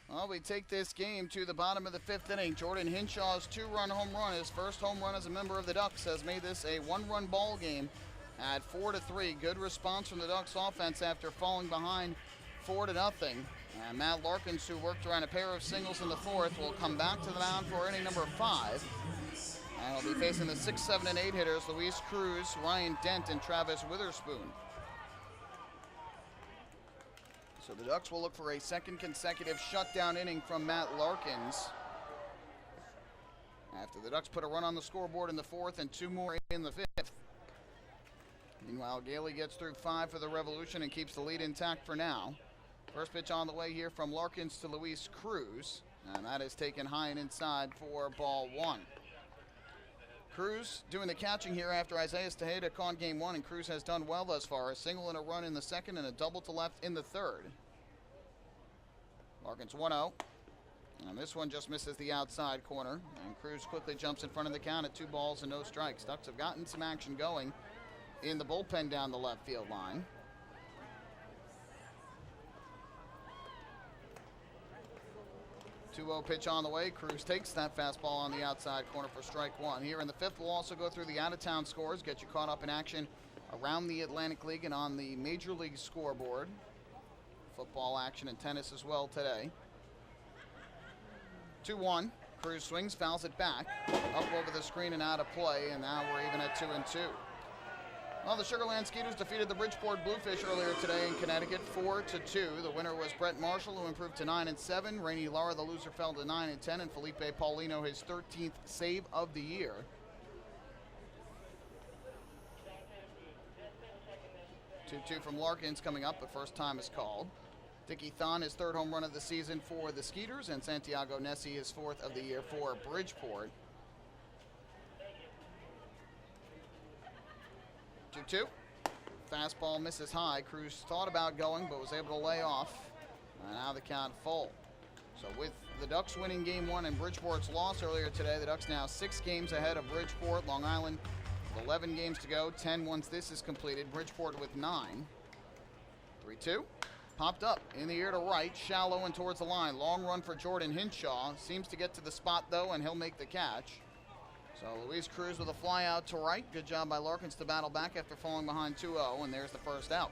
Well, we take this game to the bottom of the 5th inning. Jordan Hinshaw's 2-run home run, his first home run as a member of the Ducks, has made this a 1-run ball game at 4-3. Good response from the Ducks offense after falling behind 4-0. And Matt Larkins, who worked around a pair of singles in the 4th, will come back to the mound for inning number 5. And he'll be facing the 6, 7, and 8 hitters, Luis Cruz, Ryan Dent, and Travis Witherspoon. So the Ducks will look for a second consecutive shutdown inning from Matt Larkins, after the Ducks put a run on the scoreboard in the 4th and 2 more in the 5th. Meanwhile, Gailey gets through 5 for the Revolution and keeps the lead intact for now. First pitch on the way here from Larkins to Luis Cruz, and that is taken high and inside for ball 1. Cruz doing the catching here after Isaiah Tejeda caught game 1, and Cruz has done well thus far. A single and a run in the 2nd and a double to left in the 3rd. Larkins 1-0. And this one just misses the outside corner, and Cruz quickly jumps in front of the count at 2 balls and no strikes. Ducks have gotten some action going in the bullpen down the left field line. The 2-0 pitch on the way. Cruz takes that fastball on the outside corner for strike 1. Here in the 5th, we'll also go through the out-of-town scores, get you caught up in action around the Atlantic League and on the Major League scoreboard. Football action and tennis as well today. 2-1. Cruz swings, fouls it back, up over the screen and out of play, and now we're even at 2-2. Well, the Sugarland Skeeters defeated the Bridgeport Bluefish earlier today in Connecticut 4-2. The winner was Brett Marshall, who improved to 9-7. Rainey Lara, the loser, fell to 9-10, and Felipe Paulino his 13th save of the year. 2-2 from Larkins coming up, but first time is called. Dickie Thon, his 3rd home run of the season for the Skeeters, and Santiago Nessie, his 4th of the year for Bridgeport. 2-2. Fastball misses high. Cruz thought about going, but was able to lay off. And now the count full. So with the Ducks winning Game 1 and Bridgeport's loss earlier today, the Ducks now 6 games ahead of Bridgeport. Long Island with 11 games to go, 10 once this is completed. Bridgeport with 9. 3-2. Popped up in the air to right, shallow and towards the line. Long run for Jordan Hinshaw. Seems to get to the spot, though, and he'll make the catch. So Luis Cruz with a fly out to right. Good job by Larkins to battle back after falling behind 2-0, and there's the first out.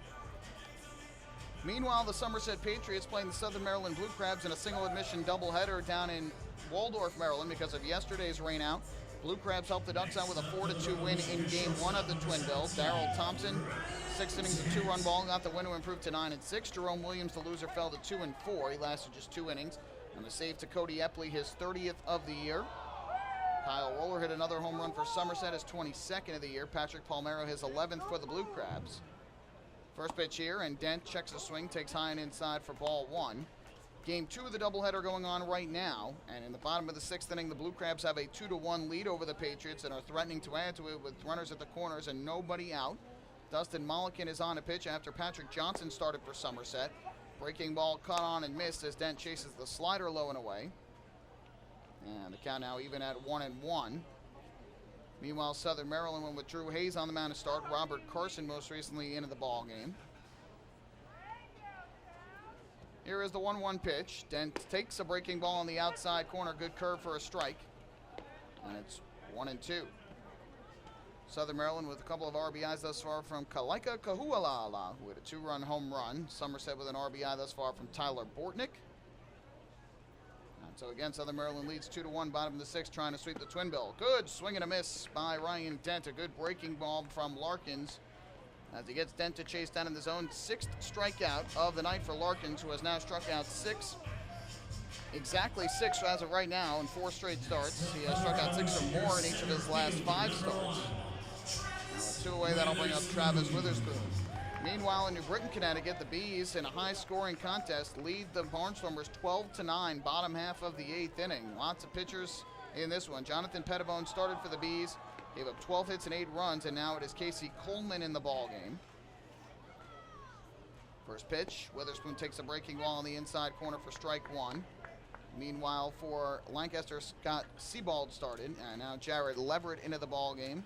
Meanwhile, the Somerset Patriots playing the Southern Maryland Blue Crabs in a single admission doubleheader down in Waldorf, Maryland because of yesterday's rainout. Blue Crabs helped the Ducks out with a 4-2 win in Game 1 of the Twin Bills. Darrell Thompson, 6 innings of 2-run ball, got the win to improve to 9-6. Jerome Williams, the loser, fell to 2-4. He lasted just 2 innings. And a save to Cody Epley, his 30th of the year. Kyle Roller hit another home run for Somerset, his 22nd of the year. Patrick Palmero, his 11th for the Blue Crabs. First pitch here, and Dent checks a swing, takes high and inside for ball 1. Game 2 of the doubleheader going on right now, and in the bottom of the 6th inning, the Blue Crabs have a 2-1 lead over the Patriots and are threatening to add to it with runners at the corners and nobody out. Dustin Mollican is on a pitch after Patrick Johnson started for Somerset. Breaking ball caught on and missed as Dent chases the slider low and away. And the count now even at 1-1. Meanwhile, Southern Maryland went with Drew Hayes on the mound to start. Robert Carson most recently into the ball game. Here is the 1-1 pitch. Dent takes a breaking ball on the outside corner. Good curve for a strike. And it's 1-2. Southern Maryland with a couple of RBIs thus far from Kalaika Kahualala, who had a 2-run home run. Somerset with an RBI thus far from Tyler Bortnick. So again, Southern Maryland leads 2-1, bottom of the 6th, trying to sweep the Twin Bill. Good swing and a miss by Ryan Dent. A good breaking ball from Larkins as he gets Dent to chase down in the zone. 6th strikeout of the night for Larkins, who has now struck out 6. Exactly 6 as of right now in 4 straight starts. He has struck out 6 or more in each of his last 5 starts. Now with 2 away, that'll bring up Travis Witherspoon. Meanwhile, in New Britain, Connecticut, the Bees, in a high-scoring contest, lead the Barnstormers 12-9, bottom half of the 8th inning. Lots of pitchers in this one. Jonathan Pettibone started for the Bees, gave up 12 hits and 8 runs, and now it is Casey Coleman in the ballgame. First pitch, Witherspoon takes a breaking ball on the inside corner for strike 1. Meanwhile, for Lancaster, Scott Sebald started, and now Jared Leverett into the ballgame.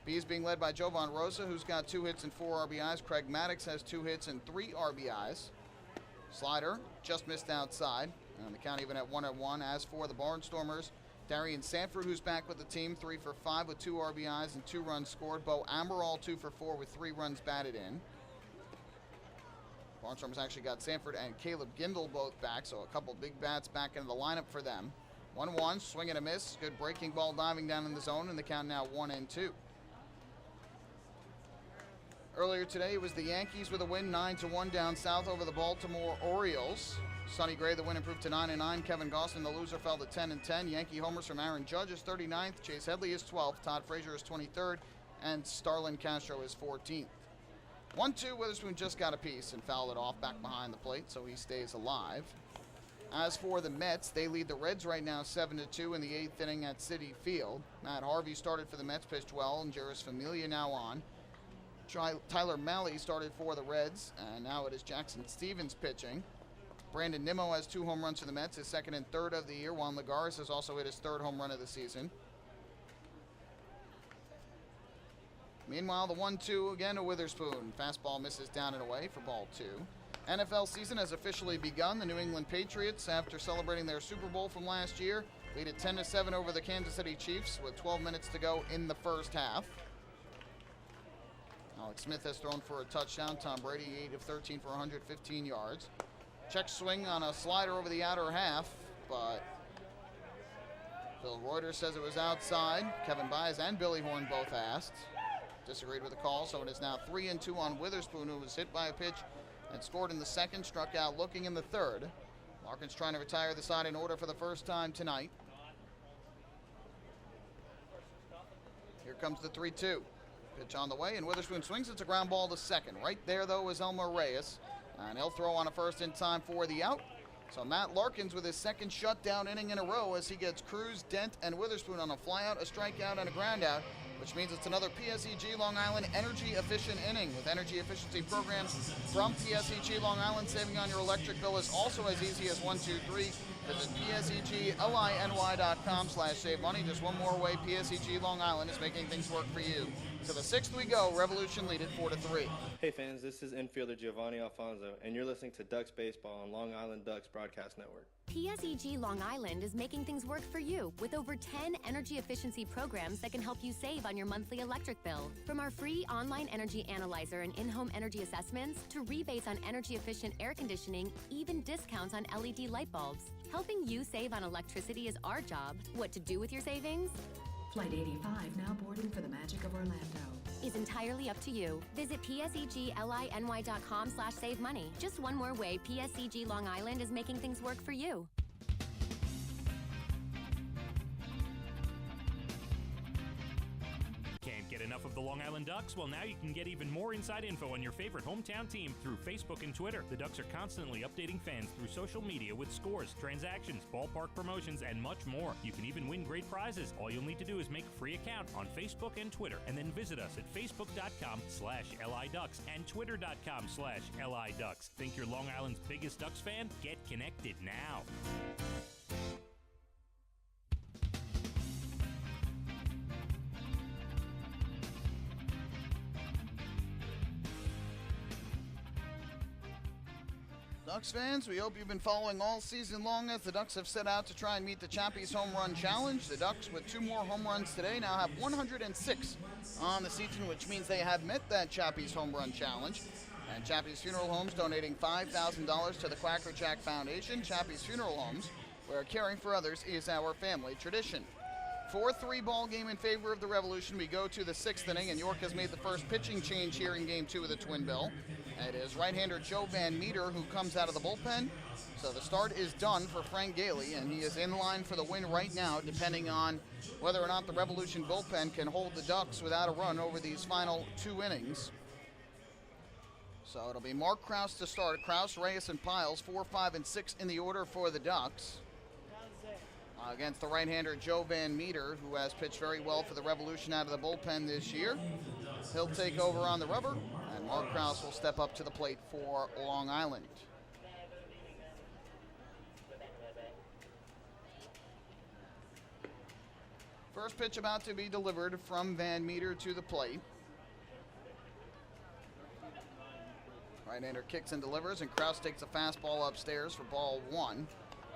Bees being led by Jovan Rosa, who's got 2 hits and 4 RBIs. Craig Maddox has 2 hits and 3 RBIs. Slider just missed outside, and the count even at 1-1. As for the Barnstormers, Darian Sanford, who's back with the team, 3 for 5 with 2 RBIs and 2 runs scored. Bo Amaral, 2 for 4 with 3 runs batted in. Barnstormers actually got Sanford and Caleb Gindel both back, so a couple big bats back into the lineup for them. 1-1, swing and a miss. Good breaking ball diving down in the zone, and the count now 1-2. Earlier today, it was the Yankees with a win, 9-1 down south over the Baltimore Orioles. Sonny Gray, the win, improved to 9-9. Kevin Gostin, the loser, fell to 10-10. Yankee homers from Aaron Judge is 39th. Chase Headley is 12th. Todd Frazier is 23rd. And Starlin Castro is 14th. 1-2, Witherspoon just got a piece and fouled it off back behind the plate, so he stays alive. As for the Mets, they lead the Reds right now 7-2 in the 8th inning at Citi Field. Matt Harvey started for the Mets, pitched well, and Jairus Familia now on. Tyler Malley started for the Reds, and now it is Jackson Stevens pitching. Brandon Nimmo has 2 home runs for the Mets, his 2nd and 3rd of the year. Juan Lagares has also hit his 3rd home run of the season. Meanwhile, the 1-2 again to Witherspoon. Fastball misses down and away for ball 2. NFL season has officially begun. The New England Patriots, after celebrating their Super Bowl from last year, lead at 10-7 over the Kansas City Chiefs with 12 minutes to go in the first half. Alex Smith has thrown for a touchdown. Tom Brady, 8 of 13 for 115 yards. Check swing on a slider over the outer half, but Bill Reuter says it was outside. Kevin Byes and Billy Horn both asked. disagreed with the call, so it is now 3-2 on Witherspoon, who was hit by a pitch and scored in the second, struck out looking in the third. Larkins trying to retire the side in order for the first time tonight. Here comes the 3-2. Pitch on the way, and Witherspoon swings. It's a ground ball to second. Right there, though, is Elmer Reyes, and he'll throw on a first in time for the out. So Matt Larkins with his second shutout inning in a row as he gets Cruz, Dent, and Witherspoon on a flyout, a strikeout, and a groundout, which means it's another PSEG Long Island energy-efficient inning with energy efficiency programs from PSEG Long Island. Saving on your electric bill is also as easy as 1, 2, 3. Visit PSEGLINY.com/save money. Just one more way PSEG Long Island is making things work for you. To the sixth we go. Revolution lead it 4-3. Hey fans, this is infielder Giovanni Alfonso, and you're listening to Ducks Baseball on Long Island Ducks Broadcast Network. PSEG Long Island is making things work for you with over 10 energy efficiency programs that can help you save on your monthly electric bill. From our free online energy analyzer and in-home energy assessments to rebates on energy efficient air conditioning, even discounts on LED light bulbs. Helping you save on electricity is our job. What to do with your savings? Flight 85 now boarding for the magic of Orlando. Is entirely up to you. Visit PSEGLINY.com/save money. Just one more way PSEG Long Island is making things work for you. Can't get enough of the Long Island Ducks? Well, now you can get even more inside info on your favorite hometown team through Facebook and Twitter. The Ducks are constantly updating fans through social media with scores, transactions, ballpark promotions, and much more. You can even win great prizes. All you'll need to do is make a free account on Facebook and Twitter, and then visit us at facebook.com/LIDucks and twitter.com/LIDucks. Think you're Long Island's biggest Ducks fan? Get connected now. Ducks fans, we hope you've been following all season long as the Ducks have set out to try and meet the Chappies Home Run Challenge. The Ducks, with 2 more home runs today, now have 106 on the season, which means they have met that Chappies Home Run Challenge. And Chappies Funeral Homes donating $5,000 to the Quacker Jack Foundation. Chappies Funeral Homes, where caring for others is our family tradition. 4-3 ball game in favor of the Revolution. We go to the 6th inning, and York has made the first pitching change here in Game 2 of the Twin Bill. It is right-hander Joe Van Meter who comes out of the bullpen. So the start is done for Frank Gailey, and he is in line for the win right now, depending on whether or not the Revolution bullpen can hold the Ducks without a run over these final 2 innings. So it'll be Mark Krause to start. Krause, Reyes, and Piles, 4, 5, and 6 in the order for the Ducks. Against the right-hander Joe Van Meter, who has pitched very well for the Revolution out of the bullpen this year. He'll take over on the rubber, and Mark Krause will step up to the plate for Long Island. First pitch about to be delivered from Van Meter to the plate. Right-hander kicks and delivers, and Krause takes a fastball upstairs for ball 1.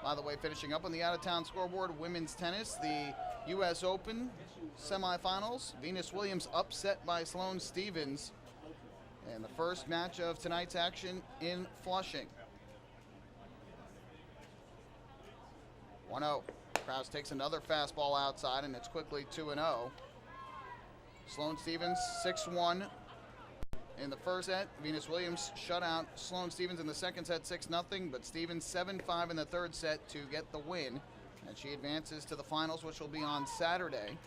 By the way, finishing up on the out-of-town scoreboard, women's tennis, the U.S. Open semifinals. Venus Williams upset by Sloane Stephens in the first match of tonight's action in Flushing. 1-0. Krause takes another fastball outside, and it's quickly 2-0. Sloane Stephens 6-1 in the first set. Venus Williams shut out Sloane Stephens in the second set 6-0, but Stephens 7-5 in the third set to get the win, and she advances to the finals, which will be on Saturday.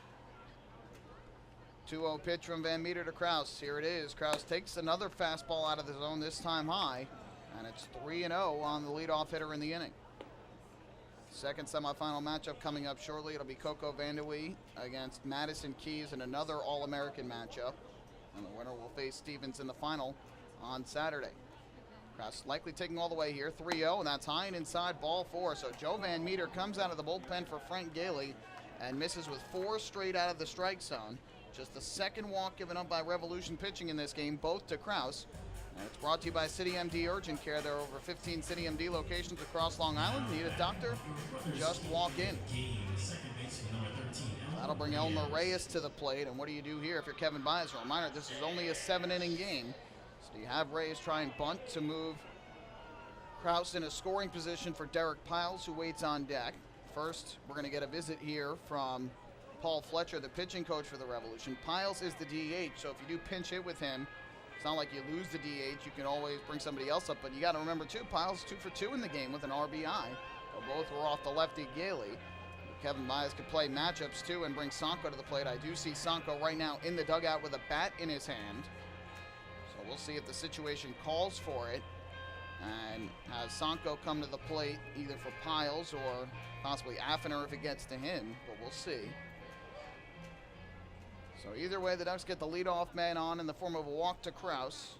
2-0 pitch from Van Meter to Krause. Here it is. Krause takes another fastball out of the zone, this time high, and it's 3-0 on the leadoff hitter in the inning. Second semifinal matchup coming up shortly. It'll be Coco Vandeweghe against Madison Keys in another All-American matchup. And the winner will face Stephens in the final on Saturday. Krause likely taking all the way here. 3-0, and that's high and inside, ball 4. So Joe Van Meter comes out of the bullpen for Frank Gailey and misses with 4 straight out of the strike zone. Just the second walk given up by Revolution pitching in this game, both to Krause. And it's brought to you by City MD Urgent Care. There are over 15 City MD locations across Long Island. Need a doctor? Just walk in. That'll bring Elmer Reyes to the plate. And what do you do here if you're Kevin Byers? A reminder, this is only a 7-inning game. So you have Reyes try and bunt to move Krause in a scoring position for Derek Piles, who waits on deck. First, we're going to get a visit here from Paul Fletcher, the pitching coach for the Revolution. Piles is the DH, so if you do pinch hit with him, it's not like you lose the DH. You can always bring somebody else up, but you got to remember, too, Piles 2 for 2 in the game with an RBI. Both were off the lefty Gailey. Kevin Baez could play matchups, too, and bring Sanko to the plate. I do see Sanko right now in the dugout with a bat in his hand. So we'll see if the situation calls for it. And has Sanko come to the plate either for Piles or possibly Affiner if it gets to him, but we'll see. So either way, the Ducks get the leadoff man on in the form of a walk to Kraus.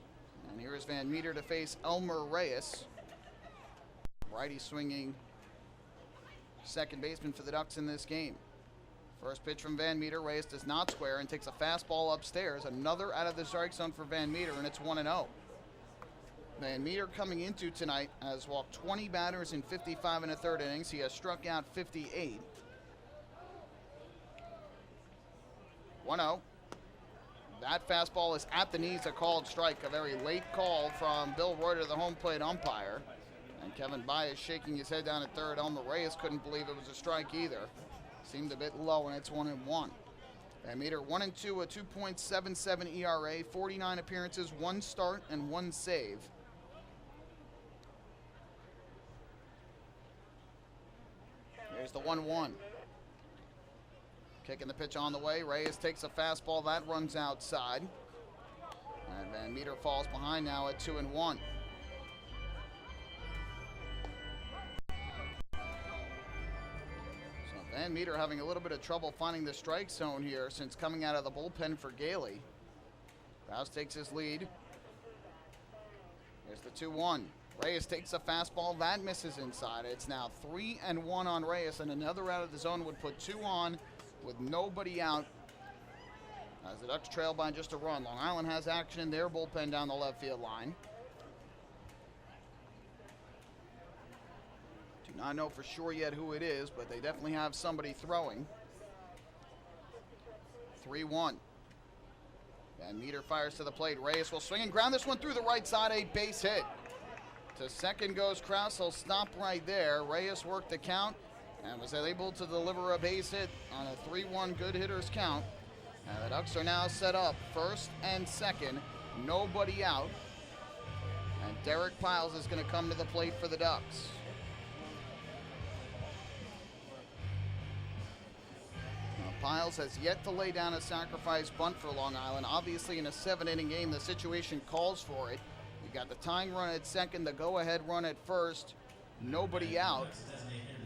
And here is Van Meter to face Elmer Reyes. Righty swinging second baseman for the Ducks in this game. First pitch from Van Meter. Reyes does not square and takes a fastball upstairs. Another out of the strike zone for Van Meter, and it's 1-0. Van Meter coming into tonight has walked 20 batters in 55 and a third innings. He has struck out 58. 1-0. That fastball is at the knees, a called strike. A very late call from Bill Reuter, the home plate umpire. And Kevin Baez shaking his head down at third. Elmer Reyes couldn't believe it was a strike either. Seemed a bit low, and it's 1-1. Van Meter 1-2, a 2.77 ERA, 49 appearances, 1 start, and 1 save. Here's the 1-1. Kicking the pitch on the way. Reyes takes a fastball. That runs outside. And Van Meter falls behind now at 2-1. So Van Meter having a little bit of trouble finding the strike zone here since coming out of the bullpen for Gailey. Rouse takes his lead. Here's the 2-1. Reyes takes a fastball. That misses inside. It's now 3-1 on Reyes, and another out of the zone would put 2 on with nobody out as the Ducks trail by just a run. Long Island has action in their bullpen down the left field line. Do not know for sure yet who it is, but they definitely have somebody throwing. 3-1. Van Meter fires to the plate. Reyes will swing and ground this one through the right side, a base hit. To second goes Kraus. He'll stop right there. Reyes worked the count and was able to deliver a base hit on a 3-1 good hitters count. And the Ducks are now set up first and second, nobody out. And Derek Piles is going to come to the plate for the Ducks. Now, Piles has yet to lay down a sacrifice bunt for Long Island. Obviously, in a 7-inning game, the situation calls for it. You got the tying run at second, the go-ahead run at first, nobody out.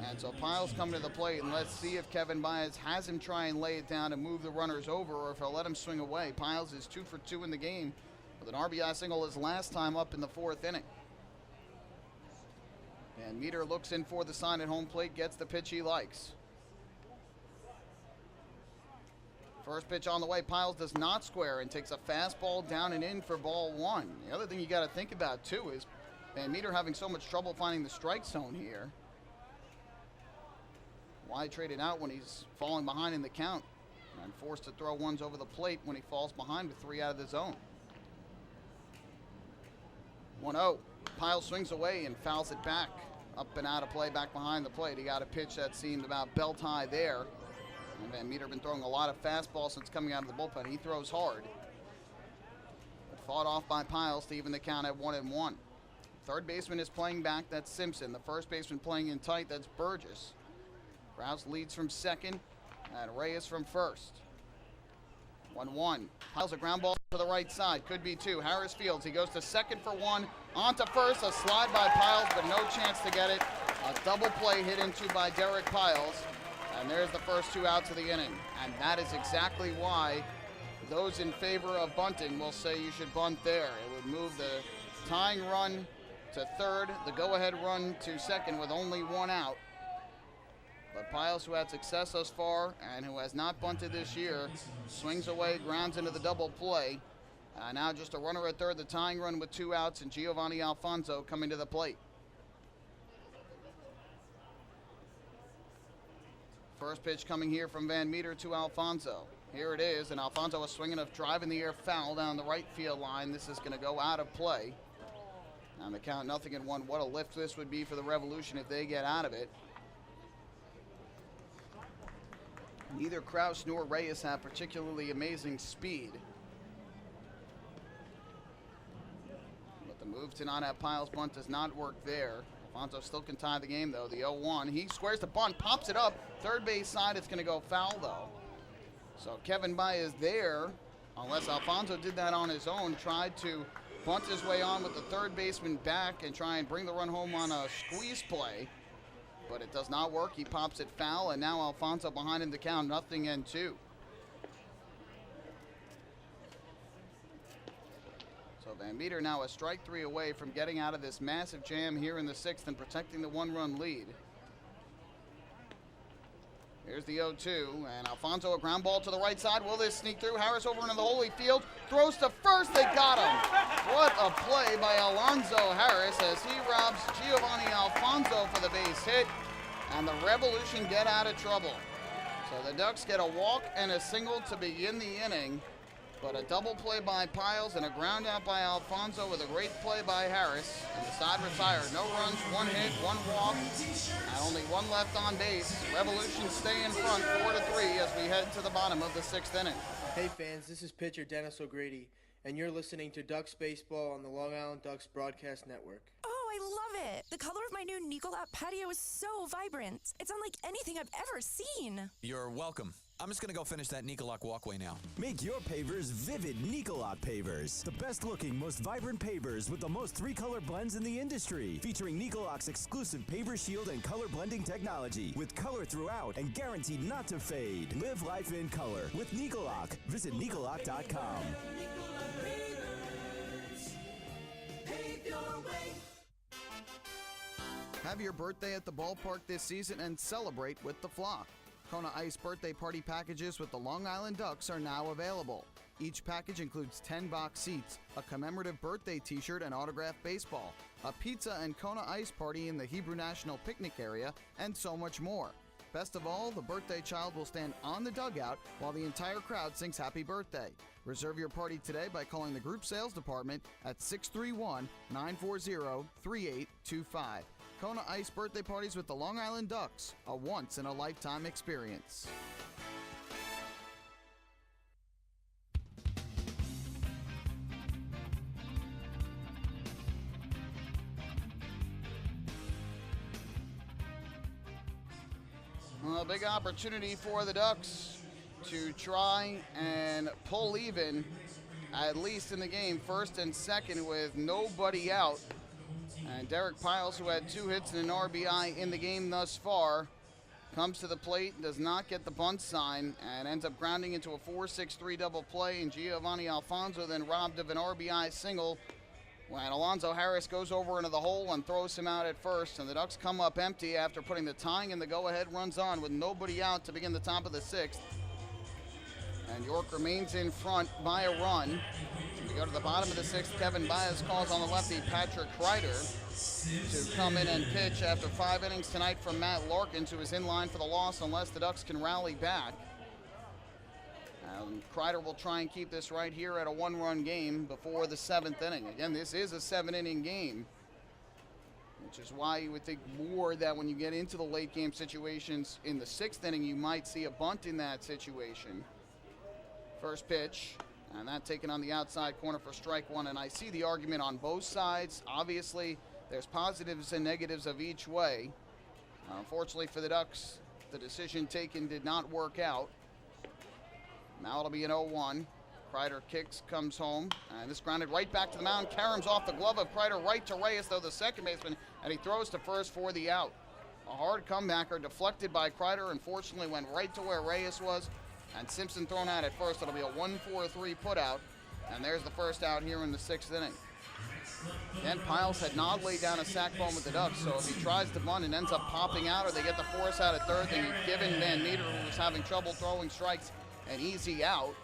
And so Piles come to the plate, and let's see if Kevin Baez has him try and lay it down and move the runners over, or if he'll let him swing away. Piles is 2 for 2 in the game with an RBI single his last time up in the 4th inning. And Meter looks in for the sign at home plate, gets the pitch he likes. First pitch on the way. Piles does not square and takes a fastball down and in for ball 1. The other thing you got to think about, too, is Van Meter having so much trouble finding the strike zone here. Why trade it out when he's falling behind in the count and forced to throw ones over the plate when he falls behind with 3 out of the zone? 1-0. Piles swings away and fouls it back. Up and out of play, back behind the plate. He got a pitch that seemed about belt high there. And Van Meter been throwing a lot of fastballs since coming out of the bullpen. He throws hard. But fought off by Piles to even the count at 1-1. Third baseman is playing back. That's Simpson. The first baseman playing in tight. That's Burgess. Rouse leads from second, and Reyes from first. 1-1. Piles a ground ball to the right side. Could be 2. Harris fields. He goes to second for 1. On to first. A slide by Piles, but no chance to get it. A double play hit into by Derek Piles. And there's the first 2 outs of the inning. And that is exactly why those in favor of bunting will say you should bunt there. It would move the tying run to third, the go-ahead run to second with only 1 out. But Piles, who had success thus far and who has not bunted this year, swings away, grounds into the double play. Now just a runner at third, the tying run with 2 outs, and Giovanni Alfonso coming to the plate. First pitch coming here from Van Meter to Alfonso. Here it is, and Alfonso is swinging a drive in the air foul down the right field line. This is going to go out of play. On the count, 0-1. What a lift this would be for the Revolution if they get out of it. Neither Kraus nor Reyes have particularly amazing speed. But the move to not have Piles bunt does not work there. Alfonso still can tie the game, though. The 0-1. He squares the bunt, pops it up. Third base side, it's going to go foul, though. So Kevin Baez there, unless Alfonso did that on his own, tried to bunt his way on with the third baseman back and try and bring the run home on a squeeze play. But it does not work. He pops it foul, and now Alfonso behind in the count, 0-2. So Van Meter now a strike 3 away from getting out of this massive jam here in the 6th and protecting the 1-run lead. Here's the 0-2, and Alfonso a ground ball to the right side. Will this sneak through? Harris over into the Holy Field, throws to first. They got him. What a play by Alonzo Harris as he robs Giovanni Alfonso for the base hit, and the Revolution get out of trouble. So the Ducks get a walk and a single to begin the inning, but a double play by Piles and a ground out by Alfonso with a great play by Harris, and the side retired. No runs, 1 hit, 1 walk, and only 1 left on base. Revolution stay in front 4-3 as we head to the bottom of the 6th inning. Hey fans, this is pitcher Dennis O'Grady, and you're listening to Ducks Baseball on the Long Island Ducks Broadcast Network. Oh, I love it! The color of my new Nicolette patio is so vibrant. It's unlike anything I've ever seen. You're welcome. I'm just going to go finish that Nicolak walkway now. Make your pavers vivid Nicolak pavers. The best looking, most vibrant pavers with the most 3-color blends in the industry. Featuring Nicolak's exclusive paver shield and color blending technology. With color throughout and guaranteed not to fade. Live life in color with Nicolak. Visit Nicolak.com. Have your birthday at the ballpark this season and celebrate with the flock. Kona Ice birthday party packages with the Long Island Ducks are now available. Each package includes 10 box seats, a commemorative birthday t-shirt and autographed baseball, a pizza and Kona Ice party in the Hebrew National Picnic area, and so much more. Best of all, the birthday child will stand on the dugout while the entire crowd sings happy birthday. Reserve your party today by calling the group sales department at 631-940-3825. Kona Ice birthday parties with the Long Island Ducks, a once-in-a-lifetime experience. A big opportunity for the Ducks to try and pull even, at least in the game, first and second with nobody out. And Derek Piles, who had 2 hits and an RBI in the game thus far, comes to the plate, does not get the bunt sign, and ends up grounding into a 4-6-3 double play, and Giovanni Alfonso then robbed of an RBI single when Alonzo Harris goes over into the hole and throws him out at first, and the Ducks come up empty after putting the tying and the go-ahead runs on with nobody out to begin the top of the 6th. And York remains in front by a run. We go to the bottom of the 6th. Kevin Baez calls on the lefty Patrick Kreider to come in and pitch after 5 innings tonight from Matt Larkins, who is in line for the loss unless the Ducks can rally back. Kreider will try and keep this right here at a 1-run game before the 7th inning. Again, this is a 7-inning game, which is why you would think more that when you get into the late game situations in the 6th inning, you might see a bunt in that situation. First pitch, and that taken on the outside corner for strike 1, and I see the argument on both sides. Obviously, there's positives and negatives of each way. Unfortunately for the Ducks, the decision taken did not work out. Now it'll be an 0-1. Kreider kicks, comes home, and this grounded right back to the mound. Karam's off the glove of Kreider, right to Reyes, though, the second baseman, and he throws to first for the out. A hard comebacker deflected by Kreider, unfortunately went right to where Reyes was, and Simpson thrown out at first. It'll be a 1-4-3 putout, and there's the first out here in the 6th inning. Again, Piles had not laid down a sac bone with the Ducks, so if he tries to bunt and ends up popping out, or they get the force out at third, then you've given Van Meter, who was having trouble throwing strikes, an easy out.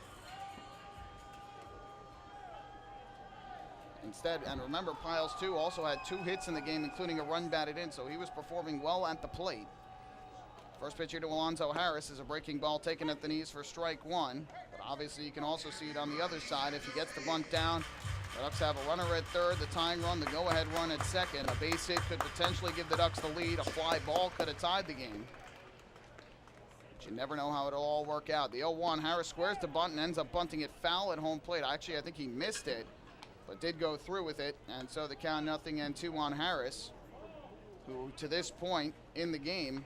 Instead, and remember, Piles, too, also had 2 hits in the game, including a run batted in, so he was performing well at the plate. First pitch here to Alonzo Harris is a breaking ball taken at the knees for strike 1. But obviously, you can also see it on the other side. If he gets the bunt down, the Ducks have a runner at third, the tying run, the go-ahead run at second. A base hit could potentially give the Ducks the lead. A fly ball could have tied the game. But you never know how it'll all work out. The 0-1, Harris squares the bunt and ends up bunting it foul at home plate. Actually, I think he missed it, but did go through with it. And so the count 0-2 on Harris, who to this point in the game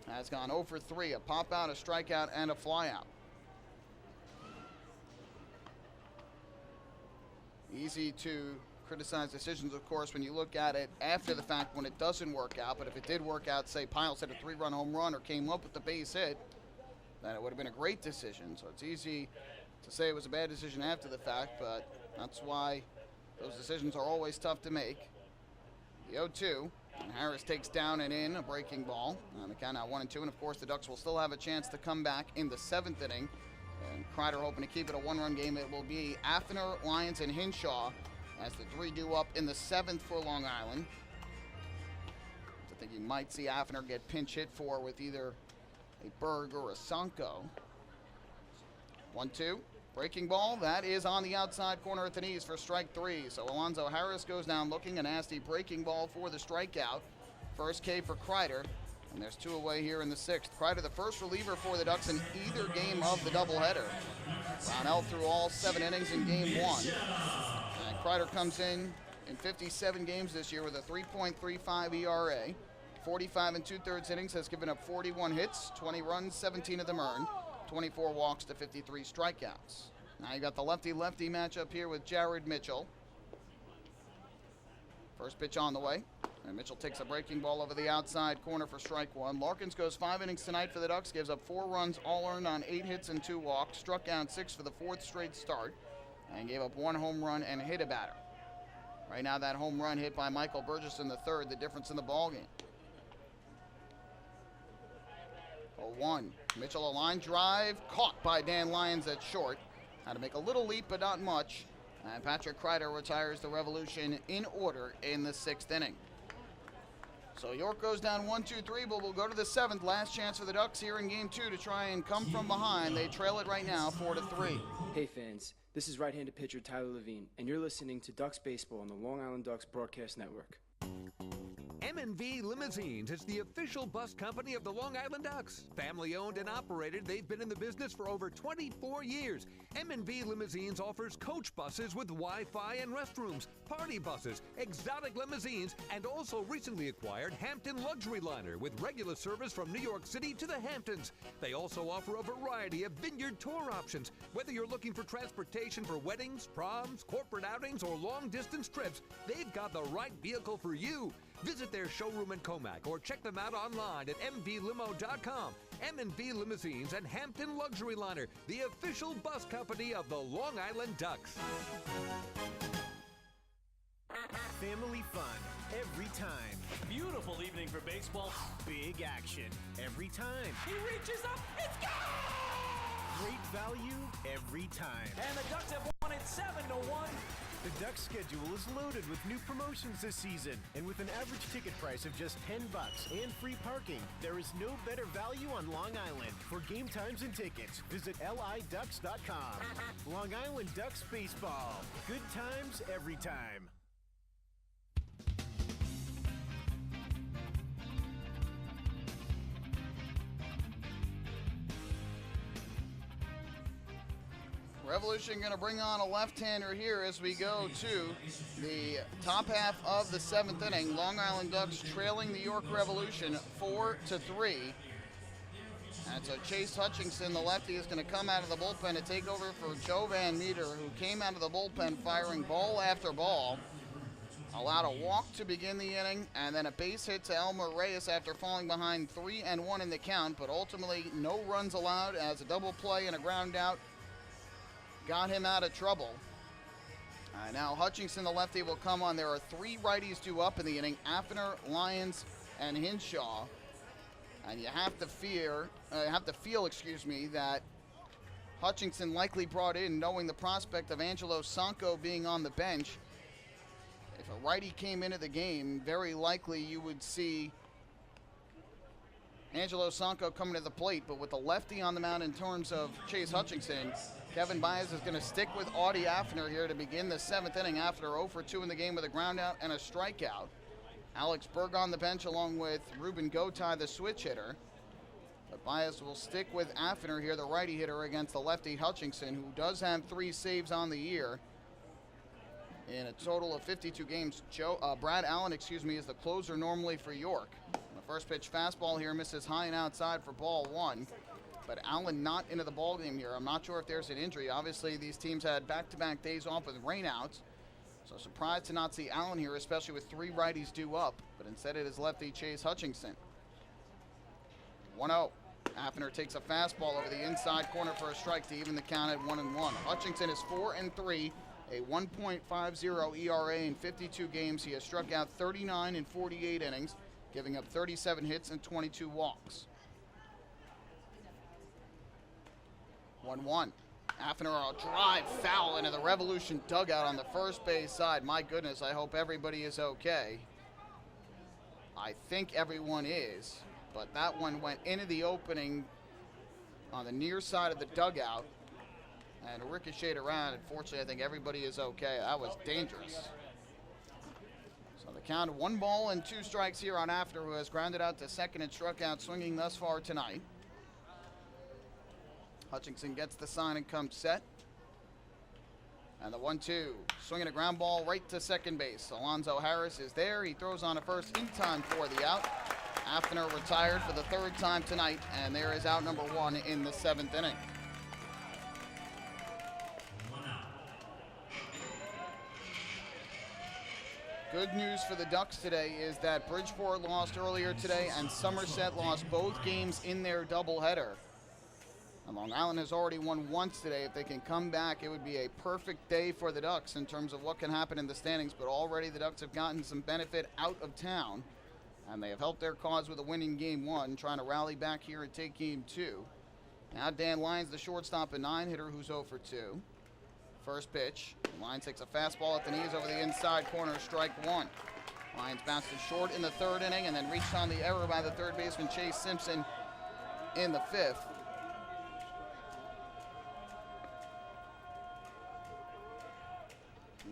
has gone 0 for 3, a pop out, a strikeout, and a flyout. Easy to criticize decisions, of course, when you look at it after the fact when it doesn't work out. But if it did work out, say Piles hit a 3-run home run or came up with the base hit, then it would have been a great decision. So it's easy to say it was a bad decision after the fact, but that's why those decisions are always tough to make. The 0-2, and Harris takes down and in a breaking ball. And the count now 1-2, and of course the Ducks will still have a chance to come back in the 7th inning. And Kreider hoping to keep it a 1-run game. It will be Affner, Lyons, and Hinshaw as the 3 due up in the 7th for Long Island. I think you might see Affner get pinch hit for with either a Berg or a Sanko. 1-2, breaking ball. That is on the outside corner at the knees for strike 3. So Alonzo Harris goes down looking, a nasty breaking ball for the strikeout. First K for Kreider. And there's 2 away here in the 6th. Kreider, the first reliever for the Ducks in either game of the doubleheader. Brownell through all 7 innings in game 1. And Kreider comes in 57 games this year with a 3.35 ERA. 45 2/3 innings, has given up 41 hits, 20 runs, 17 of them earned, 24 walks to 53 strikeouts. Now you got the lefty-lefty matchup here with Jared Mitchell. First pitch on the way. And Mitchell takes a breaking ball over the outside corner for strike 1. Larkins goes 5 innings tonight for the Ducks, gives up 4 runs, all earned on 8 hits and 2 walks, struck out 6 for the 4th straight start, and gave up 1 home run and hit a batter. Right now that home run hit by Michael Burgess in the 3rd, the difference in the ballgame. 0-1, Mitchell a line drive, caught by Dan Lyons at short. Had to make a little leap, but not much. And Patrick Kreider retires the Revolution in order in the 6th inning. So York goes down 1-2-3, but we'll go to the 7th. Last chance for the Ducks here in game 2 to try and come from behind. They trail it right now 4-3. Hey fans, this is right-handed pitcher Tyler Levine, and you're listening to Ducks Baseball on the Long Island Ducks Broadcast Network. M&V Limousines is the official bus company of the Long Island Ducks. Family owned and operated, they've been in the business for over 24 years. M&V Limousines offers coach buses with Wi-Fi and restrooms, party buses, exotic limousines, and also recently acquired Hampton Luxury Liner with regular service from New York City to the Hamptons. They also offer a variety of vineyard tour options. Whether you're looking for transportation for weddings, proms, corporate outings, or long-distance trips, they've got the right vehicle for you. Visit their showroom in Comac or check them out online at mvlimo.com. M&V Limousines and Hampton Luxury Liner, the official bus company of the Long Island Ducks. Family fun every time. Beautiful evening for baseball. Big action every time. He reaches up, it's gone! Great value every time. And the Ducks have won it 7-1. The Ducks schedule is loaded with new promotions this season, and with an average ticket price of just $10 and free parking, there is no better value on Long Island. For game times and tickets, visit liducks.com. Long Island Ducks Baseball. Good times every time. Revolution going to bring on a left-hander here as we go to the top half of the 7th inning. Long Island Ducks trailing the York Revolution 4-3. And so Chase Hutchinson, the lefty, is going to come out of the bullpen to take over for Joe Van Meter, who came out of the bullpen firing ball after ball. Allowed a walk to begin the inning, and then a base hit to Elmer Reyes after falling behind 3-1 in the count, but ultimately no runs allowed as a double play and a ground out got him out of trouble. Now Hutchinson, the lefty, will come on. There are 3 righties due up in the inning: Affner, Lyons, and Hinshaw. And you have to feel, that Hutchinson likely brought in knowing the prospect of Angelo Sanko being on the bench. If a righty came into the game, very likely you would see Angelo Sanko coming to the plate, but with the lefty on the mound in terms of Chase Hutchinson, Kevin Baez is going to stick with Audie Affner here to begin the 7th inning after 0 for 2 in the game with a ground out and a strikeout. Alex Berg on the bench along with Ruben Gotay, the switch hitter. But Bias will stick with Affiner here, the righty hitter, against the lefty Hutchinson, who does have 3 saves on the year in a total of 52 games. Brad Allen, is the closer normally for York. The first pitch fastball here misses high and outside for ball 1. But Allen not into the ball game here. I'm not sure if there's an injury. Obviously, these teams had back-to-back days off with rainouts. So surprised to not see Allen here, especially with 3 righties due up. But instead it is lefty Chase Hutchinson. 1-0. Affiner takes a fastball over the inside corner for a strike to even the count at 1-1. Hutchinson is 4-3, a 1.50 ERA in 52 games. He has struck out 39 in 48 innings, giving up 37 hits and 22 walks. 1-1. Affiner a drive foul into the Revolution dugout on the first base side. My goodness, I hope everybody is okay. I think everyone is, but that one went into the opening on the near side of the dugout and ricocheted around. Unfortunately, I think everybody is okay. That was dangerous. So the count of 1 ball and 2 strikes here on Affiner, who has grounded out to second and struck out swinging thus far tonight. Hutchinson gets the sign and comes set. And the 1-2. Swinging a ground ball right to second base. Alonzo Harris is there. He throws on a first in time for the out. Affiner retired for the 3rd time tonight, and there is out number 1 in the 7th inning. Good news for the Ducks today is that Bridgeport lost earlier today and Somerset lost both games in their doubleheader. And Long Island has already won once today. If they can come back, it would be a perfect day for the Ducks in terms of what can happen in the standings. But already the Ducks have gotten some benefit out of town, and they have helped their cause with a win in Game 1, trying to rally back here and take Game 2. Now Dan Lyons, the shortstop, a 9-hitter who's 0 for 2. First pitch. Lyons takes a fastball at the knees over the inside corner, strike 1. Lyons bounced it short in the 3rd inning and then reached on the error by the 3rd baseman Chase Simpson in the 5th.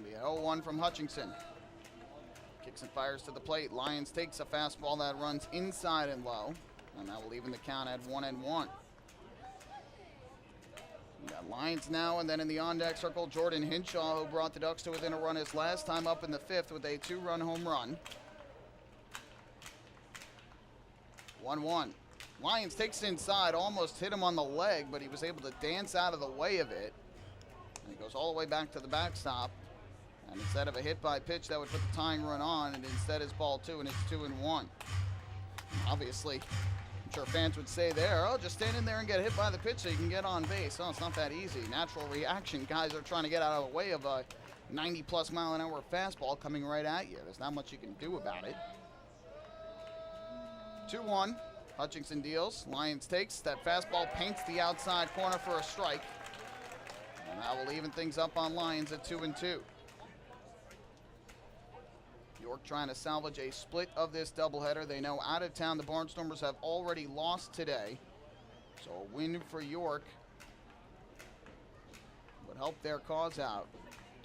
The 0-1 from Hutchinson. Kicks and fires to the plate. Lyons takes a fastball that runs inside and low, and that will even the count at 1-1. We got Lyons now, and then in the on-deck circle, Jordan Hinshaw, who brought the Ducks to within a run his last time up in the 5th with a 2-run home run. 1-1. Lyons takes it inside, almost hit him on the leg, but he was able to dance out of the way of it. And he goes all the way back to the backstop. And instead of a hit by pitch that would put the tying run on, it instead is ball 2, and it's 2-1. Obviously, I'm sure fans would say there, oh, just stand in there and get hit by the pitch so you can get on base. Oh, it's not that easy. Natural reaction. Guys are trying to get out of the way of a 90-plus mile-an-hour fastball coming right at you. There's not much you can do about it. 2-1. Hutchinson deals. Lyons takes. That fastball paints the outside corner for a strike. And that will even things up on Lyons at 2-2. York trying to salvage a split of this doubleheader. They know out of town the Barnstormers have already lost today. So a win for York would help their cause out.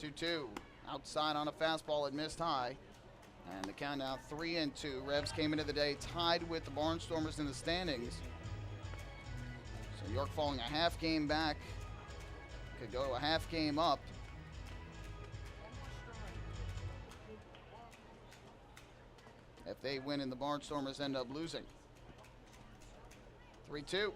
2-2. Outside on a fastball, it missed high. And the count now 3-2. Revs came into the day tied with the Barnstormers in the standings. So York falling a half game back. Could go to a half game up. If they win and the Barnstormers end up losing. 3-2.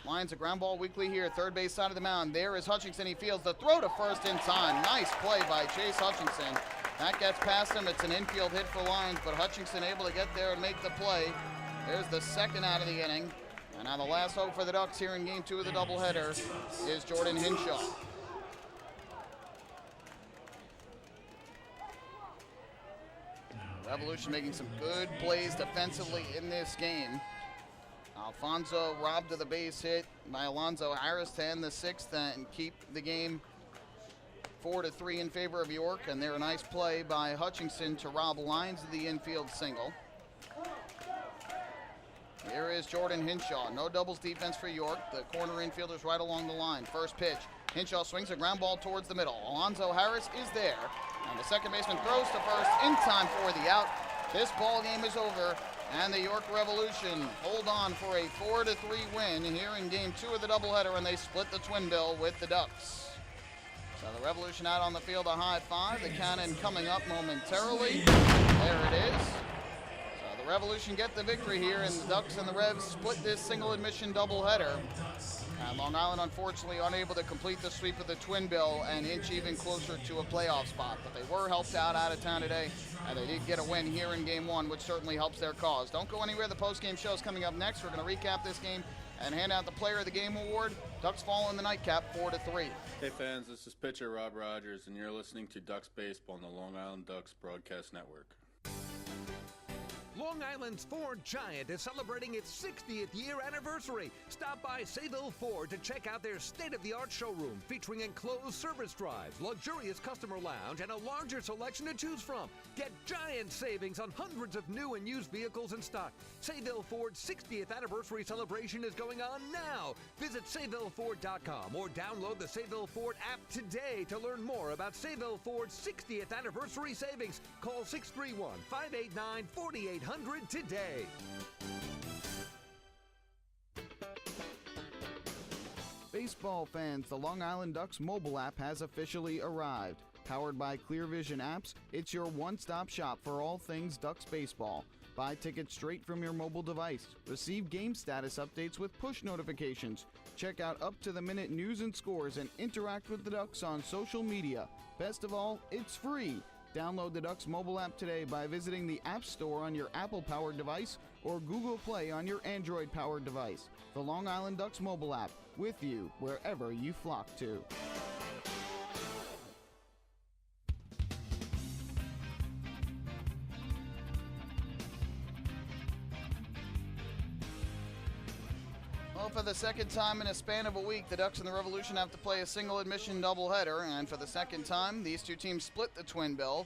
Lions a ground ball weakly here, 3rd base side of the mound. There is Hutchinson. He fields the throw to first in time. Nice play by Chase Hutchinson. That gets past him. It's an infield hit for Lions, but Hutchinson able to get there and make the play. There's the 2nd out of the inning. And now the last hope for the Ducks here in Game 2 of the doubleheader is Jordan Hinshaw. Revolution making some good plays defensively in this game. Alfonso robbed of the base hit by Alonzo Harris to end the 6th and keep the game 4-3 in favor of York. And there a nice play by Hutchinson to rob Lyons of the infield single. Here is Jordan Hinshaw. No doubles defense for York. The corner infielders right along the line. First pitch. Hinshaw swings a ground ball towards the middle. Alonzo Harris is there. And the second baseman throws to first in time for the out. This ball game is over. And the York Revolution hold on for a 4-3 win here in Game 2 of the doubleheader, and they split the twin bill with the Ducks. So the Revolution out on the field, a high five. The cannon coming up momentarily. There it is. So the Revolution get the victory here, and the Ducks and the Revs split this single admission doubleheader. And Long Island, unfortunately, unable to complete the sweep of the twin bill and inch even closer to a playoff spot. But they were helped out of town today, and they did get a win here in Game 1, which certainly helps their cause. Don't go anywhere. The post-game show is coming up next. We're going to recap this game and hand out the Player of the Game award. Ducks fall in the nightcap 4-3. Hey fans, this is pitcher Rob Rogers, and you're listening to Ducks Baseball on the Long Island Ducks Broadcast Network. Long Island's Ford Giant is celebrating its 60th year anniversary. Stop by Sayville Ford to check out their state-of-the-art showroom featuring enclosed service drives, luxurious customer lounge, and a larger selection to choose from. Get giant savings on hundreds of new and used vehicles in stock. Sayville Ford's 60th anniversary celebration is going on now. Visit SayvilleFord.com or download the Sayville Ford app today to learn more about Sayville Ford's 60th anniversary savings. Call 631-589-4800 today. Baseball fans, the Long Island Ducks mobile app has officially arrived. Powered by Clear Vision Apps, it's your one-stop shop for all things Ducks baseball. Buy tickets straight from your mobile device. Receive game status updates with push notifications. Check out up-to-the-minute news and scores and interact with the Ducks on social media. Best of all, it's free. Download the Ducks mobile app today by visiting the App Store on your Apple-powered device or Google Play on your Android-powered device. The Long Island Ducks mobile app, with you wherever you flock to. Well, for the second time in a span of a week, the Ducks and the Revolution have to play a single admission doubleheader, and for the second time, these two teams split the twin bill.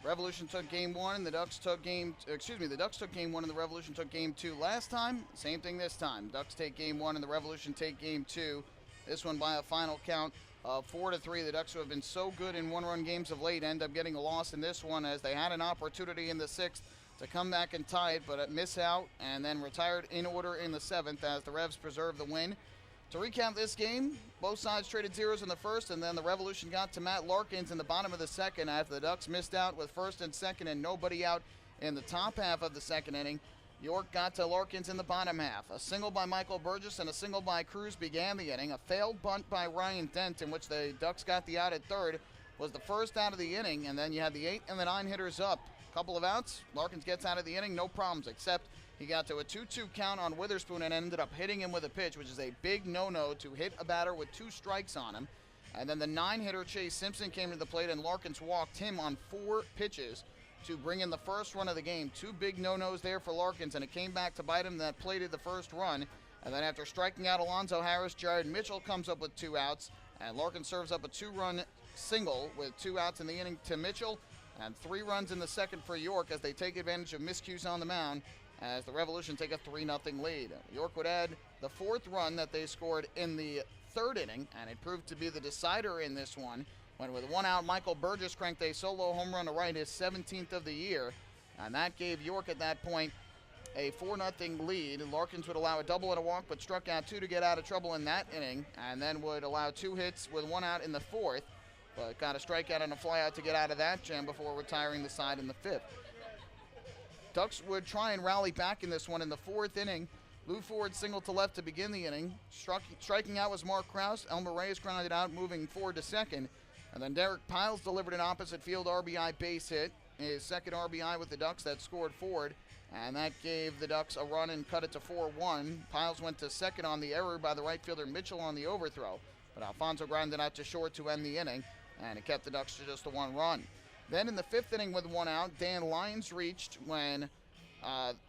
Revolution took game 1, the Ducks took game 1 and the Revolution took game 2 last time. Same thing this time. Ducks take game 1 and the Revolution take game 2. This one by a final count of 4-3. The Ducks, who have been so good in one-run games of late, end up getting a loss in this one as they had an opportunity in the 6th to come back and tie it, but miss out, and then retired in order in the 7th as the Revs preserve the win. To recap this game, both sides traded zeros in the first, and then the Revolution got to Matt Larkins in the bottom of the second after the Ducks missed out with first and second and nobody out in the top half of the second inning. York got to Larkins in the bottom half. A single by Michael Burgess and a single by Cruz began the inning. A failed bunt by Ryan Dent, in which the Ducks got the out at third, was the first out of the inning, and then you had the 8 and the 9 hitters up. Couple of outs, Larkins gets out of the inning, no problems, except he got to a 2-2 count on Witherspoon and ended up hitting him with a pitch, which is a big no-no to hit a batter with 2 strikes on him. And then the 9-hitter Chase Simpson came to the plate, and Larkins walked him on 4 pitches to bring in the first run of the game. 2 big no-nos there for Larkins, and it came back to bite him. That plated the first run. And then after striking out Alonzo Harris, Jared Mitchell comes up with 2 outs, and Larkins serves up a 2-run single with 2 outs in the inning to Mitchell, and 3 runs in the second for York as they take advantage of miscues on the mound as the Revolution take a 3-0 lead. York would add the 4th run that they scored in the 3rd inning, and it proved to be the decider in this one when, with 1 out, Michael Burgess cranked a solo home run to right, his 17th of the year, and that gave York at that point a 4-0 lead. Larkins would allow a double and a walk, but struck out 2 to get out of trouble in that inning, and then would allow 2 hits with 1 out in the 4th. But got a strikeout and a flyout to get out of that jam before retiring the side in the 5th. Ducks would try and rally back in this one in the 4th inning. Lou Ford singled to left to begin the inning. Striking out was Mark Krause. Elmer Reyes grounded out, moving forward to second. And then Derek Piles delivered an opposite field RBI base hit, his second RBI with the Ducks that scored Ford. And that gave the Ducks a run and cut it to 4-1. Piles went to second on the error by the right fielder Mitchell on the overthrow. But Alfonso grounded out to short to end the inning, and it kept the Ducks to just a 1 run. Then in the 5th inning with 1 out, Dan Lyons reached when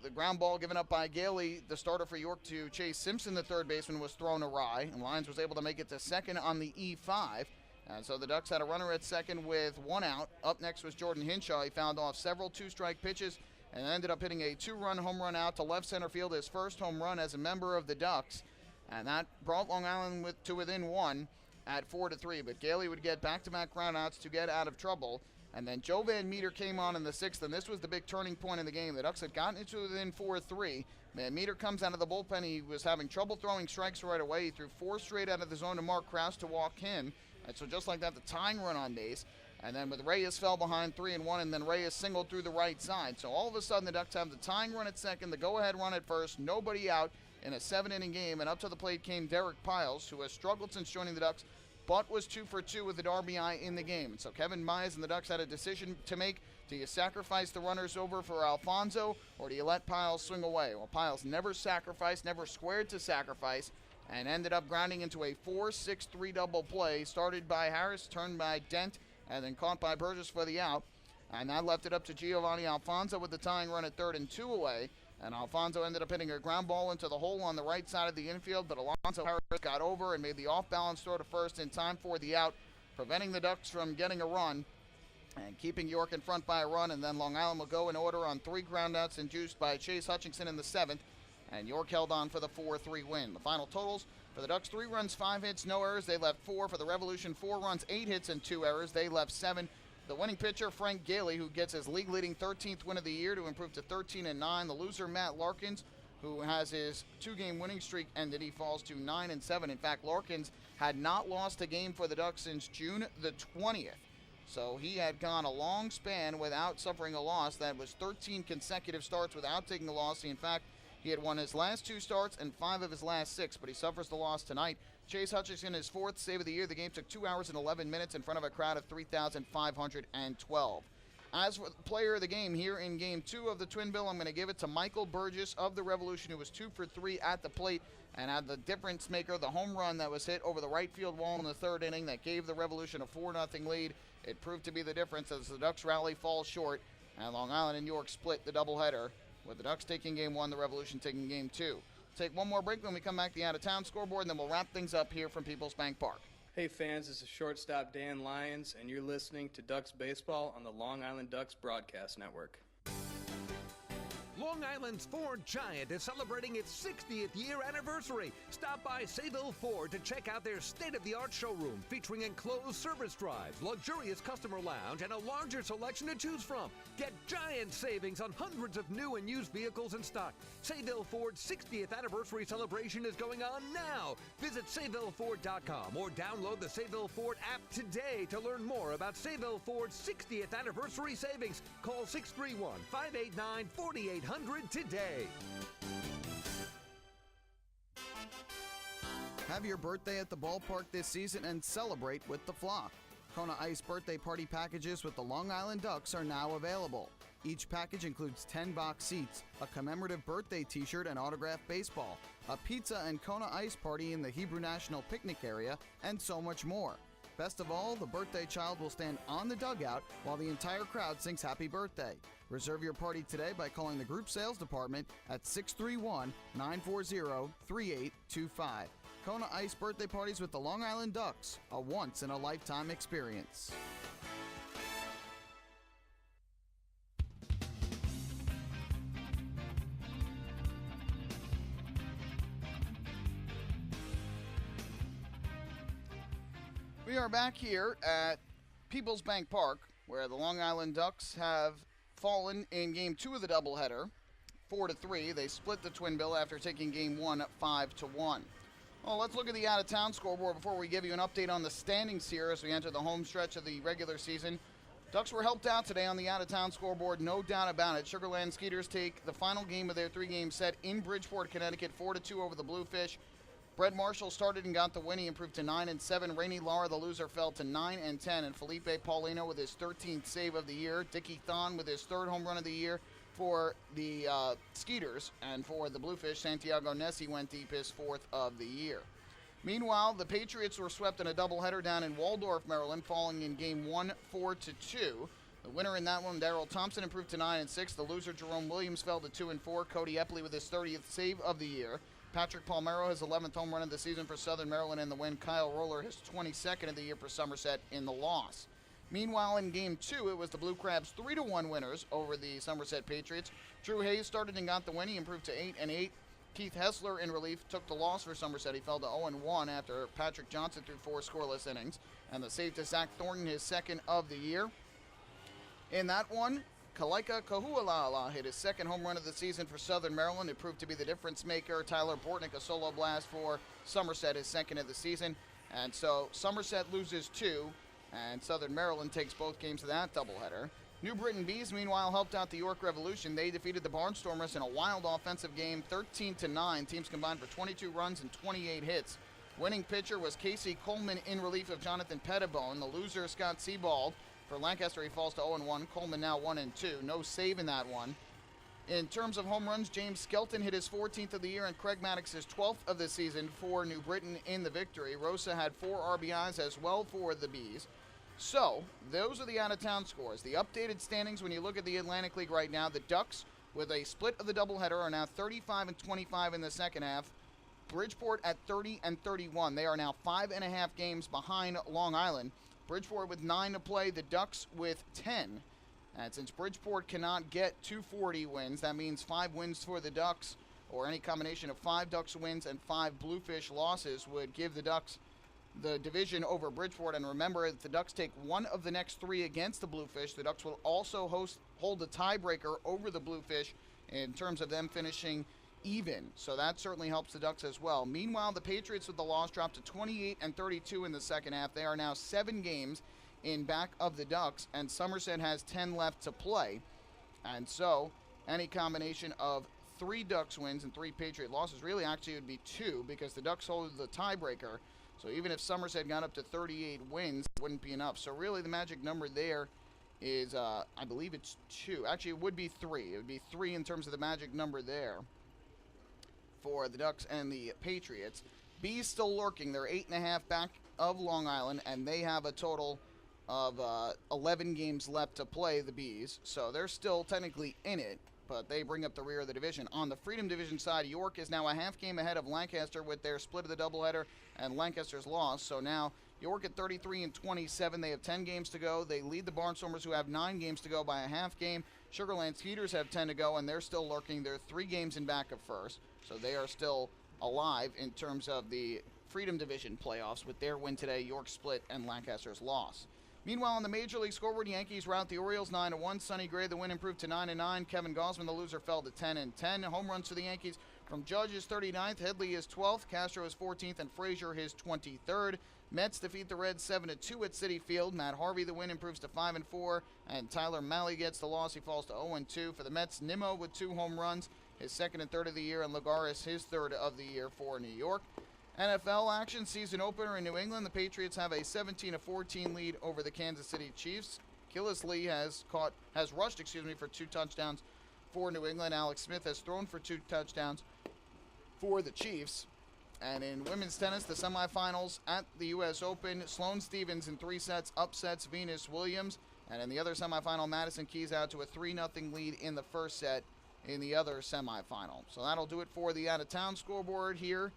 the ground ball given up by Gailey, the starter for York, to Chase Simpson, the third baseman, was thrown awry, and Lyons was able to make it to second on the E5. And so the Ducks had a runner at second with 1 out. Up next was Jordan Hinshaw. He fouled off several 2-strike pitches and ended up hitting a 2-run home run out to left center field, his first home run as a member of the Ducks. And that brought Long Island to within 1 at 4-3. But Gailey would get back-to-back groundouts to get out of trouble. And then Joe Van Meter came on in the 6th, and this was the big turning point in the game. The Ducks had gotten into within 4-3. Van Meter comes out of the bullpen. He was having trouble throwing strikes right away. He threw 4 straight out of the zone to Mark Krause to walk him. And so just like that, the tying run on base. And then with Reyes fell behind 3-1, and then Reyes singled through the right side. So all of a sudden, the Ducks have the tying run at second, the go-ahead run at first, nobody out in a 7-inning game. And up to the plate came Derek Piles, who has struggled since joining the Ducks, but was 2 for 2 with an RBI in the game. So Kevin Mize and the Ducks had a decision to make. Do you sacrifice the runners over for Alfonso, or do you let Piles swing away? Well, Piles never sacrificed, never squared to sacrifice, and ended up grounding into a 4-6-3 double play, started by Harris, turned by Dent, and then caught by Burgess for the out. And that left it up to Giovanni Alfonso with the tying run at third and 2 away. And Alfonso ended up hitting a ground ball into the hole on the right side of the infield, but Alonso Harris got over and made the off-balance throw to first in time for the out, preventing the Ducks from getting a run and keeping York in front by a run. And then Long Island will go in order on 3 groundouts induced by Chase Hutchinson in the 7th, and York held on for the 4-3 win. The final totals for the Ducks: 3 runs, 5 hits, no errors. They left 4. For the Revolution, 4 runs, 8 hits, and 2 errors. They left 7. The winning pitcher, Frank Gailey, who gets his league-leading 13th win of the year to improve to 13-9. The loser, Matt Larkins, who has his 2-game winning streak ended. He falls to 9-7. In fact, Larkins had not lost a game for the Ducks since June the 20th. So he had gone a long span without suffering a loss. That was 13 consecutive starts without taking a loss. In fact, he had won his last 2 starts and 5 of his last 6, but he suffers the loss tonight. Chase Hutchinson, his 4th save of the year. The game took 2 hours and 11 minutes in front of a crowd of 3,512. As for the player of the game here in Game 2 of the Twin Bill, I'm going to give it to Michael Burgess of the Revolution, who was 2 for 3 at the plate and had the difference maker, the home run that was hit over the right field wall in the 3rd inning that gave the Revolution a 4-0 lead. It proved to be the difference as the Ducks rally falls short, and Long Island and York split the doubleheader, with the Ducks taking Game 1, the Revolution taking Game 2. Take one more break when we come back to the out-of-town scoreboard, and then we'll wrap things up here from PeoplesBank Park. Hey fans, this is shortstop Dan Lyons, and you're listening to Ducks Baseball on the Long Island Ducks Broadcast Network. Long Island's Ford Giant is celebrating its 60th year anniversary. Stop by Sayville Ford to check out their state-of-the-art showroom featuring enclosed service drives, luxurious customer lounge, and a larger selection to choose from. Get giant savings on hundreds of new and used vehicles in stock. Sayville Ford's 60th anniversary celebration is going on now. Visit SayvilleFord.com or download the Sayville Ford app today to learn more about Sayville Ford's 60th anniversary savings. Call 631-589-4800 today. Have your birthday at the ballpark this season and celebrate with the flock. Kona Ice birthday party packages with the Long Island Ducks are now available. Each package includes 10 box seats, a commemorative birthday t-shirt and autographed baseball, a pizza and Kona Ice party in the Hebrew National Picnic area, and so much more. Best of all, the birthday child will stand on the dugout while the entire crowd sings happy birthday. Reserve your party today by calling the group sales department at 631-940-3825. Kona Ice birthday parties with the Long Island Ducks, a once-in-a-lifetime experience. We are back here at PeoplesBank Park, where the Long Island Ducks have fallen in Game 2 of the doubleheader, 4-3. They split the Twin Bill after taking Game 1 5-1. Well, let's look at the out-of-town scoreboard before we give you an update on the standings here as we enter the home stretch of the regular season. Ducks were helped out today on the out-of-town scoreboard, no doubt about it. Sugarland Skeeters take the final game of their 3-game set in Bridgeport, Connecticut, 4-2 over the Bluefish. Brett Marshall started and got the win. He improved to 9-7. Rainey Lara, the loser, fell to 9-10. And Felipe Paulino with his 13th save of the year. Dickie Thon with his 3rd home run of the year for the Skeeters. And for the Bluefish, Santiago Nessi went deep, his 4th of the year. Meanwhile, the Patriots were swept in a doubleheader down in Waldorf, Maryland, falling in Game 1 4-2. The winner in that one, Darrell Thompson, improved to 9-6. The loser, Jerome Williams, fell to 2-4. Cody Epley with his 30th save of the year. Patrick Palmero, his 11th home run of the season for Southern Maryland in the win. Kyle Roller, his 22nd of the year for Somerset in the loss. Meanwhile, in Game 2, it was the Blue Crabs 3-1 winners over the Somerset Patriots. Drew Hayes started and got the win. He improved to 8-8. Keith Hessler in relief took the loss for Somerset. He fell to 0-1 after Patrick Johnson threw 4 scoreless innings. And the save to Zach Thornton, his 2nd of the year. In that one, Kalaika Kahualala hit his second home run of the season for Southern Maryland. It proved to be the difference maker. Tyler Bortnick, a solo blast for Somerset, his second of the season. And so Somerset loses 2, and Southern Maryland takes both games of that doubleheader. New Britain Bees, meanwhile, helped out the York Revolution. They defeated the Barnstormers in a wild offensive game, 13-9. Teams combined for 22 runs and 28 hits. Winning pitcher was Casey Coleman in relief of Jonathan Pettibone. The loser, Scott Sebald. For Lancaster, he falls to 0-1. Coleman now 1-2. No save in that one. In terms of home runs, James Skelton hit his 14th of the year and Craig Maddox his 12th of the season for New Britain in the victory. Rosa had 4 RBIs as well for the Bees. So, those are the out-of-town scores. The updated standings, when you look at the Atlantic League right now, the Ducks, with a split of the doubleheader, are now 35-25 in the second half. Bridgeport at 30-31. They are now 5.5 games behind Long Island. Bridgeport with 9 to play, the Ducks with 10. And since Bridgeport cannot get 240 wins, that means 5 wins for the Ducks, or any combination of 5 Ducks wins and 5 Bluefish losses would give the Ducks the division over Bridgeport. And remember, if the Ducks take one of the next 3 against the Bluefish, the Ducks will also hold the tiebreaker over the Bluefish in terms of them finishing even. So that certainly helps the Ducks as well. Meanwhile, the Patriots with the loss dropped to 28-32 in the second half. They are now 7 games in back of the Ducks, and Somerset has 10 left to play. And so any combination of 3 Ducks wins and 3 Patriot losses, really actually it would be 2, because the Ducks hold the tiebreaker. So even if Somerset got up to 38 wins, it wouldn't be enough. So really the magic number there is, I believe it's 2. Actually, it would be 3. It would be 3 in terms of the magic number there for the Ducks and the Patriots. Bees still lurking. They're 8.5 back of Long Island, and they have a total of 11 games left to play, the Bees. So they're still technically in it, but they bring up the rear of the division. On the Freedom Division side, York is now a half game ahead of Lancaster with their split of the doubleheader and Lancaster's loss. So now York at 33-27. They have 10 games to go. They lead the Barnstormers, who have 9 games to go, by a half game. Sugarlands Heaters have 10 to go, and they're still lurking. They're 3 games in back of first, so they are still alive in terms of the Freedom Division playoffs with their win today, York split, and Lancaster's loss. Meanwhile, on the Major League scoreboard, Yankees rout the Orioles 9-1. Sonny Gray, the win, improved to 9-9. Kevin Gausman, the loser, fell to 10-10. Home runs for the Yankees from Judge is 39th, Headley is 12th, Castro is 14th, and Frazier his 23rd. Mets defeat the Reds 7-2 at Citi Field. Matt Harvey, the win, improves to 5-4, and Tyler Malley gets the loss. He falls to 0-2. For the Mets, Nimmo with 2 home runs, his 2nd and 3rd of the year, and Lagares his 3rd of the year for New York. NFL action, season opener in New England. The Patriots have a 17-14 lead over the Kansas City Chiefs. Killis Lee has rushed for 2 touchdowns for New England. Alex Smith has thrown for 2 touchdowns for the Chiefs. And in women's tennis, the semifinals at the U.S. Open, Sloane Stephens in 3 sets upsets Venus Williams. And in the other semifinal, Madison Keys out to a 3-0 lead in the first set in the other semifinal. So that'll do it for the out-of-town scoreboard here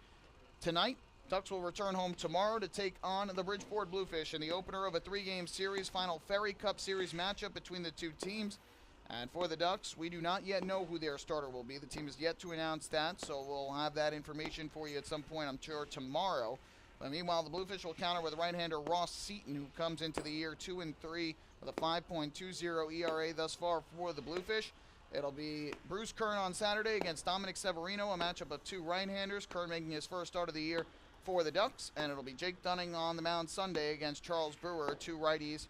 tonight. Ducks will return home tomorrow to take on the Bridgeport Bluefish in the opener of a 3-game series, final Ferry Cup Series matchup between the 2 teams. And for the Ducks, we do not yet know who their starter will be. The team has yet to announce that, so we'll have that information for you at some point, I'm sure, tomorrow. But meanwhile, the Bluefish will counter with right-hander Ross Seaton, who comes into the year 2-3 with a 5.20 ERA thus far for the Bluefish. It'll be Bruce Kern on Saturday against Dominic Severino, a matchup of 2 right-handers. Kern making his first start of the year for the Ducks. And it'll be Jake Dunning on the mound Sunday against Charles Brewer, 2 righties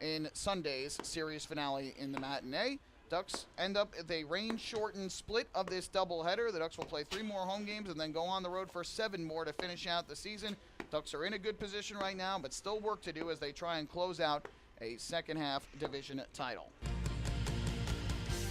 in Sunday's series finale in the matinee. Ducks end up with a rain-shortened split of this doubleheader. The Ducks will play 3 more home games and then go on the road for 7 more to finish out the season. Ducks are in a good position right now, but still work to do as they try and close out a second-half division title.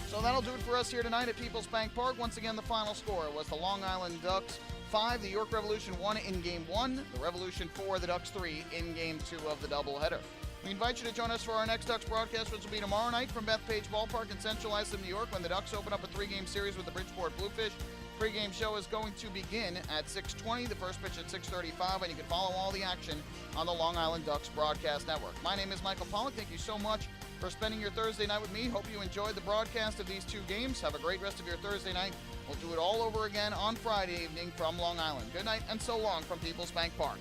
So that'll do it for us here tonight at PeoplesBank Park. Once again, the final score was the Long Island Ducks 5, the York Revolution 1 in Game 1, the Revolution 4, the Ducks 3 in Game 2 of the doubleheader. We invite you to join us for our next Ducks broadcast, which will be tomorrow night from Bethpage Ballpark in Central Islip, New York, when the Ducks open up a 3-game series with the Bridgeport Bluefish. Pre-game show is going to begin at 6:20, the first pitch at 6:35, and you can follow all the action on the Long Island Ducks Broadcast Network. My name is Michael Pollock. Thank you so much for spending your Thursday night with me. Hope you enjoyed the broadcast of these 2 games. Have a great rest of your Thursday night. We'll do it all over again on Friday evening from Long Island. Good night and so long from PeoplesBank Park.